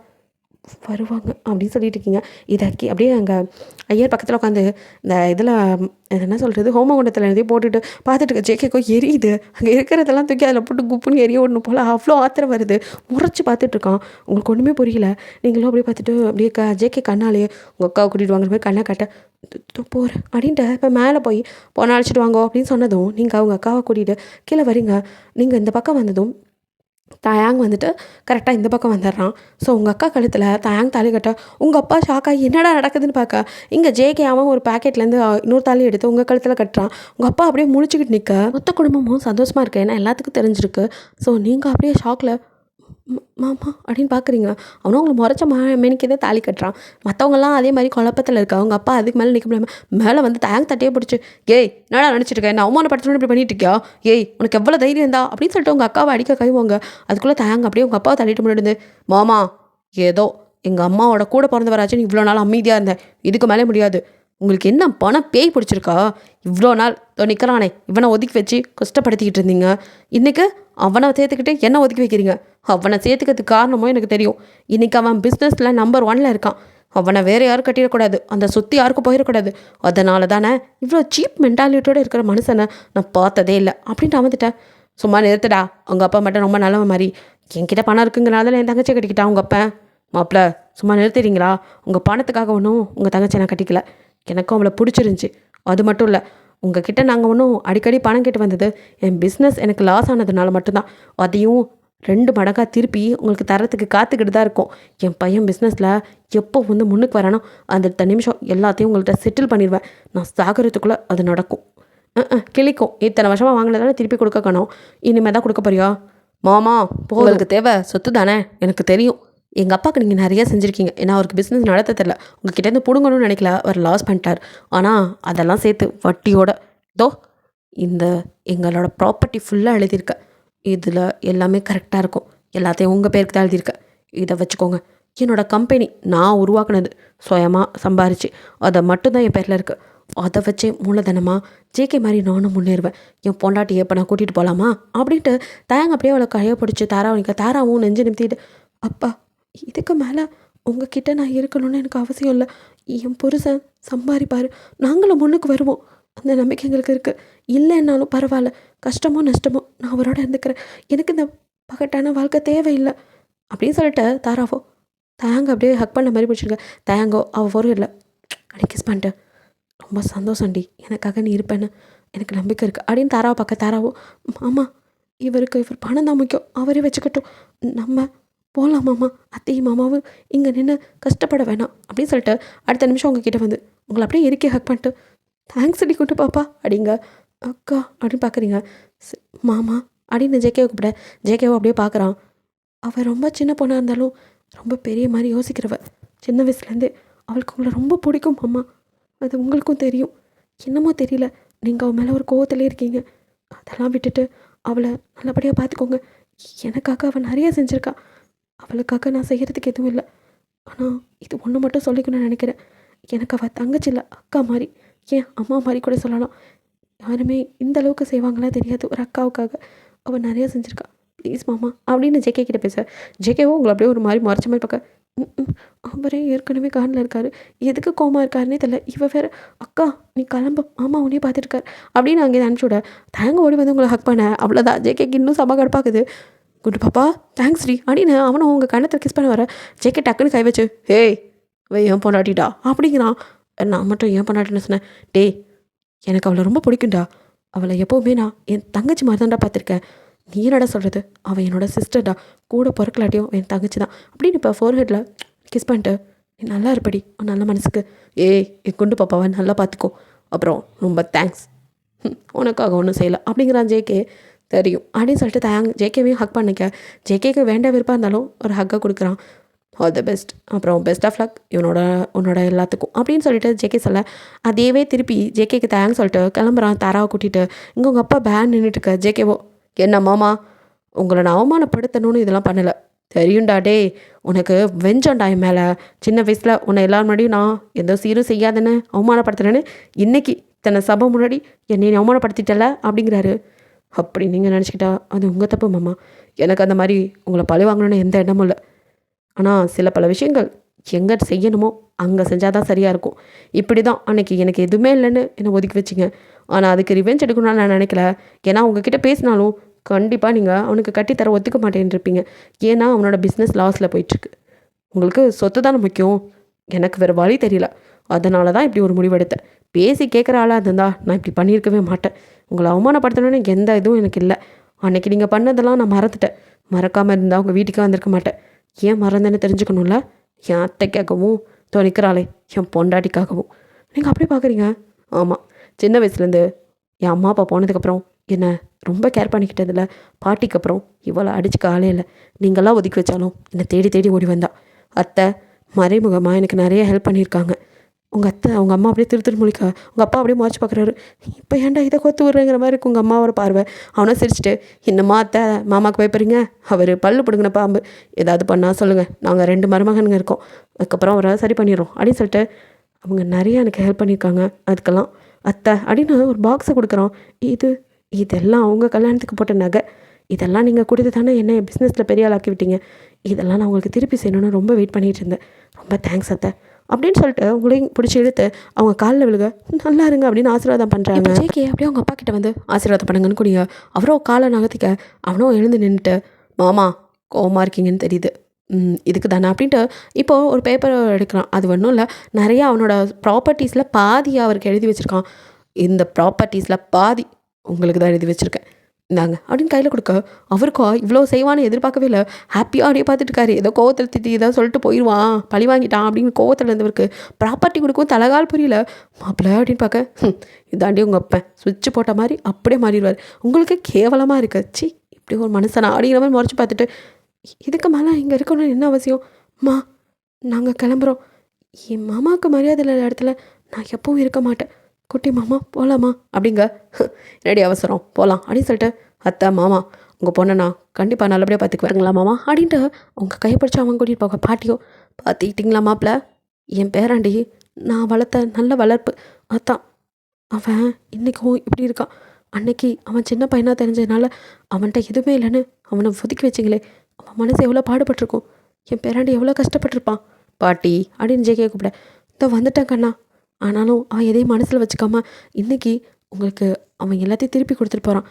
வருவாங்க அப்படின்னு சொல்லிட்டு இருக்கீங்க. இதாக்கி அப்படியே அங்கே ஐயர் பக்கத்தில் உட்காந்து இந்த இதில் என்ன சொல்கிறது ஹோமகுண்டத்தில் எழுதி போட்டுட்டு பார்த்துட்டு இருக்க ஜேகேக்கோ எரியுது. அங்கே இருக்கிறதெல்லாம் தூக்கி அதில் போட்டு குப்புன்னு எரிய விடணும் போல் அவ்வளோ ஆத்திரம் வருது. முறைச்சி பார்த்துட்ருக்கான். உங்களுக்கு ஒன்றுமே புரியல. நீங்களும் அப்படியே பார்த்துட்டு அப்படியே ஜேகே கண்ணாலேயே உங்கள் அக்காவை கூட்டிகிட்டு வாங்குற மாதிரி கண்ணை காட்ட போகிறேன் அப்படின்ட்டு இப்போ மேலே போய் போன அழைச்சிட்டு வாங்கோ அப்படின்னு சொன்னதும் நீங்கள் அவங்க அக்காவை கூட்டிகிட்டு கீழே வரீங்க. நீங்கள் இந்த பக்கம் வந்ததும் தயாங் வந்துட்டு கரெக்டாக இந்த பக்கம் வந்துடுறான். ஸோ உங்கள் அக்கா கழுத்தில் தயாங் தாலி கட்ட உங்கள் அப்பா ஷாக்காகி என்னடா நடக்குதுன்னு பார்க்க இங்கே ஜேகே அவன் ஒரு பேக்கெட்லேருந்து இன்னொரு தாலி எடுத்து உங்கள் கழுத்தில் கட்டுறான். உங்கள் அப்பா அப்படியே முழிச்சுக்கிட்டு நிற்க மொத்த குடும்பமும் சந்தோஷமாக இருக்கு, ஏன்னா எல்லாத்துக்கும் தெரிஞ்சிருக்கு. ஸோ நீங்கள் அப்படியே ஷாக்கில் மாமா அப்படின்னு பார்க்குறீங்க. அவனும் உங்களை முறைச்ச மேனிக்கதே தாலி கட்டுறான். மற்றவங்கலாம் அதே மாதிரி குழப்பத்தில் இருக்கா. அவங்க அப்பா அதுக்கு மேலே நிற்க முடியாமல் மேலே வந்து தயாங் தட்டையே பிடிச்சி, ஏய் என்னடா நினச்சிட்டு இருக்கேன், நான் அவமானப்படுத்தணும்னு இப்படி பண்ணிட்டு இருக்கியா, ஏய் உனக்கு எவ்வளோ தைரியம் இருந்தா அப்படின்னு சொல்லிட்டு உங்கள் அக்காவை அடிக்க கைவாங்க. அதுக்குள்ளே தயாங் அப்படியே உங்கள் அப்பாவை தள்ளிட்டு முன்னாடி மாமா ஏதோ எங்கள் அம்மாவோட கூட பிறந்தவராச்சும் இவ்வளோ நாள் அமைதியாக இருந்தேன், இதுக்கு மேலே முடியாது. உங்களுக்கு என்ன பணம் பேய் பிடிச்சிருக்கா, இவ்வளோ நாள் நிற்கிறானே இவனை ஒதுக்கி வச்சு கஷ்டப்படுத்திக்கிட்டு இருந்தீங்க, இன்றைக்கு அவனை சேர்த்துக்கிட்டு என்ன ஒதுக்கி வைக்கிறீங்க. அவனை சேர்த்துக்கிறதுக்கு காரணமோ எனக்கு தெரியும். இன்றைக்கி அவன் பிஸ்னஸில் நம்பர் 1 இருக்கான். அவனை வேறு யாரும் கட்டிடக்கூடாது, அந்த சொத்து யாருக்கும் போயிடக்கூடாது. அதனால தானே இவ்வளோ சீப் மென்டாலிட்டியோடு இருக்கிற மனுஷனை நான் பார்த்ததே இல்லை அப்படின்ட்டு வந்துட்டேன். சும்மா நிறுத்துடா, உங்கள் அப்பா மட்டும் ரொம்ப நல்லவன் மாதிரி. என்கிட்ட பணம் இருக்குங்கிறனால என் தங்கச்சியை கட்டிக்கிட்டான் உங்கள் அப்பா. மாப்பிள்ள சும்மா நிறுத்துறீங்களா, உங்கள் பணத்துக்காக ஒன்றும் உங்கள் தங்கச்சியை நான் கட்டிக்கல, எனக்கும் அவளை பிடிச்சிருந்துச்சி. அது மட்டும் இல்லை, உங்ககிட்ட நாங்கள் ஒன்றும் அடிக்கடி பணம் கேட்டு வந்தது என் பிஸ்னஸ் எனக்கு லாஸ் ஆனதுனால மட்டும்தான். அதையும் 2 மடங்காக திருப்பி உங்களுக்கு தரத்துக்கு காத்துக்கிட்டு தான் இருக்கும். என் பையன் பிஸ்னஸில் எப்போ வந்து முன்னுக்கு வரானோ அந்த நிமிஷம் எல்லாத்தையும் உங்கள்கிட்ட செட்டில் பண்ணிடுவேன். நான் சாகிறதுக்குள்ளே அது நடக்கும். கிளிக்கும். இத்தனை வருஷமாக வாங்கினதால திருப்பி கொடுக்க காணோம், இனிமேல் தான் கொடுக்க போறியா. மாமா உங்களுக்கு தேவை சொத்து தானே, எனக்கு தெரியும். எங்கள் அப்பாவுக்கு நீங்கள் நிறைய செஞ்சுருக்கீங்க, ஏன்னா அவருக்கு பிஸ்னஸ் நடத்த தெரில, உங்கள் கிட்டேருந்து பிடுங்கணும்னு நினைக்கல, அவர் லாஸ் பண்ணிட்டார். ஆனால் அதெல்லாம் சேர்த்து வட்டியோட தோ இந்த எங்களோட ப்ராப்பர்ட்டி ஃபுல்லாக எழுதியிருக்க, இதில் எல்லாமே கரெக்டாக இருக்கும், எல்லாத்தையும் உங்கள் பேருக்கு தான் எழுதியிருக்க, இதை வச்சுக்கோங்க. என்னோடய கம்பெனி நான் உருவாக்குனது, சுயமாக சம்பாரிச்சு அதை மட்டும்தான் என் பேரில் இருக்குது. அதை வச்சே மூலதனமாக ஜேகே மாதிரி நானும் முன்னேறுவேன். என் பொண்டாட்டியை இப்போ நான் கூட்டிகிட்டு போகலாமா அப்படின்ட்டு தயாங்க அப்படியே அவளை கையை பிடிச்சி தாராவணிக்க தாராவும் நெஞ்சு நிமித்திட்டு, அப்பா இதுக்கு மேலே உங்ககிட்ட நான் இருக்கணும்னு எனக்கு அவசியம் இல்லை. என் புருஷன் சம்பாதிப்பார், நாங்களும் முன்னுக்கு வருவோம், அந்த நம்பிக்கை எங்களுக்கு இருக்குது. இல்லைன்னாலும் பரவாயில்ல, கஷ்டமோ நஷ்டமோ நான் அவரோட இருந்துக்கிறேன், எனக்கு இந்த பகட்டான வாழ்க்கை தேவையில்லை அப்படின்னு சொல்லிட்டு தாராவோ தயாங்க அப்படியே ஹக் பண்ண மாதிரி பிடிச்சிருக்க. தயாங்கோ அவள் வரும் இல்லை அப்படி கிஸ் பண்ணிட்டு, ரொம்ப சந்தோஷம்டி, எனக்காக நீ இருப்பேன்னு எனக்கு நம்பிக்கை இருக்குது அப்படின்னு தாராவை பார்க்க தாராவோ, மாமா இவர் பணம் தான் முக்கியம், அவரே வச்சுக்கட்டும், நம்ம போகலாம் மாமா, அத்தையும் மாமாவும் இங்கே நின்று கஷ்டப்பட வேணாம் அப்படின்னு சொல்லிட்டு அடுத்த நிமிஷம் உங்ககிட்ட வந்து உங்களை அப்படியே இறுக்கி ஹக் பண்ணிட்டு, தேங்க்ஸ் அடி கூட்டு பாப்பா அப்படிங்க. அக்கா அப்படின்னு பார்க்குறீங்க. மாமா அப்படின்னு ஜேகேவை கூப்பிட ஜேகேவை அப்படியே பார்க்குறான். அவள் ரொம்ப சின்ன பொண்ணாக இருந்தாலும் ரொம்ப பெரிய மாதிரி யோசிக்கிறவ. சின்ன வயசுலேருந்து அவளுக்கு உங்களை ரொம்ப பிடிக்கும் மாமா, அது உங்களுக்கும் தெரியும். என்னமோ தெரியல, நீங்கள் அவள் மேலே ஒரு கோவத்திலே இருக்கீங்க. அதெல்லாம் விட்டுட்டு அவளை நல்லபடியாக பார்த்துக்கோங்க. எனக்காக அவள் நிறைய செஞ்சுருக்கா, அவளுக்காக நான் செய்கிறதுக்கு எதுவும் இல்லை. ஆனால் இது ஒன்று மட்டும் சொல்லிக்கணும்னு நினைக்கிறேன், எனக்கு அவள் தங்கச்சி இல்லை, அக்கா மாதிரி, ஏன் அம்மா மாதிரி கூட சொல்லலாம். யாருமே இந்த அளவுக்கு செய்வாங்களா தெரியாது, ஒரு அக்காவுக்காக அவள் நிறையா செஞ்சுருக்கா. ப்ளீஸ் மாமா அப்படின்னு ஜேகே கிட்ட பேச ஜேகேவும் உங்களை அப்படியே ஒரு மாதிரி மறைச்ச மாதிரி பார்க்க, அவரே ஏற்கனவே காரில் இருக்காரு, எதுக்கு கோமா இருக்காருன்னே தெரியல, இவ வேறு அக்கா நீ கிளம்பு மாமா உன்னே பார்த்துருக்காரு அப்படின்னு அங்கே அனுப்பிச்சி விட தேங்க ஓடி வந்து உங்களை ஹக் பண்ண. அவ்வளோதான், ஜேகேக்கு இன்னும் சம கடுப்பாக்குது. குண்டு பாப்பா தேங்க்ஸ் டி அப்படின்னு அவனும் உங்கள் கண்ணத்தில் கிஸ் பண்ண வர ஜேகே டக்குன்னு கை வச்சு, ஹேய் ஏன் பொண்டாட்டிடா அப்படிங்கிறான். நான் மட்டும் ஏன் பொண்டாட்டின்னு சொன்னேன், டேய் எனக்கு அவளை ரொம்ப பிடிக்கும்டா, அவளை எப்போவுமே நான் என் தங்கச்சி மாதிரி தான்டா பார்த்துருக்கேன், நீ என்னடா சொல்கிறது, அவள் என்னோடய சிஸ்டர்டா, கூட பிறக்கலாட்டியும் என் தங்கச்சி தான் அப்படின்னு இப்போ ஃபோர்ஹெட்டில் கிஸ் பண்ணிட்டு, நீ நல்லா இருப்படி உன் நல்ல மனசுக்கு, ஏய் என் குண்டு பாப்பாவை நல்லா பார்த்துக்கோ, அப்புறம் ரொம்ப தேங்க்ஸ், உனக்காக ஒன்றும் செய்யலை அப்படிங்கிறான் ஜேகே. தெரியும் அப்படின்னு சொல்லிட்டு ஜேகேவையும் ஹக் பண்ணிக்க ஜேகேக்கு வேண்ட விருப்பம் இருந்தாலும் ஒரு ஹக்கை கொடுக்குறான். ஆல் த பெஸ்ட், அப்புறம் பெஸ்ட் ஆஃப் லக் உன்னோட எல்லாத்துக்கும் அப்படின்னு சொல்லிட்டு ஜேகே சொல்ல அதேவே திருப்பி ஜேகேக்கு தேங்க்ஸ் சொல்லிட்டு கிளம்புறான். தாராவை கூட்டிகிட்டு இங்கே உங்கள் அப்பா பேன் நின்றுட்டுருக்க. ஜேகேவோ என்ன மாமா உங்களை நான் அவமானப்படுத்தணும்னு இதெல்லாம் பண்ணலை, தெரியும்டா டே உனக்கு வெஞ்சோண்டா என் மேலே, சின்ன வயசில் உன்னை எல்லாரும் முன்னாடியும் நான் எந்த சீரும் செய்யாதுன்னு அவமானப்படுத்துறேன்னு இன்றைக்கி இத்தனை சபை முன்னாடி என்னை அவமானப்படுத்திட்டல அப்படிங்கிறாரு. அப்படி நீங்கள் நினச்சிக்கிட்டா அது உங்கள் தப்பு மாமா, எனக்கு அந்த மாதிரி உங்களை பழி வாங்கணுன்னு எந்த எண்ணமும் இல்லை. ஆனால் சில பல விஷயங்கள் எங்கே செய்யணுமோ அங்கே செஞ்சால் தான் சரியாக இருக்கும். இப்படி தான் அன்றைக்கி எனக்கு எதுவுமே இல்லைன்னு என்னை ஒதுக்கி வச்சிங்க, ஆனால் அதுக்கு ரிவெஞ்ச் எடுக்கணும்னு நான் நினைக்கல. ஏன்னா உங்ககிட்ட பேசினாலும் கண்டிப்பாக நீங்கள் அவனுக்கு கட்டித்தர ஒத்துக்க மாட்டேன்ருப்பீங்க. ஏன்னா அவனோட பிஸ்னஸ் லாஸில் போயிட்டுருக்கு. உங்களுக்கு சொத்து தானே முக்கியம், எனக்கு வேறு வழி தெரியல, அதனால தான் இப்படி ஒரு முடிவெடுத்தேன். பேசி கேட்குற ஆளாக இருந்தால் நான் இப்படி பண்ணியிருக்கவே மாட்டேன். உங்களை அவமானப்படுத்தணும்னு எந்த இதுவும் எனக்கு இல்லை. அன்னைக்கு நீங்கள் பண்ணதெல்லாம் நான் மறந்துட்டேன். மறக்காமல் இருந்தால் உங்கள் வீட்டுக்கே வந்திருக்க மாட்டேன். ஏன் மறந்தேன்னு தெரிஞ்சுக்கணும்ல. என் அத்தைக்காகவும் துணிக்கிறாளே என் பொண்டாட்டிக்காகவும். நீங்கள் அப்படி பார்க்குறீங்க? ஆமாம், சின்ன வயசுலேருந்து என் அம்மா அப்பா போனதுக்கப்புறம் என்னை ரொம்ப கேர் பண்ணிக்கிட்டதில்ல. பாட்டிக்கு அப்புறம் இவ்வளோ அடிச்சுக்க ஆளே இல்லை. நீங்களாம் ஒதுக்கி வச்சாலும் என்னை தேடி தேடி ஓடி வந்தா. அத்தை மறைமுகமாக எனக்கு நிறைய ஹெல்ப் பண்ணியிருக்காங்க. உங்கள் அத்தை அவங்க அம்மா அப்படியே திரு முழிக்க உங்கள் அப்பா அப்படியே முறைச்சி பார்க்குறாரு. இப்போ ஏன்டா இதை கொத்து விட்றேங்கிற மாதிரி இருக்கு உங்கள் அம்மாவோட பார்வை. அவனும் சிரிச்சிட்டு, இன்னுமா அத்தை மாமாவுக்கு பயப்படுறீங்க? அவர் பல்லு பிடுங்கின பாம்பு. ஏதாவது பண்ணால் சொல்லுங்கள், நாங்கள் 2 மருமகனுங்க இருக்கோம், அதுக்கப்புறம் அவரை சரி பண்ணிடுறோம் அப்படின்னு சொல்லிட்டு அவங்க நிறையா எனக்கு ஹெல்ப் பண்ணியிருக்காங்க. அதுக்கெல்லாம் அத்தை அப்படின்னு ஒரு பாக்ஸை கொடுக்குறோம். இதெல்லாம் அவங்க கல்யாணத்துக்கு போட்ட நகை. இதெல்லாம் நீங்கள் கொடுத்து தானே என்ன பிஸ்னஸில் பெரிய ஆளாக்கி விட்டீங்க. இதெல்லாம் நான் உங்களுக்கு திருப்பி செய்யணும்னு ரொம்ப வெயிட் பண்ணிகிட்டு இருந்தேன். ரொம்ப தேங்க்ஸ் அத்தை அப்படின்னு சொல்லிட்டு உங்களையும் பிடிச்சி இழுத்து அவங்க காலில் விழுக, நல்லா இருங்க அப்படின்னு ஆசீர்வாதம் பண்ணுறாங்க. ஜேகே அப்படியே அவங்க அப்பா கிட்ட வந்து ஆசீர்வாதம் பண்ணுங்கன்னு கூடிய அவரும் காலை நகர்த்திக்க அவனும் எழுந்து நின்றுட்டு, மாமா கோவமாக இருக்கீங்கன்னு தெரியுது, இதுக்கு தானே அப்படின்ட்டு இப்போது ஒரு பேப்பர் எடுக்கிறான். அது ஒன்றும் இல்லை, நிறையா அவனோட ப்ராப்பர்ட்டிஸில் பாதியை அவருக்கு எழுதி வச்சுருக்கான். இந்த ப்ராப்பர்ட்டிஸில் பாதி உங்களுக்கு தான் எழுதி வச்சுருக்கேன், இந்தாங்க அப்படின்னு கையில் கொடுக்க அவருக்கோ இவ்வளோ செய்வான்னு எதிர்பார்க்கவே இல்லை. ஹாப்பியாக அப்படியே பார்த்துட்டு இருக்காரு. ஏதோ கோவத்தில் திட்டி ஏதோ சொல்லிட்டு போயிடுவான், பழி வாங்கிட்டான் அப்படின்னு கோவத்தில் இருந்தவருக்கு ப்ராப்பர்ட்டி கொடுக்கவும் தலகால் புரியல. மாப்பிள்ள அப்படின்னு பார்க்க, இதாண்டி உங்கள் அப்பன் சுவிட்ச் போட்ட மாதிரி அப்படியே மாறிடுவார். உங்களுக்கு கேவலமாக இருக்கு, சி இப்படி ஒரு மனுஷனா அப்படிங்கிற மாதிரி முறைச்சி பார்த்துட்டு, இதுக்கு மேலே இங்கே இருக்கணும்னு என்ன அவசியம்? மா நாங்கள் கிளம்புறோம். என் மாமாவுக்கு மரியாதை இல்லாத இடத்துல நான் எப்பவும் இருக்க மாட்டேன். குட்டி மாமா போகலாமா அப்படிங்க. ரெடி அவசரம் போகலாம் அப்படின்னு சொல்லிட்டு, அத்தை மாமா உங்கள் பொண்ணை நான் கண்டிப்பாக நல்லபடியாக பார்த்துக்குவாருங்களா மாமா அப்படின்ட்டு உங்கள் கையை பிடிச்சி அவங்க கூட்டிகிட்டு போக. பாட்டியும் பார்த்துக்கிட்டிங்களா மாப்பிள்ள, என் பேராண்டி நான் வளர்த்த நல்ல வளர்ப்பு, அதான் அவன் இன்றைக்கும் இப்படி இருக்கான். அன்னைக்கு அவன் சின்ன பையனாக தெரிஞ்சதுனால அவன்கிட்ட எதுவுமே இல்லைன்னு அவனை ஒதுக்கி வச்சிங்களே, அவன் மனசு எவ்வளோ பாடுபட்டிருக்கும், என் பேராண்டி எவ்வளோ கஷ்டப்பட்டிருப்பான். பாட்டி அப்படின்னு ஜேகே கூப்பிட, இதோ வந்துட்டேன் கண்ணா. ஆனாலும் அவன் எதையும் மனசில் வச்சுக்காம இன்றைக்கி உங்களுக்கு அவன் எல்லாத்தையும் திருப்பி கொடுத்துட்டு போகிறான்.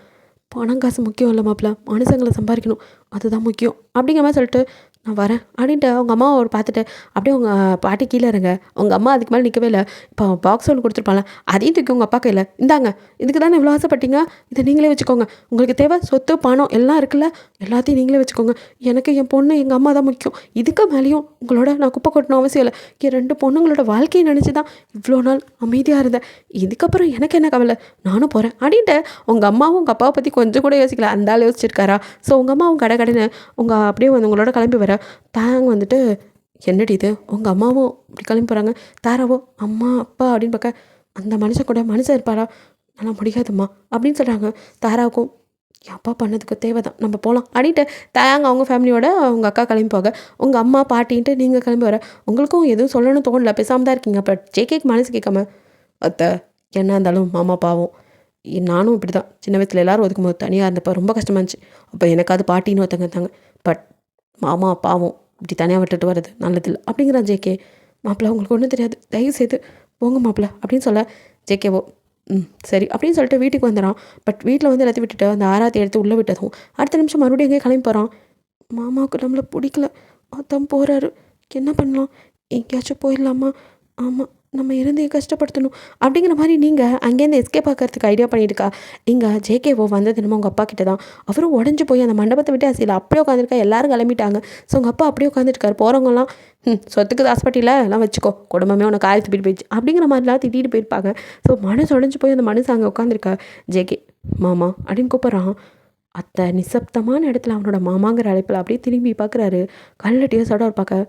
பணம் காசு முக்கியம் இல்லை மாப்பிள்ள, மனுஷங்களை சம்பாதிக்கணும் அதுதான் முக்கியம் அப்படிங்கிற மாதிரி சொல்லிட்டு நான் வரேன் அப்படின்ட்டு அவங்க அம்மாவை ஒரு பார்த்துட்டு அப்படியே உங்கள் பாட்டி கீழே இருங்க. உங்கள் அம்மா அதுக்கு மேலே நிற்கவே இல்லை. இப்போ பாக்ஸ் ஒன்று கொடுத்துருப்பாங்க, அதையும் தூக்கி உங்கள் அப்பா கையில், இந்தாங்க இதுக்கு தானே இவ்வளோ ஆசைப்பட்டீங்க, இதை நீங்களே வச்சுக்கோங்க. உங்களுக்கு தேவை சொத்து பணம் எல்லாம் இருக்குல்ல, எல்லாத்தையும் நீங்களே வச்சுக்கோங்க. எனக்கு என் பொண்ணு எங்கள் அம்மா தான் முக்கியம். இதுக்கு மேலேயும் உங்களோட நான் குப்பை கொட்டணும் அவசியம் இல்லை. என் 2 பொண்ணுங்களோட வாழ்க்கையை நினச்சி தான் இவ்வளோ நாள் அமைதியாக இருந்தேன். இதுக்கப்புறம் எனக்கு என்ன கவலை, நானும் போகிறேன் அப்படின்ட்டு உங்கள் அம்மாவும் உங்கள் அப்பாவை பற்றி கொஞ்சம் கூட யோசிக்கல. அந்த ஆள் யோசிச்சிருக்காரா? ஸோ உங்கள் அம்மாவும் கடைன்னு உங்கள் அப்படியே வந்து உங்களோட கிளம்பி வர தாங்க வந்துட்டு, என்னடி இது உங்கள் அம்மாவும் இப்படி கிளம்பி போகிறாங்க, தாராவோ அம்மா அப்பா அப்படின்னு பார்க்க, அந்த மனுஷன் கூட மனுஷன் இருப்பாரா, நல்லா முடியாதும்மா அப்படின்னு சொல்கிறாங்க. தாராவுக்கும் என் அப்பா பண்ணதுக்கு தேவை தான், நம்ம போகலாம் அப்படின்ட்டு தாங்க அவங்க ஃபேமிலியோட அவங்க அக்கா கிளம்பி போக, உங்கள் அம்மா பாட்டின்ட்டு நீங்கள் கிளம்பி வர, உங்களுக்கும் எதுவும் சொல்லணும்னு தோணல, பேசாமல் தான் இருக்கீங்க. அப்போ ஜேகேக்கு மனசு கேட்காம, அத்தை என்ன இருந்தாலும் மாமா பாவம், நானும் இப்படி தான் சின்ன வயசில் எல்லோரும் ஒதுக்கும்போது தனியாக இருந்தப்போ ரொம்ப கஷ்டமாக இருந்துச்சு. அப்போ எனக்காவது பாட்டின்னு ஒருத்தங்க இருந்தாங்க. பட் மாமா பாவம் இப்படி தனியாக விட்டுட்டு வர்றது நல்லதில்லை அப்படிங்கிறான் ஜேகே. மாப்பிள்ள உங்களுக்கு ஒன்றும் தெரியாது, தயவு செய்து போங்க மாப்பிள்ள அப்படின்னு சொல்ல, ஜேகேவோ சரி அப்படின்னு சொல்லிட்டு வீட்டுக்கு வந்துடான். பட் வீட்டில் வந்து எல்லாத்தையும் விட்டுட்டு அந்த ஆராத்தி எடுத்து உள்ளே விட்டதும் அடுத்த நிமிஷம் மறுபடியும் எங்கேயும் கிளம்பி போகிறான். மாமாவுக்கு நம்மளை பிடிக்கல, அதான் போகிறாரு, என்ன பண்ணலாம், எங்கேயாச்சும் போயிடலாமா? ஆமாம் நம்ம இருந்து கஷ்டப்படுத்தணும் அப்படிங்கிற மாதிரி நீங்கள் அங்கேருந்து எஸ்கேப் ஆக்கிறதுக்கு ஐடியா பண்ணியிருக்கா. இங்கே ஜேகேவோ வந்தது என்னமோ உங்கள் அப்பா கிட்ட தான். அவரும் உடஞ்சி போய் அந்த மண்டபத்தை விட்டு அசியில் அப்படியே உட்காந்துருக்கா. எல்லோரும் கிளம்பிட்டாங்க. ஸோ உங்கள் அப்பா அப்படியே உட்காந்துருக்காரு. போகிறவங்கலாம் சொத்துக்கு ஆசைப்பட்டியில் எல்லாம் வச்சுக்கோ, குடும்பமே உனக்கு ஆயிரத்து போயிட்டு போயிடுச்சு அப்படிங்கிற மாதிரிலாம் திட்டிகிட்டு போயிருப்பாங்க. ஸோ மனசு உடஞ்சி போய் அந்த மனசு அங்கே உட்காந்துருக்கா. ஜேகே மாமா அப்படின்னு கூப்பிட்றான். அத்தை நிசப்தமான இடத்துல அவனோட மாமாங்கிற அழைப்பில் அப்படியே திரும்பி பார்க்குறாரு. கல்லட்டியோ சடம் ஒரு பார்க்க,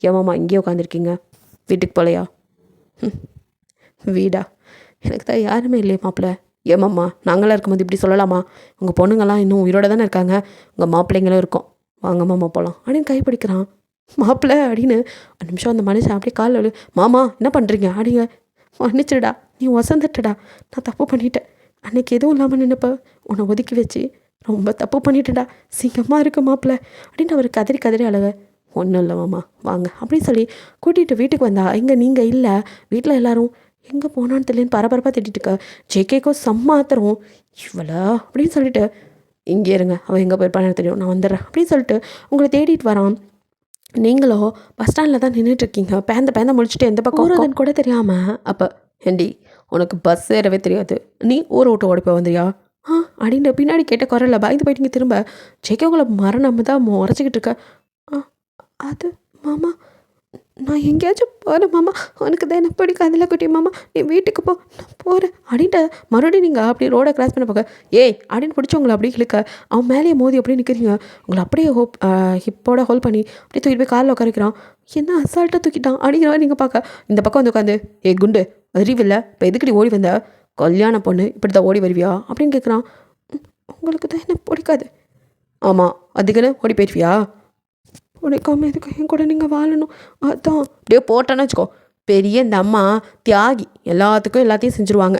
ஏமாம்மா இங்கேயே உட்காந்துருக்கீங்க, வீட்டுக்கு போகலையா? வீடா, எனக்கு தான் யாருமே இல்லையே மாப்பிள்ள. ஏமாம்மா நாங்களாம் இருக்கும்போது இப்படி சொல்லலாமா? உங்கள் பொண்ணுங்கள்லாம் இன்னும் உயிரோட தானே இருக்காங்க, உங்கள் மாப்பிள்ளைங்களும் இருக்கும், வாங்க மாமா போகலாம் அப்படின்னு கைப்பிடிக்கிறான். மாப்பிள்ளை அப்படின்னு ஒரு நிமிஷம் அந்த மனுஷன் அப்படியே காலில் மாமா என்ன பண்ணுறீங்க அப்படிங்க. மன்னிச்சிடா, நீ வசந்துட்டடா, நான் தப்பு பண்ணிட்டேன். அன்றைக்கி எதுவும் இல்லாமல் நினைப்ப உன்னை ஒதுக்கி வச்சு ரொம்ப தப்பு பண்ணிட்டேடா, சீக்கிரமாக இருக்கு மாப்பிள்ளை அப்படின்னு அவர் கதறி கதறி அழக. ஒன்றும் இல்லை மாமா வாங்க அப்படின்னு சொல்லி கூட்டிகிட்டு வீட்டுக்கு வந்தா. இங்கே நீங்கள் இல்லை, வீட்டில் எல்லோரும் எங்கே போனான்னு தெரியலன்னு பரபரப்பாக திட்டிட்டு இருக்க. ஜேகேக்கோ சம்மாத்திரம், இவ்வளோ அப்படின்னு சொல்லிட்டு, இங்கே இருங்க அவள் எங்கே போயிருப்பான்னு தெரியும், நான் வந்துடுறேன் அப்படின்னு சொல்லிட்டு உங்களை தேடிட்டு வரான். நீங்களோ பஸ் ஸ்டாண்டில் தான் நின்றுட்டுருக்கீங்க, பேந்த முடிச்சுட்டு எந்த பக்கம் வருதுன்னு கூட தெரியாமல். அப்போ ஏண்டி உனக்கு பஸ் ஏறவே தெரியாது, நீ ஊரை விட்டு ஓடி போய் வந்தியா? ஆ அப்படின்னு பின்னாடி கேட்ட குரல்ல பயந்து போயிட்டீங்க திரும்ப. ஜேகே உங்களை மரணம் தான் முறைச்சிக்கிட்டு இருக்க. ஆ அது மாமா நான் எங்கேயாச்சும் போகிறேன் மாமா, உனக்கு தான் என்ன பிடிக்காதுல்ல குட்டி மாமா, நீ வீட்டுக்கு போ, நான் போகிறேன் அப்படின்ட்டு மறுபடியும் நீங்கள் அப்படி ரோடை கிராஸ் பண்ண போக ஏய் அப்படின்னு பிடிச்சி உங்களை அப்படியே இழுக்க அவன் மேலேயே மோதி அப்படியே நிற்கிறீங்க. உங்களை அப்படியே ஹிப்போட ஹோல்ட் பண்ணி அப்படியே தூக்கிட்டு போய் காலில் உட்காரிக்கிறான். என்ன அசால்ட்டாக தூக்கிட்டான் அப்படிங்கிற மாதிரி நீங்கள் பார்க்க இந்த பக்கம் வந்து உட்காந்து ஏ குண்டு அறிவில்லை இப்போ எதுக்கடி ஓடி வந்த, கல்யாண பொண்ணு இப்படி தான் ஓடி வருவியா அப்படின்னு கேட்குறான். உங்களுக்கு தான் என்ன பிடிக்காது. ஆமாம் அதுக்குன்னு ஓடி போயிடுவியா, உடைக்காமல் எதுக்கு என் கூட நீங்கள் வாழணும், அதான் அப்படியே போட்டேன்னு வச்சுக்கோ. பெரிய இந்த அம்மா தியாகி, எல்லாத்துக்கும் எல்லாத்தையும் செஞ்சுருவாங்க.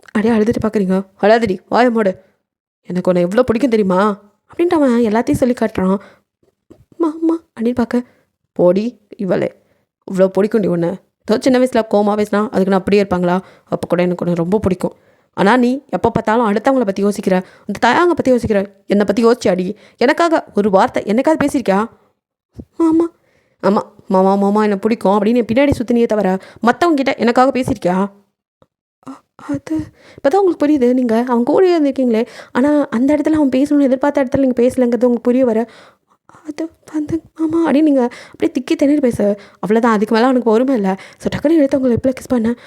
அப்படியே அழுதுட்டு பார்க்குறீங்க. அழாதடி வாய மோடு, எனக்கு உன்னை எவ்வளோ பிடிக்கும் தெரியுமா அப்படின்ட்டு அவன் எல்லாத்தையும் சொல்லி காட்டுறான். மாமா அப்படின்னு பார்க்க போடி இவளே இவ்வளோ பிடிக்கும்டி ஒன்று. ஏதோ சின்ன வயசில் கோமா பேசினா அதுக்கு நான் அப்படியே இருப்பாங்களா, அப்போ கூட எனக்கு ஒன்று ரொம்ப பிடிக்கும். ஆனால் நீ எப்போ பார்த்தாலும் அடுத்தவங்கள பற்றி யோசிக்கிற, அந்த தயாங்க பற்றி யோசிக்கிற, என்னை பற்றி யோசிச்சு அடி. எனக்காக ஒரு வார்த்தை என்னைக்காவது பேசியிருக்கியா? ஆமாம் ஆமாம் மாமா மாமா என்னை பிடிக்கும் அப்படின்னு என் பின்னாடி சுற்றினியே தவிர மற்றவங்க கிட்ட எனக்காக பேசியிருக்கியா? அது இப்போ தான் உங்களுக்கு புரியுது, நீங்கள் அவன் கூட இருந்திருக்கீங்களே, ஆனால் அந்த இடத்துல அவன் பேசணும்னு எதிர்பார்த்த இடத்துல நீங்கள் பேசலைங்கிறது உங்களுக்கு புரிய வர. அது வந்து மாமா அப்படின்னு நீங்கள் அப்படியே திக்கி தண்ணீர் பேச அவ்வளோதான், அதுக்கு மேலே அவனுக்கு பொறுமை இல்லை. ஸோ டக்குனு எடுத்து உங்களை எப்போ கிஸ் பண்ணேன்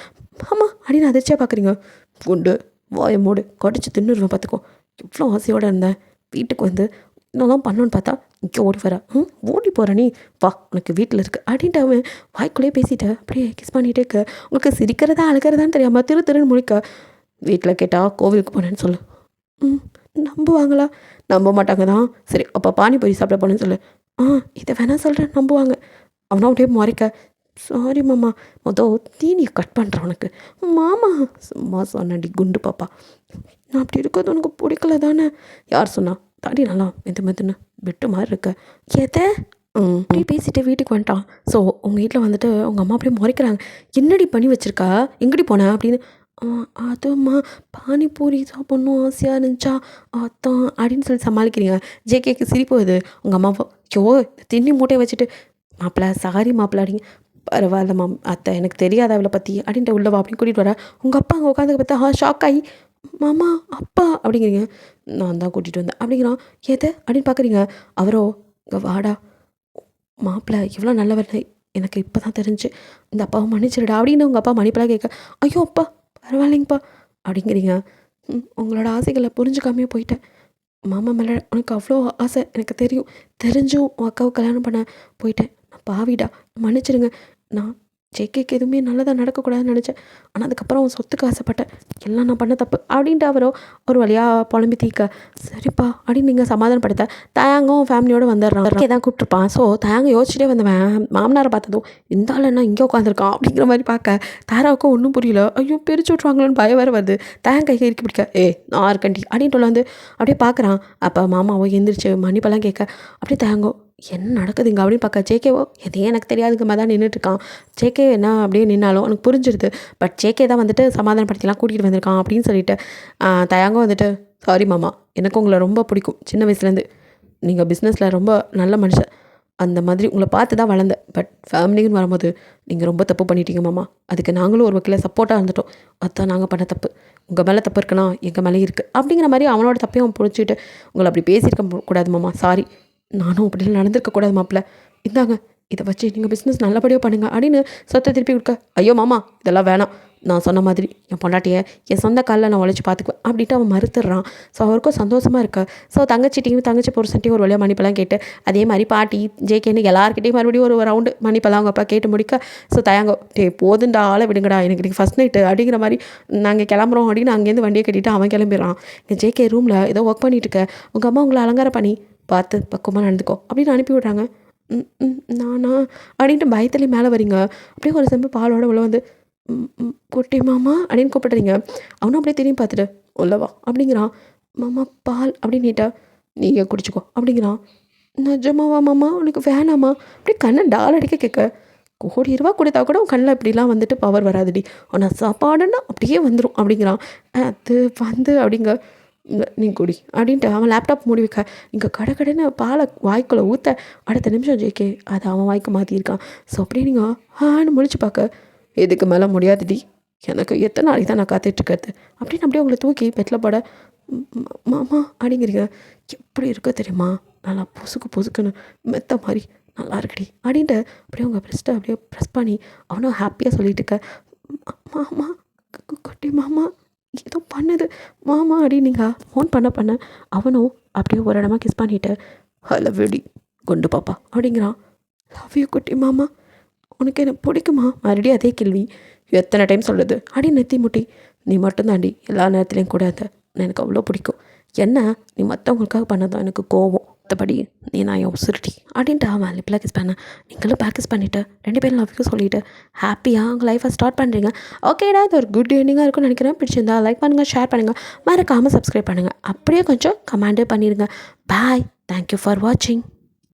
மாமா அப்படின்னு அதிர்ச்சியாக பார்க்குறீங்க. குண்டு வாய மூடு, கடிச்சு தின்னுருவேன் பார்த்துக்கோ. எவ்வளோ ஆசையோடு இருந்தேன், வீட்டுக்கு வந்து இன்னும் பண்ணணுன்னு பார்த்தா இங்கே ஓடி வர. ஓடி போகிற நீ வா, உனக்கு வீட்டில் இருக்குது அப்படின்ட்டு அவன் வாய்க்குள்ளேயே பேசிட்டு அப்படியே கிஸ் பண்ணிகிட்டே இருக்க. உங்களுக்கு சிரிக்கிறதா அழுகிறதான்னு தெரியாமல் திருன்னு முழிக்க. வீட்டில் கேட்டால் கோவிலுக்கு போனேன்னு சொல்லு. நம்புவாங்களா? நம்ப மாட்டாங்க தான். சரி அப்போ பானிபூரி சாப்பிட போனேன்னு சொல்லு. இதை வேணா சொல்கிறேன், நம்புவாங்க. அவனா அப்படியே முறைக்க. சாரி மாமா, தீனியை கட் பண்ணுறேன் உனக்கு. மாமா சும்மா சொன்னடி குண்டு பாப்பா, நான் அப்படி இருக்கிறது உனக்கு பிடிக்கல தானே? யார் சொன்னா? தாடி நல்லா மெதுன்னு பெட்டு மாதிரி இருக்க. எதை அப்படியே பேசிட்டு வீட்டுக்கு வந்துட்டான். ஸோ உங்கள் வீட்டில் வந்துட்டு உங்கள் அம்மா அப்படியே முறைக்கிறாங்க. என்னடி பண்ணி வச்சுருக்கா, எங்கடி போனேன் அப்படின்னு. அதும்மா பானிபூரி சாப்பிட்ணும் ஆசையாக இருந்துச்சா, அதான் அப்படின்னு சொல்லி சமாளிக்கிறீங்க. ஜேகேக்கு சிரிப்பு வருது. உங்கள் அம்மாவோ ஐயோ தின்னி மூட்டையை வச்சுட்டு மாப்பிள்ள சாரி மாப்பிள்ள அப்படிங்க. பரவாயில்ல மாம் அத்தை, எனக்கு தெரியாத அவளை பற்றி அப்படின்ட்டு உள்ளவா அப்படின்னு கூட்டிகிட்டு வர. உங்கள் அப்பா அங்கே உட்காந்து பார்த்தா ஷாக் ஆகி மாமா அப்பா அப்படிங்கிறீங்க. நான் தான் கூட்டிகிட்டு வந்தேன் அப்படிங்கிறான். எது அப்படின்னு பார்க்குறீங்க. அவரோ இங்கே வாடா மாப்பிள்ள எவ்வளோ நல்லவர் எனக்கு இப்போ தான் தெரிஞ்சு, இந்த அப்பாவை மன்னிச்சிருடா அப்படின்னு உங்கள் அப்பா மன்னிப்பெல்லாம் கேட்க. ஐயோ அப்பா பரவாயில்லைங்கப்பா அப்படிங்கிறீங்க. உங்களோட ஆசைகளை புரிஞ்சுக்காமையே போயிட்டேன். மாமா மேலே உனக்கு அவ்வளோ ஆசை எனக்கு தெரியும், தெரிஞ்சும் உன் அக்காவை கல்யாணம் பண்ண போயிட்டேன். நான் பாவிடா, மன்னிச்சிடுங்க. நான் ஜேகேக்கு எதுவுமே நல்லதாக நடக்கக்கூடாதுன்னு நினச்சேன், ஆனால் அதுக்கப்புறம் அவன் சொத்துக்கு ஆசைப்பட்டேன். எல்லாம் நான் பண்ண தப்பு அப்படின்ட்டு அவரோ ஒரு வழியாக புலம்பி தீக்க. சரிப்பா அப்படின்னு நீங்கள் சமாதானப்படுத்த தயாங்கும் ஃபேமிலியோடு வந்துடுறான். தான் கூப்பிட்ருப்பான். ஸோ தயாங்க யோசிச்சுட்டே வந்தவன் மாமனாரை பார்த்ததும் இந்த ஆள் என்ன இங்கே உட்காந்துருக்கான் அப்படிங்கிற மாதிரி பார்க்க தாராவுக்கும் ஒன்றும் புரியல. ஐயோ பிரித்து விட்ருவாங்களோன்னு பயம் வேறு வருது. தயாங்க கை இறுக்கி பிடிக்க நான் இருக்கண்டி அப்படின்ட்டு வந்து அப்படியே பார்க்குறான். அப்போ மாமாவோ எந்திரிச்சு மன்னிப்பெல்லாம் கேட்க அப்படியே தயாங்கோ என்ன நடக்குதுங்க அப்படின்னு பார்க்க. ஜேகேவோ எதையும் எனக்கு தெரியாதுங்க மாதிரி தான் நின்றுட்டுருக்கான். ஜேகே என்ன அப்படியே நின்னாலும் எனக்கு புரிஞ்சிருது. பட் ஜேகே தான் வந்துட்டு சமாதானப்படுத்திலாம் கூட்டிகிட்டு வந்திருக்கான் அப்படின்னு சொல்லிட்டு தயாங்கம் வந்துட்டு சாரி மாமா, எனக்கு உங்களை ரொம்ப பிடிக்கும் சின்ன வயசுலேருந்து. நீங்கள் பிஸ்னஸில் ரொம்ப நல்ல மனுஷன், அந்த மாதிரி உங்களை பார்த்து தான் வளர்ந்தேன். பட் ஃபேமிலின்னு வரும்போது நீங்கள் ரொம்ப தப்பு பண்ணிட்டீங்க மாமா. அதுக்கு நாங்களும் ஒரு வகையில் சப்போர்ட்டாக இருந்துட்டோம். அதுதான் நாங்கள் பண்ண தப்பு. உங்கள் மேலே தப்பு இருக்குன்னா எங்கள் மேலே இருக்குது அப்படிங்கிற மாதிரி அவனோட தப்பையும் அவன் பிடிச்சிட்டு உங்களை அப்படி பேசியிருக்க கூடாது மாமா, சாரி. நானும் அப்படிலாம் நடந்திருக்கக்கூடாது மாப்பிள்ள. இந்தாங்க இதை வச்சு நீங்கள் பிஸ்னஸ் நல்லபடியாக பண்ணுங்கள் அப்படின்னு சொத்தை திருப்பி கொடுக்க. ஐயோ மாமா இதெல்லாம் வேணாம், நான் சொன்ன மாதிரி என் பொண்டாட்டியை என் சொந்த காலில் நான் உழைச்சி பார்த்துக்குவேன் அப்படின்ட்டு அவன் மறுத்துடுறான். ஸோ அவருக்கும் சந்தோஷமாக இருக்கா. ஸோ தங்கச்சி புருஷன்ட்டையும் ஒரு வழியாக மன்னிப்பெல்லாம் கேட்டு அதே மாதிரி பாட்டி ஜேகேன்னு எல்லாருக்கிட்டையும் மறுபடியும் ஒரு ரவுண்டு மன்னிப்பெல்லாம் அவங்க அப்பா கேட்டு முடிக்க. ஸோ தயாங்கோ போதுண்டா ஆளை விடுங்கடா, எனக்கு இன்றைக்கி ஃபஸ்ட் நைட்டு அப்படிங்கிற மாதிரி நாங்கள் கிளம்புறோம் அப்படின்னு அங்கேருந்து வண்டியை கட்டிட்டு அவன் கிளம்பிடுறான். இந்த ஜேகே ரூமில் ஏதோ ஒர்க் பண்ணிட்டு இருக்க. உங்கள் அம்மா உங்களை அலங்காரம் பண்ணி பார்த்து பக்குவமாக நடந்துக்கோ அப்படின்னு அனுப்பி விட்றாங்க. நானா அப்படின்ட்டு பயத்துலேயே மேலே வரீங்க. அப்படியே ஒரு செம்பு பாலோட உள்ள வந்து குட்டி மாமா அப்படின்னு கூப்பிட்றீங்க. அவனும் அப்படியே திரும்பி பார்த்துட்டு உள்ளவா அப்படிங்கிறான். மாமா பால் அப்படின்னு நீட்டா நீங்கள் குடிச்சிக்கோ அப்படிங்கிறான். நிஜமாவா மாமா, உனக்கு வேணாமா அப்படியே கண்ணை டால் அடிக்க கேட்க. ₹1,00,000 கொடுத்தா கூட உன் கண்ணில் இப்படிலாம் வந்துட்டு பவர் வராதுடி, ஆனால் சாப்பாடுன்னா அப்படியே வந்துடும் அப்படிங்கிறான். அது வந்து அப்படிங்க நீ குடி அப்படின்ட்டு அவன் லேப்டாப் மூடி வைக்க. இங்கே கடைன்னு பாலை வாய்க்குள்ளே ஊற்ற அடுத்த நிமிஷம் ஜேகே அதை அவன் வாய்க்கு மாற்றியிருக்கான். ஸோ அப்படியே நீங்கள் முழிச்சு பார்க்க. இதுக்கு மேலே முடியாதுடி, எனக்கு எத்தனை நாளைக்கு தான் நான் காத்துட்ருக்கிறது அப்படின்னு அப்படியே உங்களை தூக்கி பெட்டில் போட மாமா அப்படிங்கிறீங்க. எப்படி இருக்க தெரியுமா, நல்லா பொசுக்கு பொசுக்குன்னு மெத்த மாதிரி நல்லா இருக்குடி அப்படின்ட்டு அப்படியே உங்கள் ப்ரெஸ்ட்டை அப்படியே ப்ரெஸ் பண்ணி அவனும் ஹாப்பியாக சொல்லிட்டு இருக்க. மாமா குட்டி மாமா ஏதோ பண்ணுது மாமா அப்படின்னு நீங்கள் ஃபோன் பண்ண அவனும் அப்படியே ஒரு இடமா கிஸ் பண்ணிவிட்டு ஹலோ வெடி குண்டு பாப்பா அப்படிங்கிறான். லவ் யூ குட்டி மாமா, உனக்கு என்ன பிடிக்குமா? மறுபடியும் அதே கேள்வி. எத்தனை டைம் சொல்லுது அப்படின்னு நெத்தி முட்டி. நீ மட்டும்தாண்டி எல்லா நேரத்துலேயும் கூட எனக்கு அவ்வளோ பிடிக்கும். என்ன நீ மற்றவங்களுக்காக பண்ணதான் எனக்கு கோவம், மற்றபடி நீ நான் என் உசுருட்டி அப்படின்ட்டு அவன் லிப்பில் கிஸ் பண்ணேன். நீங்களும் பேக்கஸ் பண்ணிவிட்டு 2 பேரும் லவ் யூ சொல்லிவிட்டு ஹாப்பியாக உங்கள் லைஃப்பை ஸ்டார்ட் பண்ணுறீங்க. ஓகேடா, இது ஒரு குட் ஈவினிங்காக இருக்கும்னு நினைக்கிறேன். பிடிச்சிருந்தா லைக் பண்ணுங்கள், ஷேர் பண்ணுங்கள், மறக்காமல் சப்ஸ்கிரைப் பண்ணுங்கள். அப்படியே கொஞ்சம் கமெண்டே பண்ணிடுங்க. பாய், தேங்க்யூ ஃபார் வாட்சிங்.